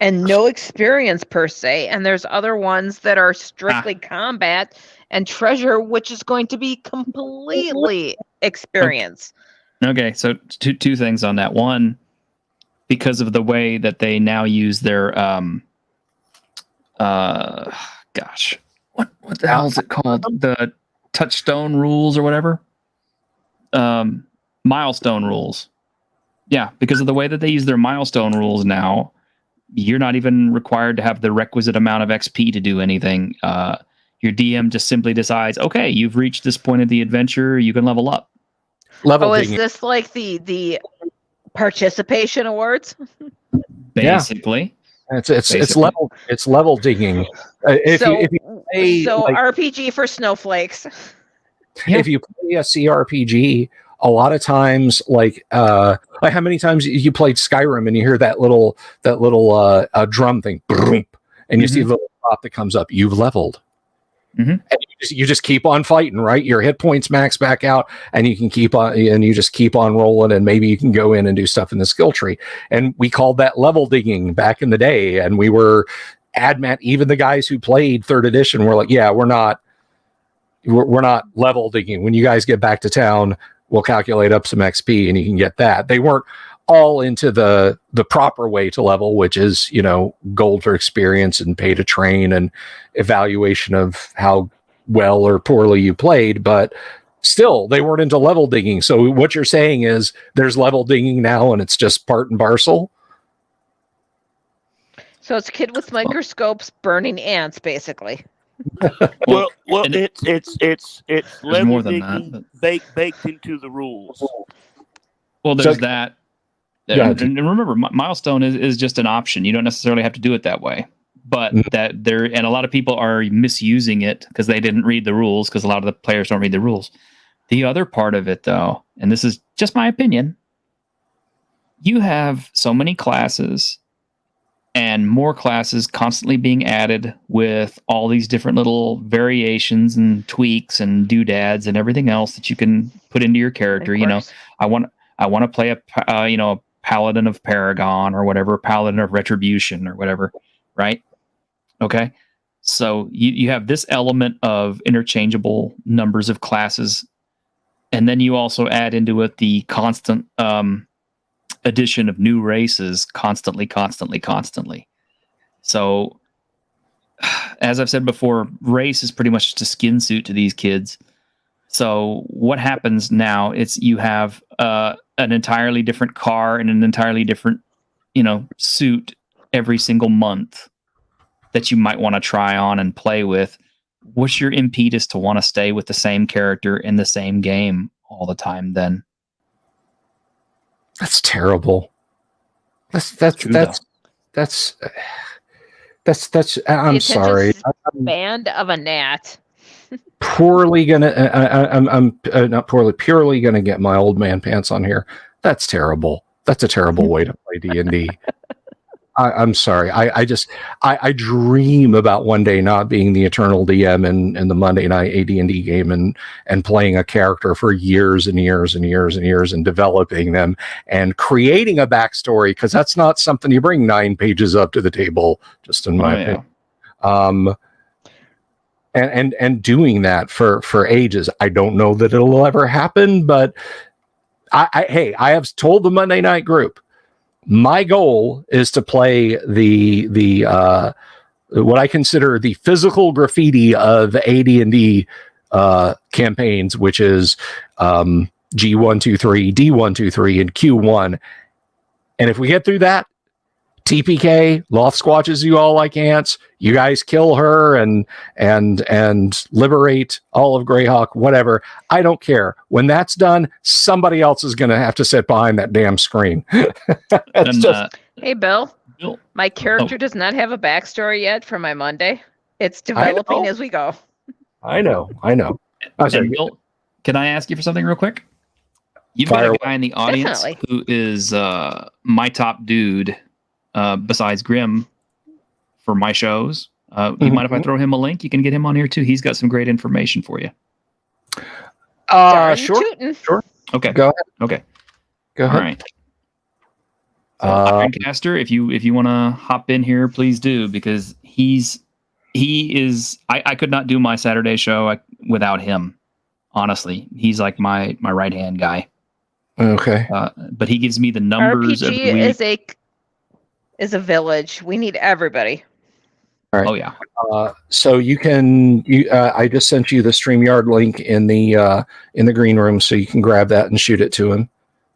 and no experience per se, and there's other ones that are strictly combat and treasure, which is going to be completely experience. Okay, so two things on that. One, because of the way that they now use their what the hell is it called? The touchstone rules or whatever. Milestone rules. Yeah, because of the way that they use their milestone rules now, you're not even required to have the requisite amount of XP to do anything. Your DM just simply decides, okay, you've reached this point of the adventure, you can level up. Is this like the participation awards? Basically. Yeah. It's level digging. If you play, RPG for snowflakes. Yeah. If you play a CRPG, a lot of times, like how many times you played Skyrim and you hear that little drum thing, and you see the little pop that comes up, you've leveled. Mm-hmm. And you just keep on fighting, right? Your hit points max back out, and you can keep on, and you just keep on rolling, and maybe you can go in and do stuff in the skill tree. And we called that level digging back in the day, and we were adamant. Even the guys who played 3rd edition were like, "Yeah, we're not level digging. When you guys get back to town, we'll calculate up some XP and you can get that. They weren't all into the proper way to level, which is, gold for experience and pay to train and evaluation of how well or poorly you played, but still they weren't into level digging. So what you're saying is there's level digging now and it's just part and parcel. So it's a kid with microscopes burning ants, basically. Well, it's level more than digging that, baked into the rules. Well, there's So- that. Yeah. And remember, milestone is just an option. You don't necessarily have to do it that way. But and a lot of people are misusing it because they didn't read the rules, because a lot of the players don't read the rules. The other part of it, though, and this is just my opinion, you have so many classes and more classes constantly being added with all these different little variations and tweaks and doodads and everything else that you can put into your character. I want to play a Paladin of Paragon or whatever, Paladin of Retribution or whatever, right? Okay. So you have this element of interchangeable numbers of classes, and then you also add into it the constant addition of new races constantly. So, as I've said before, race is pretty much just a skin suit to these kids. So what happens now? It's you have an entirely different car and an entirely different, suit every single month that you might want to try on and play with. What's your impetus to want to stay with the same character in the same game all the time? Then That's terrible. That's I'm sorry. Band of a gnat. Poorly gonna I'm not poorly, purely gonna get my old man pants on here. That's terrible. That's a terrible way to play D&D. I'm sorry. I dream about one day not being the eternal DM in the Monday night AD&D game and playing a character for years and years and years and years and developing them and creating a backstory, because that's not something you bring 9 pages up to the table, just in my opinion. And doing that for ages. I don't know that it'll ever happen, but I have told the Monday night group, my goal is to play the what I consider the physical graffiti of AD&D campaigns, which is G123, D123, and Q1. And if we get through that, TPK, Loth squatches you all like ants. You guys kill her and liberate all of Greyhawk, whatever. I don't care. When that's done, somebody else is going to have to sit behind that damn screen. Hey, Bill. My character does not have a backstory yet for my Monday. It's developing as we go. I know. Bill, can I ask you for something real quick? You've got a guy in the audience who is my top dude. Besides Grim, for my shows, you mind if I throw him a link? You can get him on here too. He's got some great information for you. Sure. Okay. Go ahead. Okay. Go ahead. All right. Ironcaster, if you want to hop in here, please do, because he is. I could not do my Saturday show without him. Honestly, he's like my right hand guy. Okay. But he gives me the numbers. RPG is a village. We need everybody. All right. Oh yeah. So you can. I just sent you the StreamYard link in the green room, so you can grab that and shoot it to him.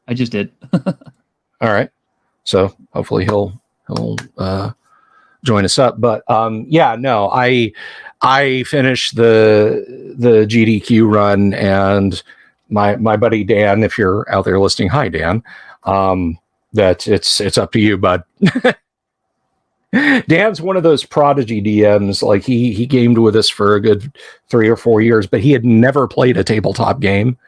I just did. All right. So hopefully he'll join us up. But I finished the GDQ run, and my buddy Dan, if you're out there listening, hi Dan. That it's up to you, bud. Dan's one of those prodigy DMs. Like he gamed with us for a good 3 or 4 years, but he had never played a tabletop game.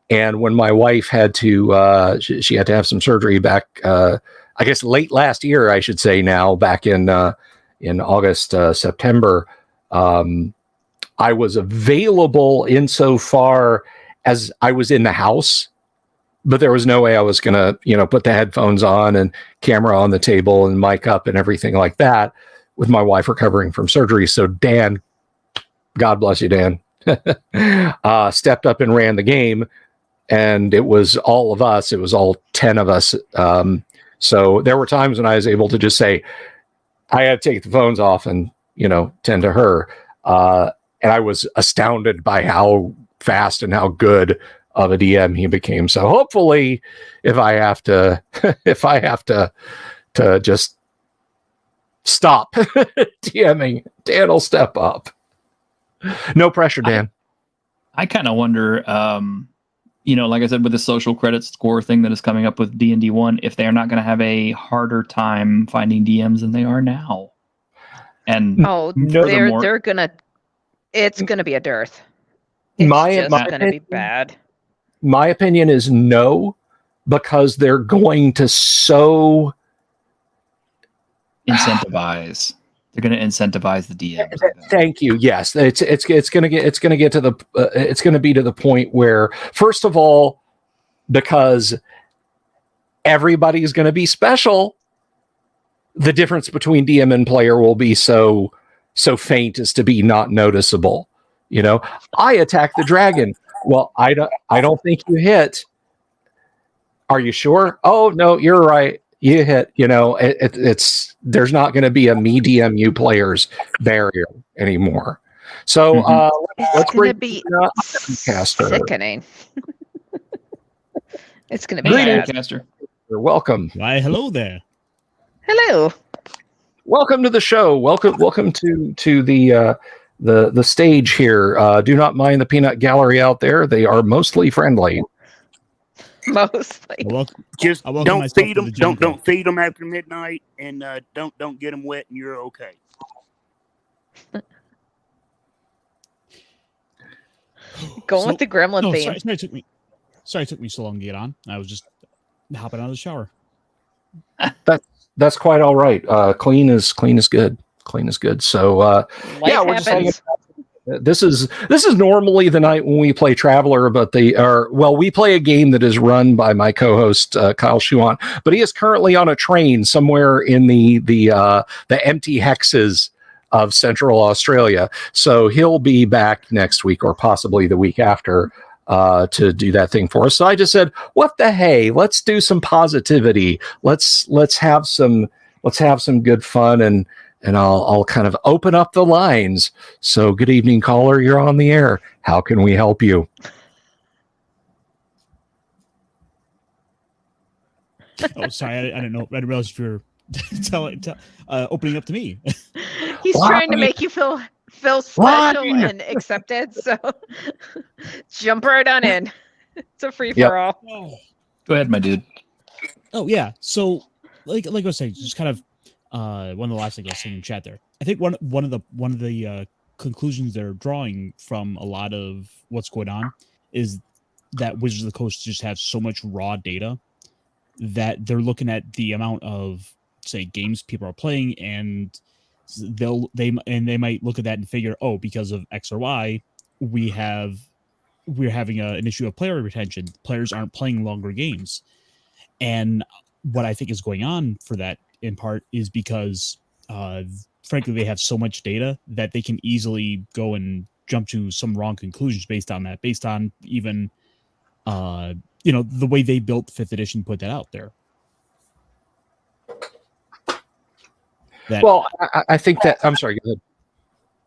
And when my wife had to, she had to have some surgery back, I guess late last year, I should say now, back in August, September, I was available insofar as I was in the house. But there was no way I was going to, put the headphones on and camera on the table and mic up and everything like that with my wife recovering from surgery. So Dan, God bless you, Dan, stepped up and ran the game. and it was all of us. It was all 10 of us. So there were times when I was able to just say, I had to take the phones off and, tend to her. And I was astounded by how fast and how good of a DM he became. So hopefully if I have to, to just stop DMing, Dan will step up. No pressure, Dan. I kind of wonder, like I said, with the social credit score thing that is coming up with D&D 1, if they're not going to have a harder time finding DMs than they are now. And they're gonna. It's gonna be a dearth. It's just gonna be bad. My opinion is no, because they're going to so incentivize. They're going to incentivize the DMs. Thank you. Yes, it's going to get to the it's going to be to the point where, first of all, because everybody's going to be special, the difference between DM and player will be so faint as to be not noticeable. I attack the dragon. Well, I don't think you hit. Are you sure? Oh no, you're right. You hit. It's there's not going to be a me DMU players barrier anymore. So let's going to be sickening. It's going to be bad. Caster. You're welcome. Why, hello there. Hello. Welcome to the show. Welcome to the stage here. Do not mind the peanut gallery out there. They are mostly friendly. Mostly. Just don't feed them. Don't feed them after midnight, and don't get them wet, and you're okay. Going with the gremlin theme. Sorry, it took me so long to get on. I was just hopping out of the shower. That's quite all right. Clean is good. Clean is good. So we're just hanging out. This is normally the night when we play Traveler, but we play a game that is run by my co-host Kyle Schuant, but he is currently on a train somewhere in the empty hexes of Central Australia. So he'll be back next week or possibly the week after to do that thing for us. So I just said, what the hey, let's do some positivity. Let's have some good fun, and I'll kind of open up the lines. So good evening, caller. You're on the air. How can we help you? Oh, sorry. I didn't know. I didn't realize if you're opening up to me. He's trying to make you feel special and accepted. So jump right on in. It's a free for all. Go ahead, my dude. Oh yeah. So like I was saying, just kind of one of the last things I was saying in chat there. I think one of the conclusions they're drawing from a lot of what's going on is that Wizards of the Coast just have so much raw data that they're looking at the amount of, say, games people are playing, and they might look at that and figure, oh, because of X or Y, we're having an issue of player retention. Players aren't playing longer games. And what I think is going on for that in part is because frankly they have so much data that they can easily go and jump to some wrong conclusions based on even the way they built 5th edition, put that out there. I think that I'm sorry, go ahead.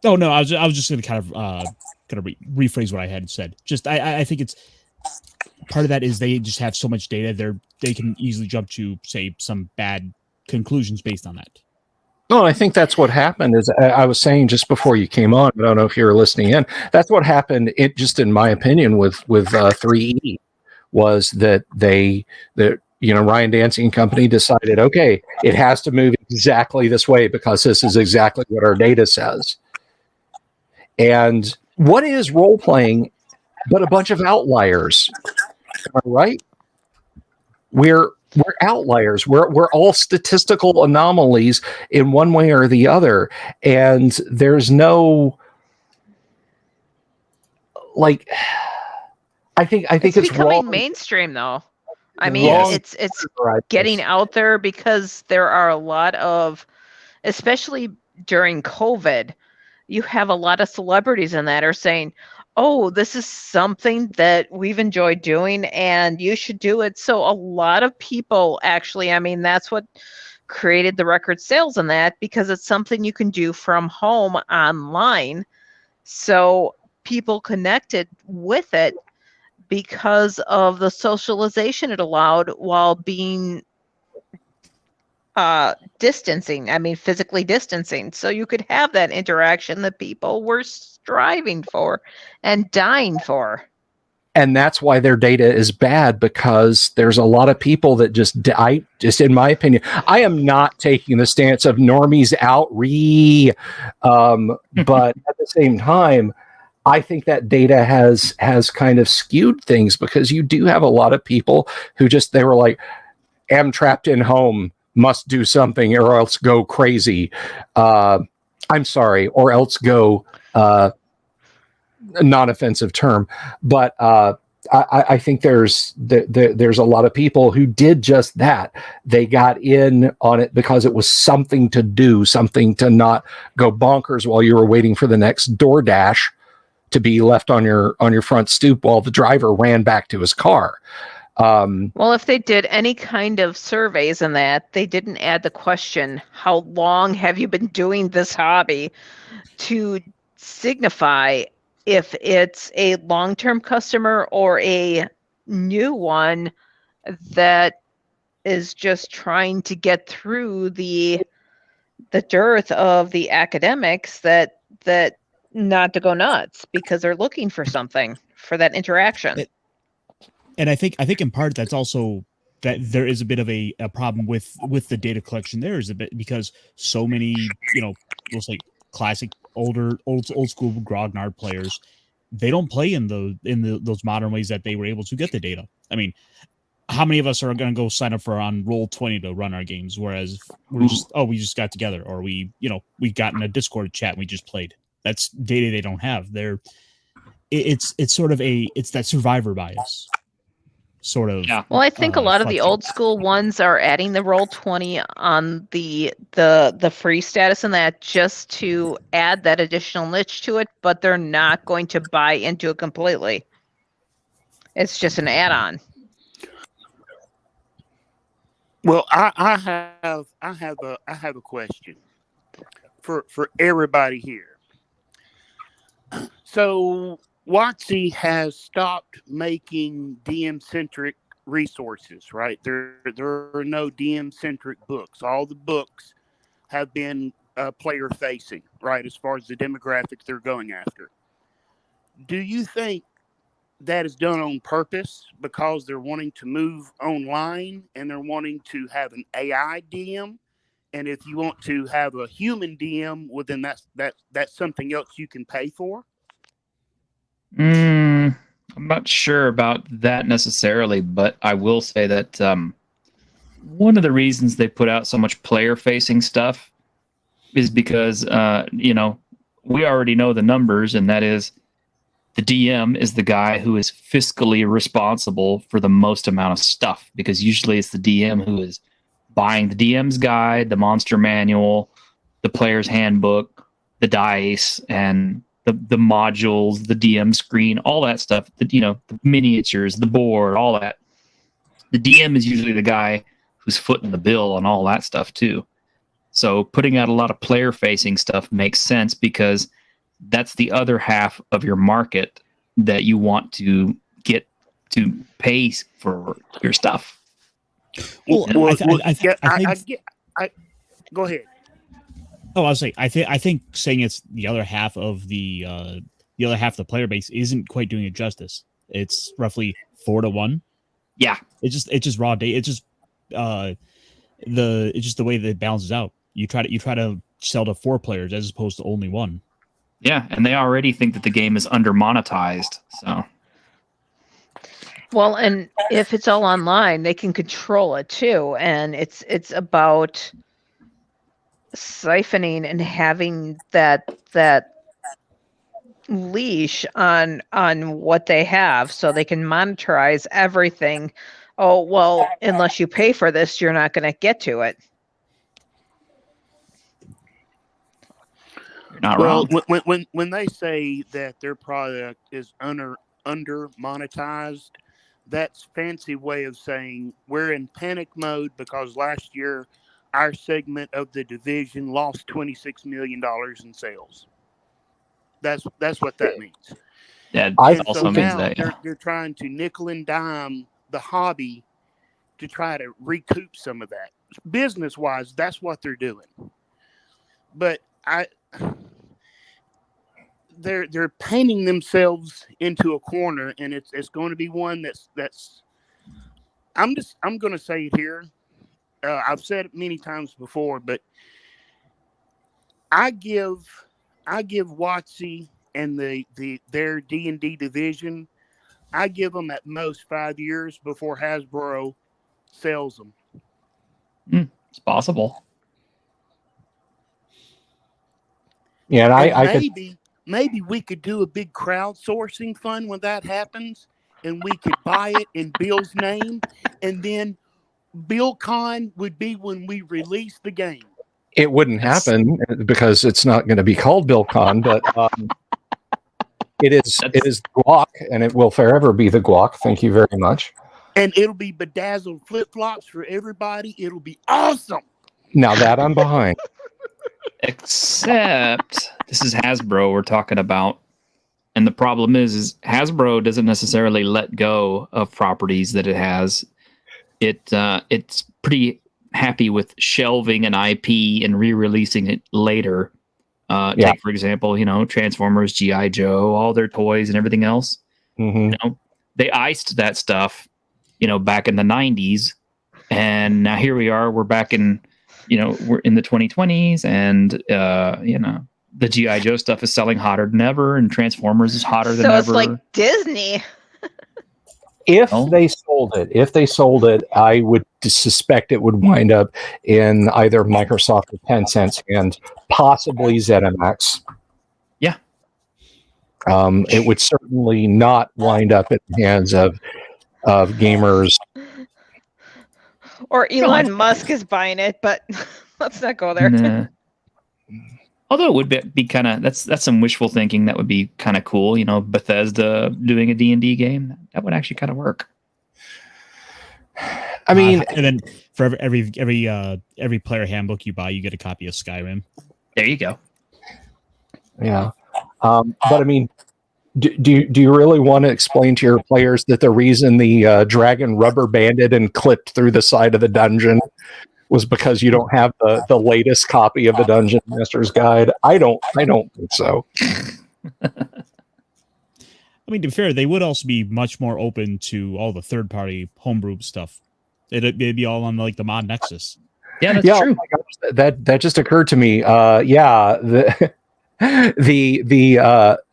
Oh no, I was just going to kind of rephrase what I had said. Just I think it's part of that is they just have so much data they can easily jump to, say, some bad conclusions based on that. No, I think that's what happened. Is I was saying just before you came on, I don't know if you were listening in. That's what happened. It just, in my opinion, with 3E, was that Ryan Dancing Company decided, okay, it has to move exactly this way because this is exactly what our data says. And what is role playing but a bunch of outliers? Am I right? We're outliers. We're all statistical anomalies in one way or the other, and there's no I think it's becoming wrong. mainstream, though. I mean, it's getting out there because there are a lot of, especially during COVID, you have a lot of celebrities in that are saying, oh, this is something that we've enjoyed doing and you should do it. So a lot of people actually, I mean, that's what created the record sales in that, because it's something you can do from home online. So people connected with it because of the socialization it allowed while being distancing. I mean, physically distancing. So you could have that interaction that people were striving for and dying for. And that's why their data is bad, because there's a lot of people that just in my opinion, I am not taking the stance of normies out but at the same time, I think that data has kind of skewed things, because you do have a lot of people who they were like, am trapped in home, must do something or else go crazy. I'm sorry, or else go a non-offensive term, but I think there's a lot of people who did just that. They got in on it because it was something to do, something to not go bonkers while you were waiting for the next DoorDash to be left on your front stoop while the driver ran back to his car. Well, if they did any kind of surveys in that, they didn't add the question, how long have you been doing this hobby, to signify if it's a long-term customer or a new one that is just trying to get through the dearth of the academics, that not to go nuts because they're looking for something for that interaction. And I think in part that's also that there is a bit of a problem with the data collection. There is a bit, because so many, we'll say classic old school grognard players, they don't play in those modern ways that they were able to get the data. I mean, how many of us are going to go sign up for on Roll20 to run our games, whereas we just got together, or we got in a Discord chat and we just played? That's data they don't have. It's sort of it's that survivor bias. Sort of. Yeah. Well, I think a lot of the old school ones are adding the Roll20 on the free status and that, just to add that additional niche to it, but they're not going to buy into it completely. It's just an add-on. Well, I have a question for everybody here. So WotC has stopped making DM-centric resources, right? There are no DM-centric books. All the books have been player-facing, right, as far as the demographics they're going after. Do you think that is done on purpose because they're wanting to move online and they're wanting to have an AI DM? And if you want to have a human DM, well, then that's something else you can pay for? I'm not sure about that necessarily, but I will say that one of the reasons they put out so much player-facing stuff is because, we already know the numbers, and that is the DM is the guy who is fiscally responsible for the most amount of stuff, because usually it's the DM who is buying the DM's guide, the monster manual, the player's handbook, the dice, and the modules, the DM screen, all that stuff, the miniatures, the board, all that. The DM is usually the guy who's footing the bill on all that stuff too. So putting out a lot of player-facing stuff makes sense, because that's the other half of your market that you want to get to pay for your stuff. Well, go ahead. Oh, I was saying, I think saying it's the other half of the player base isn't quite doing it justice. It's roughly 4-1. Yeah, it's just raw data. It's just the way that it balances out. You try to sell to 4 players as opposed to only 1. Yeah, and they already think that the game is under monetized. So, well, and if it's all online, they can control it too, and it's about siphoning and having that leash on what they have, so they can monetize everything. Oh, well, unless you pay for this, you're not going to get to it. You're not Well, wrong. when they say that their product is under monetized, that's fancy way of saying we're in panic mode because last year our segment of the division lost $26 million in sales. That's what that means. That I And so also means now that, yeah. they're trying to nickel and dime the hobby to try to recoup some of that. Business wise, that's what they're doing. But they're painting themselves into a corner, and it's going to be one that's I'm going to say it here. I've said it many times before, but I give WotC and their D&D division, I give them at most 5 years before Hasbro sells them. It's possible. Yeah, and I could, maybe we could do a big crowdsourcing fund when that happens, and we could buy it in Bill's name, and then BillCon would be when we release the game. it wouldn't That's- happen because it's not going to be called BillCon, but it is Guac, and it will forever be the Guac. Thank you very much. And it'll be bedazzled flip-flops for everybody. It'll be awesome. Now that I'm behind. Except this is Hasbro we're talking about. And the problem is Hasbro doesn't necessarily let go of properties that it has. It's pretty happy with shelving an IP and re-releasing it later. Take, for example, Transformers, G.I. Joe, all their toys and everything else. Mm-hmm. They iced that stuff, back in the 90s. And now here we are. We're back in, we're in the 2020s. And, the G.I. Joe stuff is selling hotter than ever. And Transformers is hotter than ever. So it's like Disney. If they sold it, I would suspect it would wind up in either Microsoft or Tencent's and possibly ZeniMax. Yeah. It would certainly not wind up in the hands of gamers. Or Elon Musk is buying it, but let's not go there. Nah. Although it would be kind of that's some wishful thinking. That would be kind of cool. Bethesda doing a D&D game, that would actually kind of work. I mean, and then for every player handbook you buy, you get a copy of Skyrim. There you go. Yeah, but I mean, do you really want to explain to your players that the reason the dragon rubber banded and clipped through the side of the dungeon was because you don't have the latest copy of the Dungeon Master's Guide? I don't think so. I mean, to be fair, they would also be much more open to all the third-party homebrew stuff. It'd be all on like the Mod Nexus. Yeah, that's true. Oh my gosh, that just occurred to me. The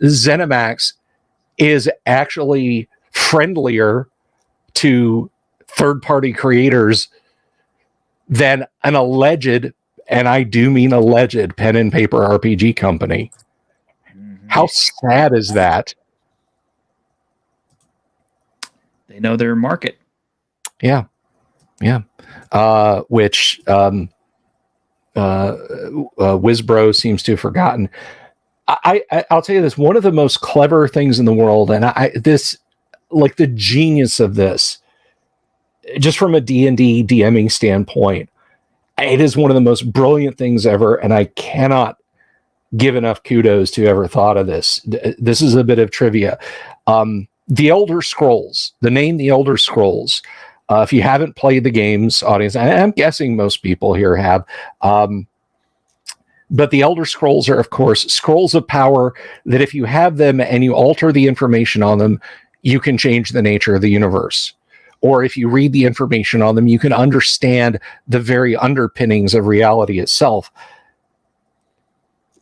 ZeniMax is actually friendlier to third-party creators than an alleged, and I do mean alleged, pen and paper RPG company. Mm-hmm. How sad is that? They know their market. Yeah. Which Wizbro seems to have forgotten. I'll tell you this: one of the most clever things in the world, and the genius of this, just from a D&D DMing standpoint, it is one of the most brilliant things ever, and I cannot give enough kudos to whoever thought of this. This is a bit of trivia. The Elder Scrolls, the name The Elder Scrolls, if you haven't played the games, audience, I'm guessing most people here have, but the Elder Scrolls are, of course, scrolls of power that if you have them and you alter the information on them, you can change the nature of the universe. Or if you read the information on them, you can understand the very underpinnings of reality itself.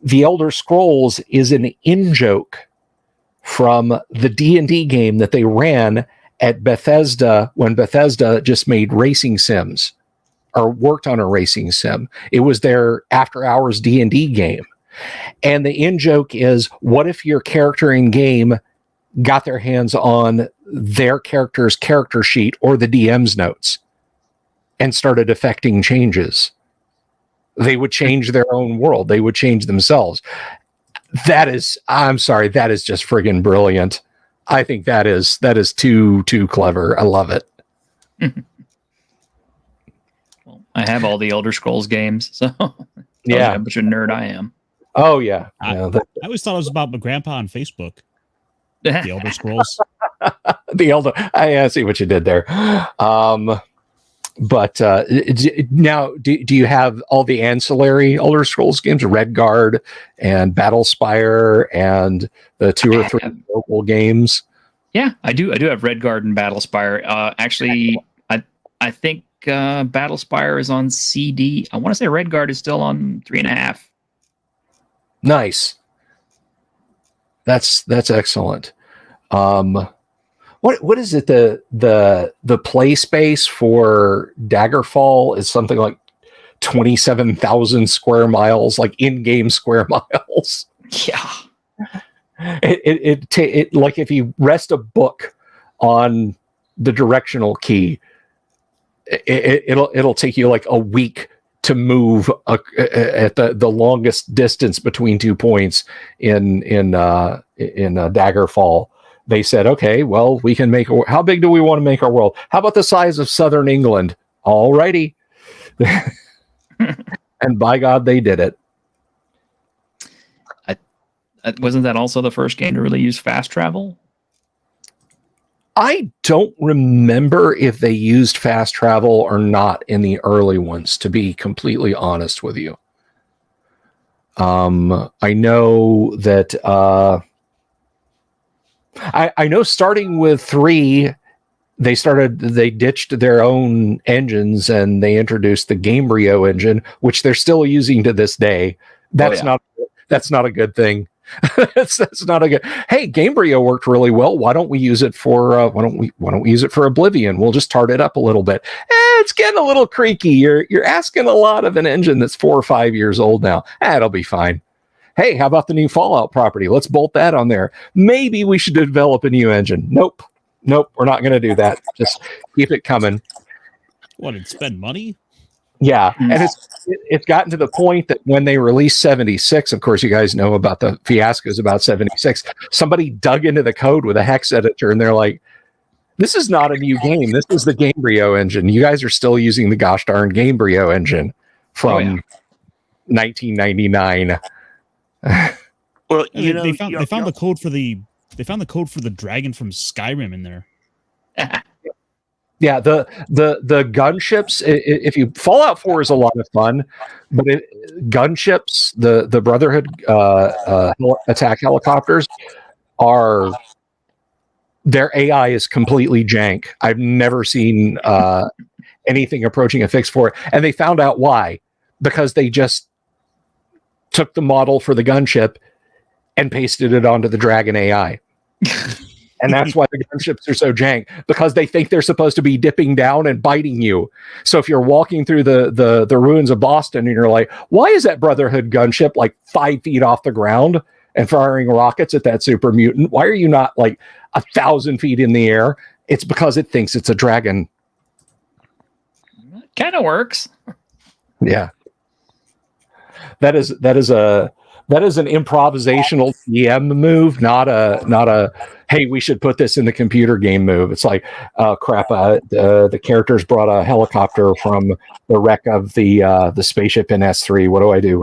The Elder Scrolls is an in-joke from the D&D game that they ran at Bethesda when Bethesda just made racing sims or worked on a racing sim. It was their after-hours D&D game. And the in-joke is, what if your character in game got their hands on their character's character sheet or the DM's notes and started effecting changes? They would change their own world. They would change themselves. I'm sorry, that is just friggin' brilliant. I think that is too clever. I love it. Well, I have all the Elder Scrolls games, so Yeah. how much of a nerd I am. Oh yeah. I always thought it was about my grandpa on Facebook. The Elder Scrolls. The Elder. I see what you did there. But now, do you have all the ancillary Elder Scrolls games, Redguard and Battlespire, and the 2 or 3 local games? Yeah, I do. I do have Redguard and Battlespire. Actually, I think Battlespire is on CD. I want to say Redguard is still on 3.5. Nice. That's excellent. What is it? The play space for Daggerfall is something like 27,000 square miles, like in-game square miles. Yeah. It like if you rest a book on the directional key, it'll take you like a week to move at the longest distance between 2 points in Daggerfall. They said, okay, well, we can make how big do we want to make our world? How about the size of southern England? All righty. And by God, they did it. Wasn't that also the first game to really use fast travel? I don't remember if they used fast travel or not in the early ones, to be completely honest with you. I know that I know starting with 3, they ditched their own engines and they introduced the Gamebryo engine, which they're still using to this day. That's not a good thing. that's not a good. Hey, Gamebryo worked really well. Why don't we use it for why don't we use it for Oblivion? We'll just tart it up a little bit. It's getting a little creaky. You're asking a lot of an engine that's 4 or 5 years old now. It'll be fine. Hey, how about the new Fallout property? Let's bolt that on there. Maybe we should develop a new engine. Nope, we're not going to do that. Just keep it coming. What, and spend money? Yeah, and it's gotten to the point that when they released 76, of course, you guys know about the fiascos about 76. Somebody dug into the code with a hex editor, and they're like, "This is not a new game. This is the Gamebryo engine. You guys are still using the gosh darn Gamebryo engine from 1999." Well, they found the code for the dragon from Skyrim in there. Yeah, the gunships. If you Fallout 4 is a lot of fun, but gunships, the Brotherhood attack helicopters their AI is completely jank. I've never seen anything approaching a fix for it, and they found out why, because they just took the model for the gunship and pasted it onto the Dragon AI. And that's why the gunships are so jank, because they think they're supposed to be dipping down and biting you. So if you're walking through the ruins of Boston and you're like, why is that Brotherhood gunship like 5 feet off the ground and firing rockets at that super mutant? Why are you not like 1,000 feet in the air? It's because it thinks it's a dragon. Kind of works. Yeah. That is an improvisational DM move, not a hey, we should put this in the computer game move. It's like, crap, the characters brought a helicopter from the wreck of the spaceship in S3. What do I do?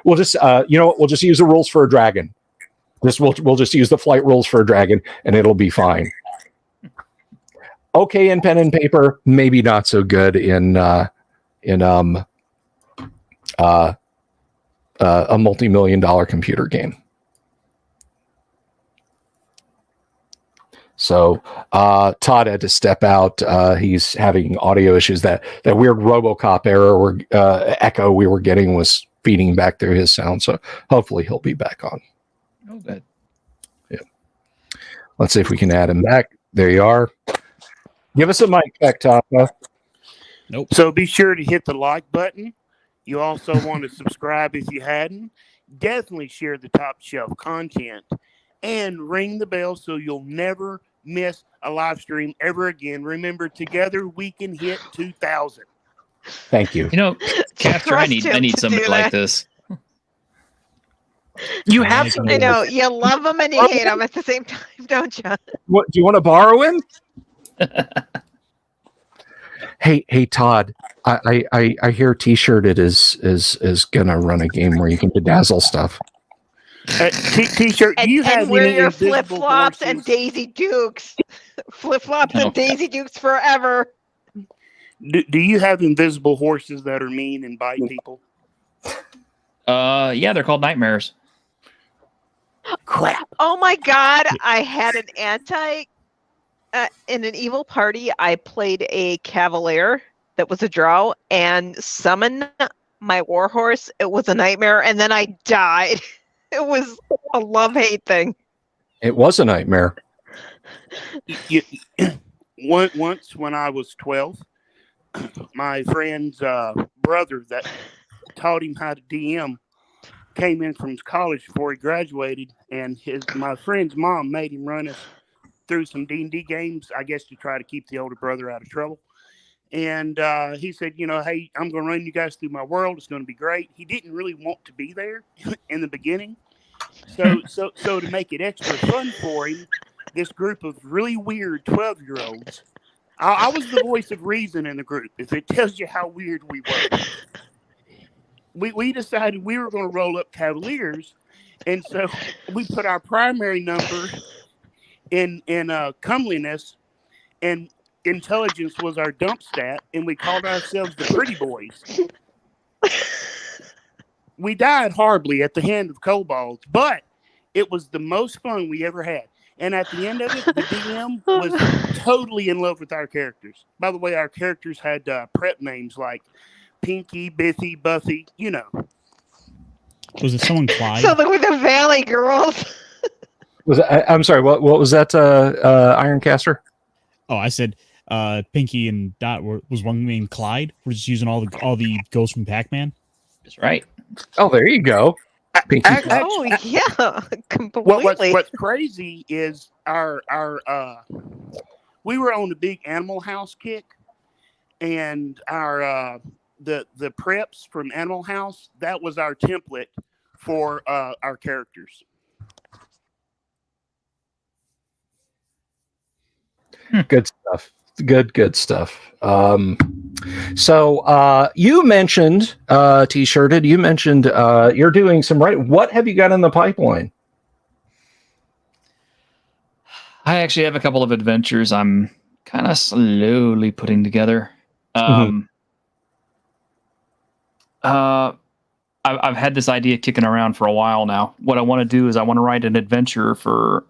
We'll just we'll just use the rules for a dragon. We'll just use the flight rules for a dragon, and it'll be fine. Okay, in pen and paper, maybe not so good in a multi-million-dollar computer game. So Todd had to step out. He's having audio issues. That weird RoboCop error or echo we were getting was feeding back through his sound. So hopefully he'll be back on. Oh, good. Yeah. Let's see if we can add him back. There you are. Give us a mic check, Tapa. Nope. So be sure to hit the like button. You also want to subscribe if you hadn't. Definitely share the top shelf content and ring the bell so you'll never miss a live stream ever again. Remember, together we can hit 2,000. Thank you. Capture, I need something like this. You Yeah, have I some. can- I know you love them and you hate them at the same time, don't you? What do you want to borrow him? Hey, Todd. I hear T-shirted is gonna run a game where you can bedazzle stuff. T-shirt. Do you have And wear any your flip invisible flops horses? and Daisy Dukes. Flip flops Oh, and Daisy Dukes forever. Do you have invisible horses that are mean and bite people? Yeah, they're called nightmares. Crap. Oh my God! I had an in an evil party. I played a cavalier that was a drow and summoned my warhorse. It was a nightmare, and then I died. It was a love-hate thing. It was a nightmare. Once when I was 12, my friend's brother that taught him how to DM came in from college before he graduated, and my friend's mom made him run us through some D&D games, I guess to try to keep the older brother out of trouble. And he said, hey, I'm going to run you guys through my world. It's going to be great. He didn't really want to be there in the beginning. So to make it extra fun for him, this group of really weird 12-year-olds, I was the voice of reason in the group, if it tells you how weird we were. We decided we were going to roll up Cavaliers, and so we put our primary number in comeliness, and intelligence was our dump stat, and we called ourselves the Pretty Boys. We died horribly at the hand of kobolds, but it was the most fun we ever had. And at the end of it, the DM was totally in love with our characters. By the way, our characters had prep names like Pinky, Biffy, Buffy, Was it someone Clyde? So we're the Valley Girls. I'm sorry. What was that? Ironcaster? Oh, I said Pinky and Dot was one named Clyde. We're just using all the ghosts from Pac-Man. That's right. Oh, there you go. Pinky. Oh yeah, completely. What's crazy is our we were on the big Animal House kick, and our the preps from Animal House, that was our template for our characters. Good stuff. Good stuff. So you mentioned T-shirted. You mentioned you're doing some writing. What have you got in the pipeline? I actually have a couple of adventures I'm kind of slowly putting together. I've had this idea kicking around for a while now. What I want to do is I want to write an adventure for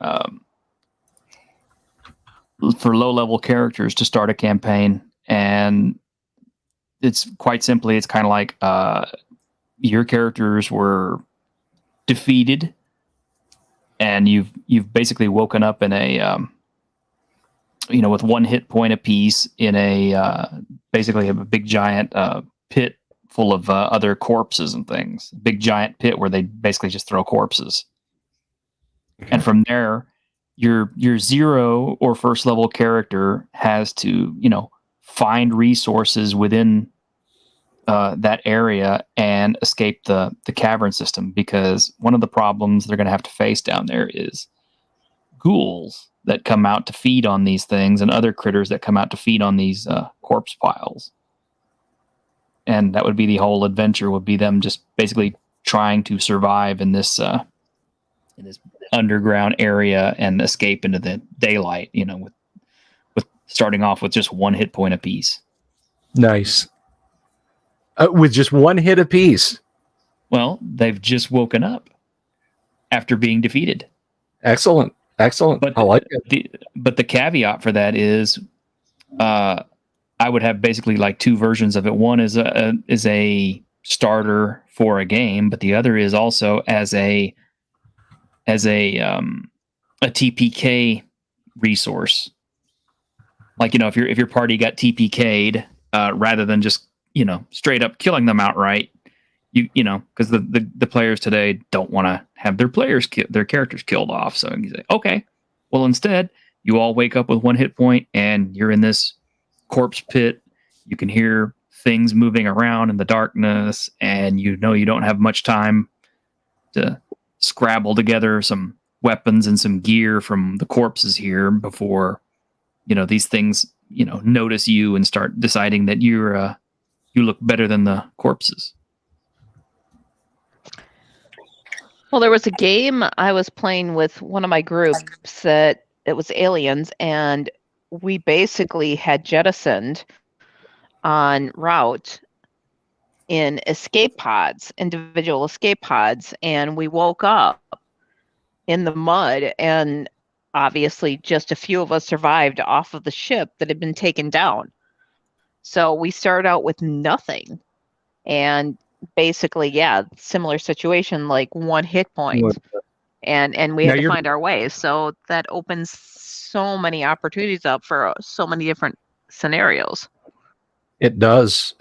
low-level characters to start a campaign, and it's quite simply, it's kind of like your characters were defeated, and you've basically woken up in a with one hit point apiece in a basically a big giant pit full of other corpses and things. Big giant pit where they basically just throw corpses, and from there, your 0 or first level character has to find resources within that area and escape the cavern system, because one of the problems they're going to have to face down there is ghouls that come out to feed on these things and other critters that come out to feed on these corpse piles. And that would be the whole adventure, would be them just basically trying to survive in this underground area and escape into the daylight, with starting off with just one hit point apiece. Nice. With just one hit apiece. Well, they've just woken up after being defeated. Excellent. But I like it. But the caveat for that is, I would have basically like two versions of it. One is a starter for a game, but the other is also as a TPK resource. Like, if your party got TPK'd, rather than just straight up killing them outright, because the players today don't want to have their characters killed off. So you say, okay, well, instead you all wake up with one hit point and you're in this corpse pit. You can hear things moving around in the darkness, and you don't have much time to scrabble together some weapons and some gear from the corpses here before, these things, notice you and start deciding that you look better than the corpses. Well, there was a game I was playing with one of my groups that it was aliens, and we basically had jettisoned en route in escape pods, individual escape pods, and we woke up in the mud, and obviously just a few of us survived off of the ship that had been taken down. So we started out with nothing, and basically, similar situation, like 1 hit point, and we had to find our way. So that opens so many opportunities up for so many different scenarios. It does.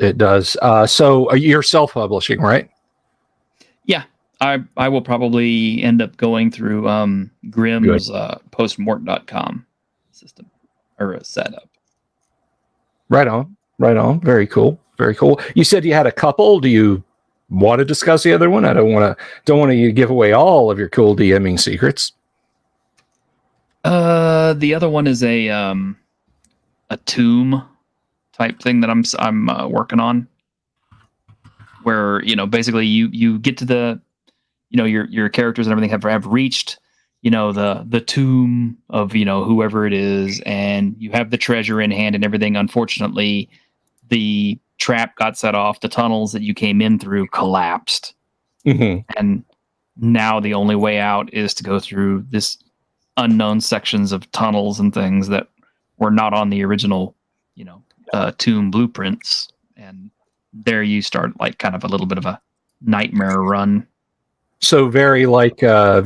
So you're self-publishing, right? Yeah, I will probably end up going through Grimm's postmort.com system or setup. Right on. Very cool. You said you had a couple. Do you want to discuss the other one? I don't want to give away all of your cool DMing secrets. The other one is a tomb type thing that I'm working on, where basically you get to the your characters and everything have reached the tomb of whoever it is, and you have the treasure in hand and everything. Unfortunately, the trap got set off. The tunnels that you came in through collapsed, and now the only way out is to go through this unknown sections of tunnels and things that were not on the original tomb blueprints, and there you start like kind of a little bit of a nightmare run. So very like not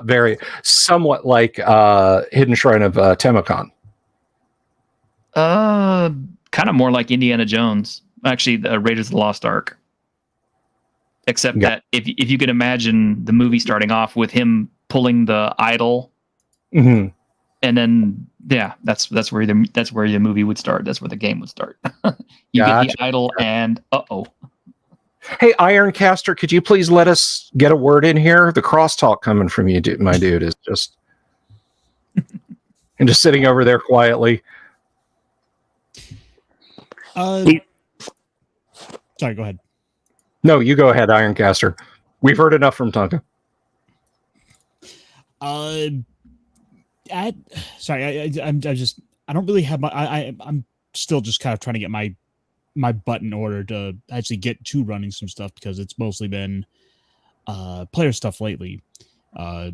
very, somewhat like Hidden Shrine of Temicon. Kind of more like Indiana Jones, actually, the Raiders of the Lost Ark. Except that if you could imagine the movie starting off with him pulling the idol, and then that's where the movie would start. That's where the game would start. You get the idol, and Hey, Ironcaster, could you please let us get a word in here? The crosstalk coming from you, my dude, is just and just sitting over there quietly. Sorry, go ahead. No, you go ahead, Ironcaster. We've heard enough from Tonka. I'm don't really have I'm still just kind of trying to get my butt in order to actually get to running some stuff, because it's mostly been player stuff lately. Though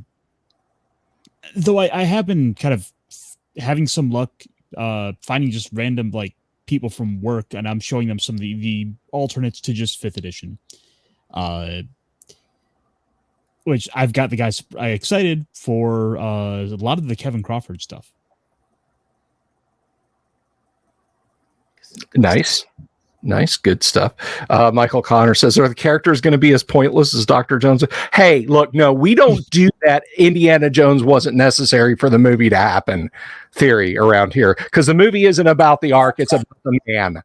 I have been kind of having some luck finding just random like people from work, and I'm showing them some of the alternates to just 5th edition, which I've got the guys excited for a lot of the Kevin Crawford stuff. Nice, good stuff. Michael Connor says, are the characters going to be as pointless as Dr. Jones? Hey, look, no, we don't do that. Indiana Jones wasn't necessary for the movie to happen theory around here, because the movie isn't about the Ark, it's about the man.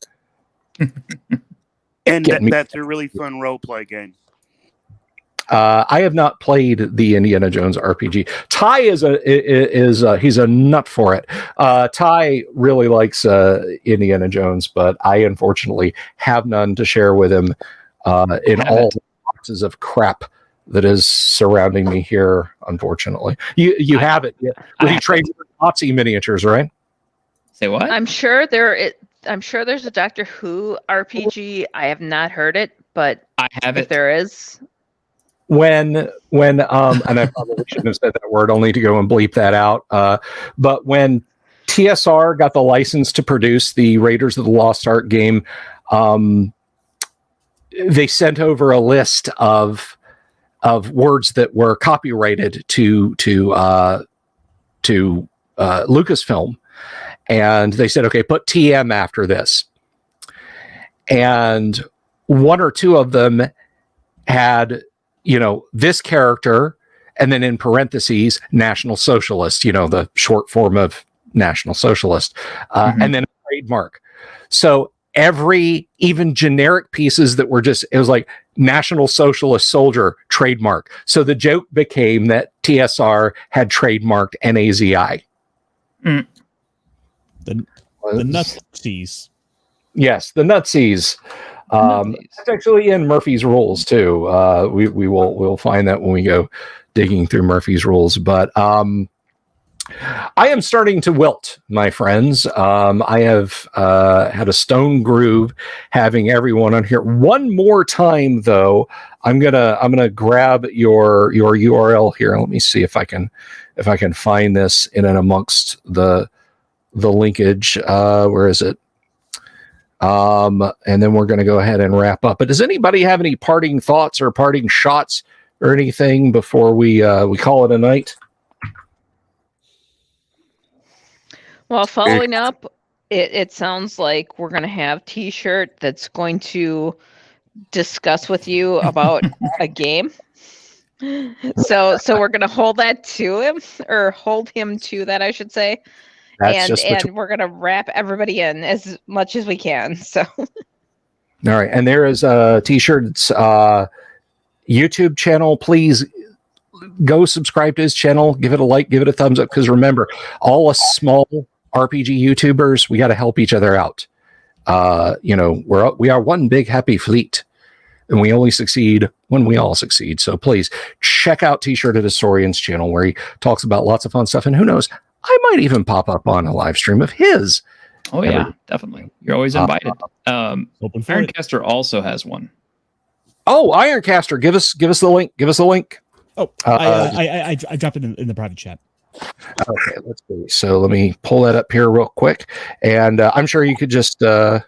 And that's a really fun role play game. I have not played the Indiana Jones RPG. Ty he's a nut for it. Ty really likes Indiana Jones, but I unfortunately have none to share with him in all the boxes of crap that is surrounding me here. Unfortunately, you have it. Yeah. Well, you trade Nazi miniatures, right? Say what? I'm sure there's a Doctor Who RPG. I have not heard it, but I have if there is. When and I probably shouldn't have said that word, only to go and bleep that out. But when TSR got the license to produce the Raiders of the Lost Ark game, they sent over a list of words that were copyrighted to Lucasfilm, and they said, okay, put TM after this. And one or two of them had, this character, and then in parentheses, National Socialist, the short form of National Socialist, and then a trademark. So every even generic pieces that were just, it was like National Socialist Soldier trademark. So the joke became that TSR had trademarked NAZI. The Nutsies. Yes, the Nutsies. That's actually in Murphy's Rules too. We'll find that when we go digging through Murphy's Rules. But I am starting to wilt, my friends. I have had a stone groove having everyone on here. One more time, though, I'm gonna grab your URL here. Let me see if I can find this in and amongst the linkage. Where is it? And then we're going to go ahead and wrap up. But does anybody have any parting thoughts or parting shots or anything before we call it a night? Well, following up, it sounds like we're going to have T-shirt that's going to discuss with you about a game. So we're going to hold that to him, or hold him to that, I should say. And we're going to wrap everybody in as much as we can. So, all right. And there is T-shirt's YouTube channel. Please go subscribe to his channel. Give it a like. Give it a thumbs up. Because remember, all us small RPG YouTubers, we got to help each other out. We are one big happy fleet, and we only succeed when we all succeed. So please check out T-shirt at Historian's channel, where he talks about lots of fun stuff. And who knows, I might even pop up on a live stream of his. Oh yeah, definitely. You're always invited. Ironcaster also has one. Oh, Ironcaster, give us the link. Give us the link. Oh, I dropped it in the private chat. Okay, let's see. So let me pull that up here real quick, and I'm sure you could just. I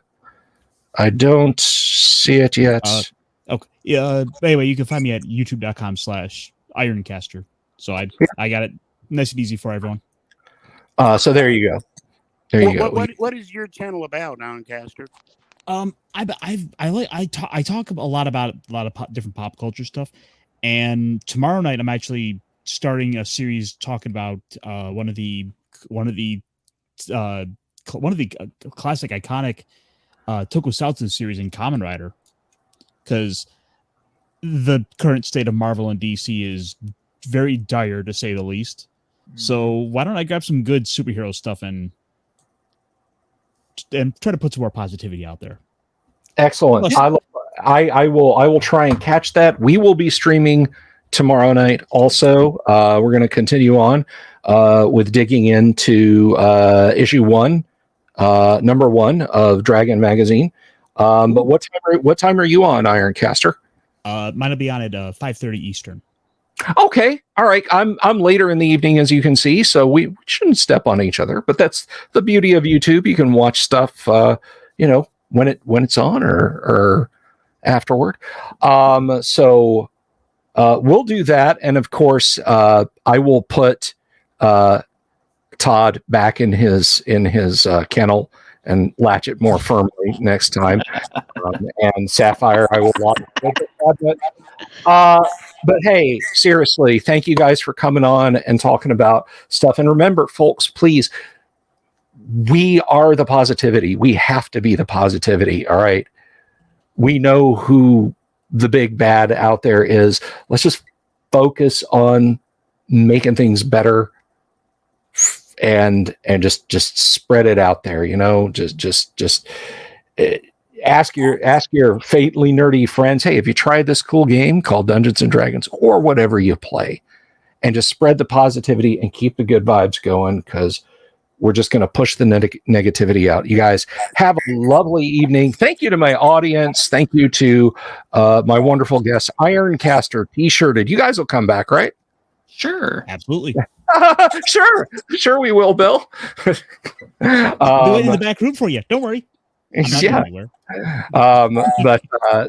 don't see it yet. Okay. Yeah. Anyway, you can find me at youtube.com/Ironcaster. So I got it nice and easy for everyone. So there you go. There you go. What is your channel about, Ironcaster? I talk a lot about different pop culture stuff, and tomorrow night I'm actually starting a series talking about one of the classic iconic tokusatsu series in Kamen Rider, because the current state of Marvel and DC is very dire, to say the least. So why don't I grab some good superhero stuff and try to put some more positivity out there? Excellent. I will try and catch that. We will be streaming tomorrow night. Also, we're going to continue on with digging into issue 1, number 1 of Dragon Magazine. But what time are you on, Ironcaster? Mine will be on at 5:30 Eastern. Okay. All right. I'm later in the evening, as you can see, so we shouldn't step on each other, but that's the beauty of YouTube. You can watch stuff, when it's on or afterward. So we'll do that. And of course, I will put Todd back in his kennel and latch it more firmly next time. And Sapphire, I will watch it. But hey, seriously, thank you guys for coming on and talking about stuff. And remember, folks, please, we are the positivity. We have to be the positivity. All right. We know who the big bad out there is. Let's just focus on making things better and just spread it out there. Just ask your fatally nerdy friends, hey, have you tried this cool game called Dungeons and Dragons or whatever you play, and just spread the positivity and keep the good vibes going, because we're just going to push the negativity out. You guys have a lovely evening. Thank you to my audience. Thank you to my wonderful guests, Ironcaster, T-shirted. You guys will come back, right? Sure. Absolutely. Sure we will, Bill. Do it in the back room for you. Don't worry. Yeah.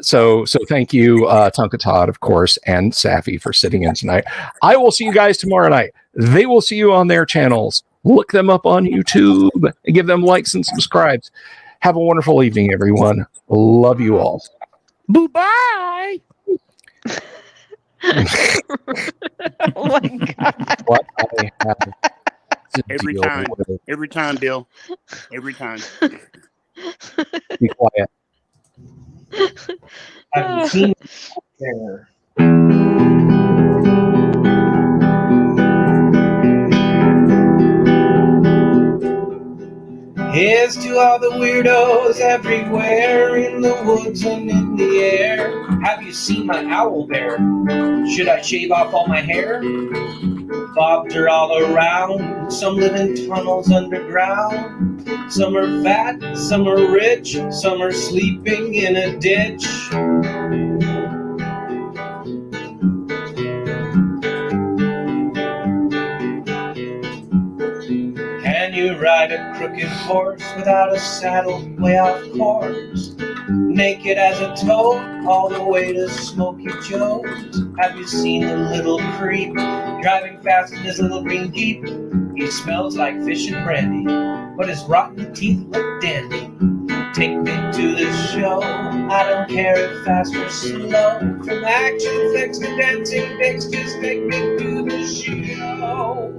So thank you, Tonka Todd, of course, and Safi for sitting in tonight. I will see you guys tomorrow night. They will see you on their channels. Look them up on YouTube and give them likes and subscribes. Have a wonderful evening, everyone. Love you all. Bye. Oh my God. What I have to Every deal time. with. Every time, Bill. Every time. Be quiet. Have you seen there? Here's to all the weirdos everywhere in the woods and in the air. Have you seen my owl bear? Should I shave off all my hair? Bobbed are all around. Some live in tunnels underground. Some are fat, some are rich, some are sleeping in a ditch. Can you ride a crooked horse without a saddle way off course? Naked as a toad, all the way to Smoky Joe's. Have you seen the little creep driving fast in his little green Jeep? He smells like fish and brandy, but his rotten teeth look dandy. Take me to the show, I don't care if fast or slow. From action flicks to dancing dicks, just take me to the show.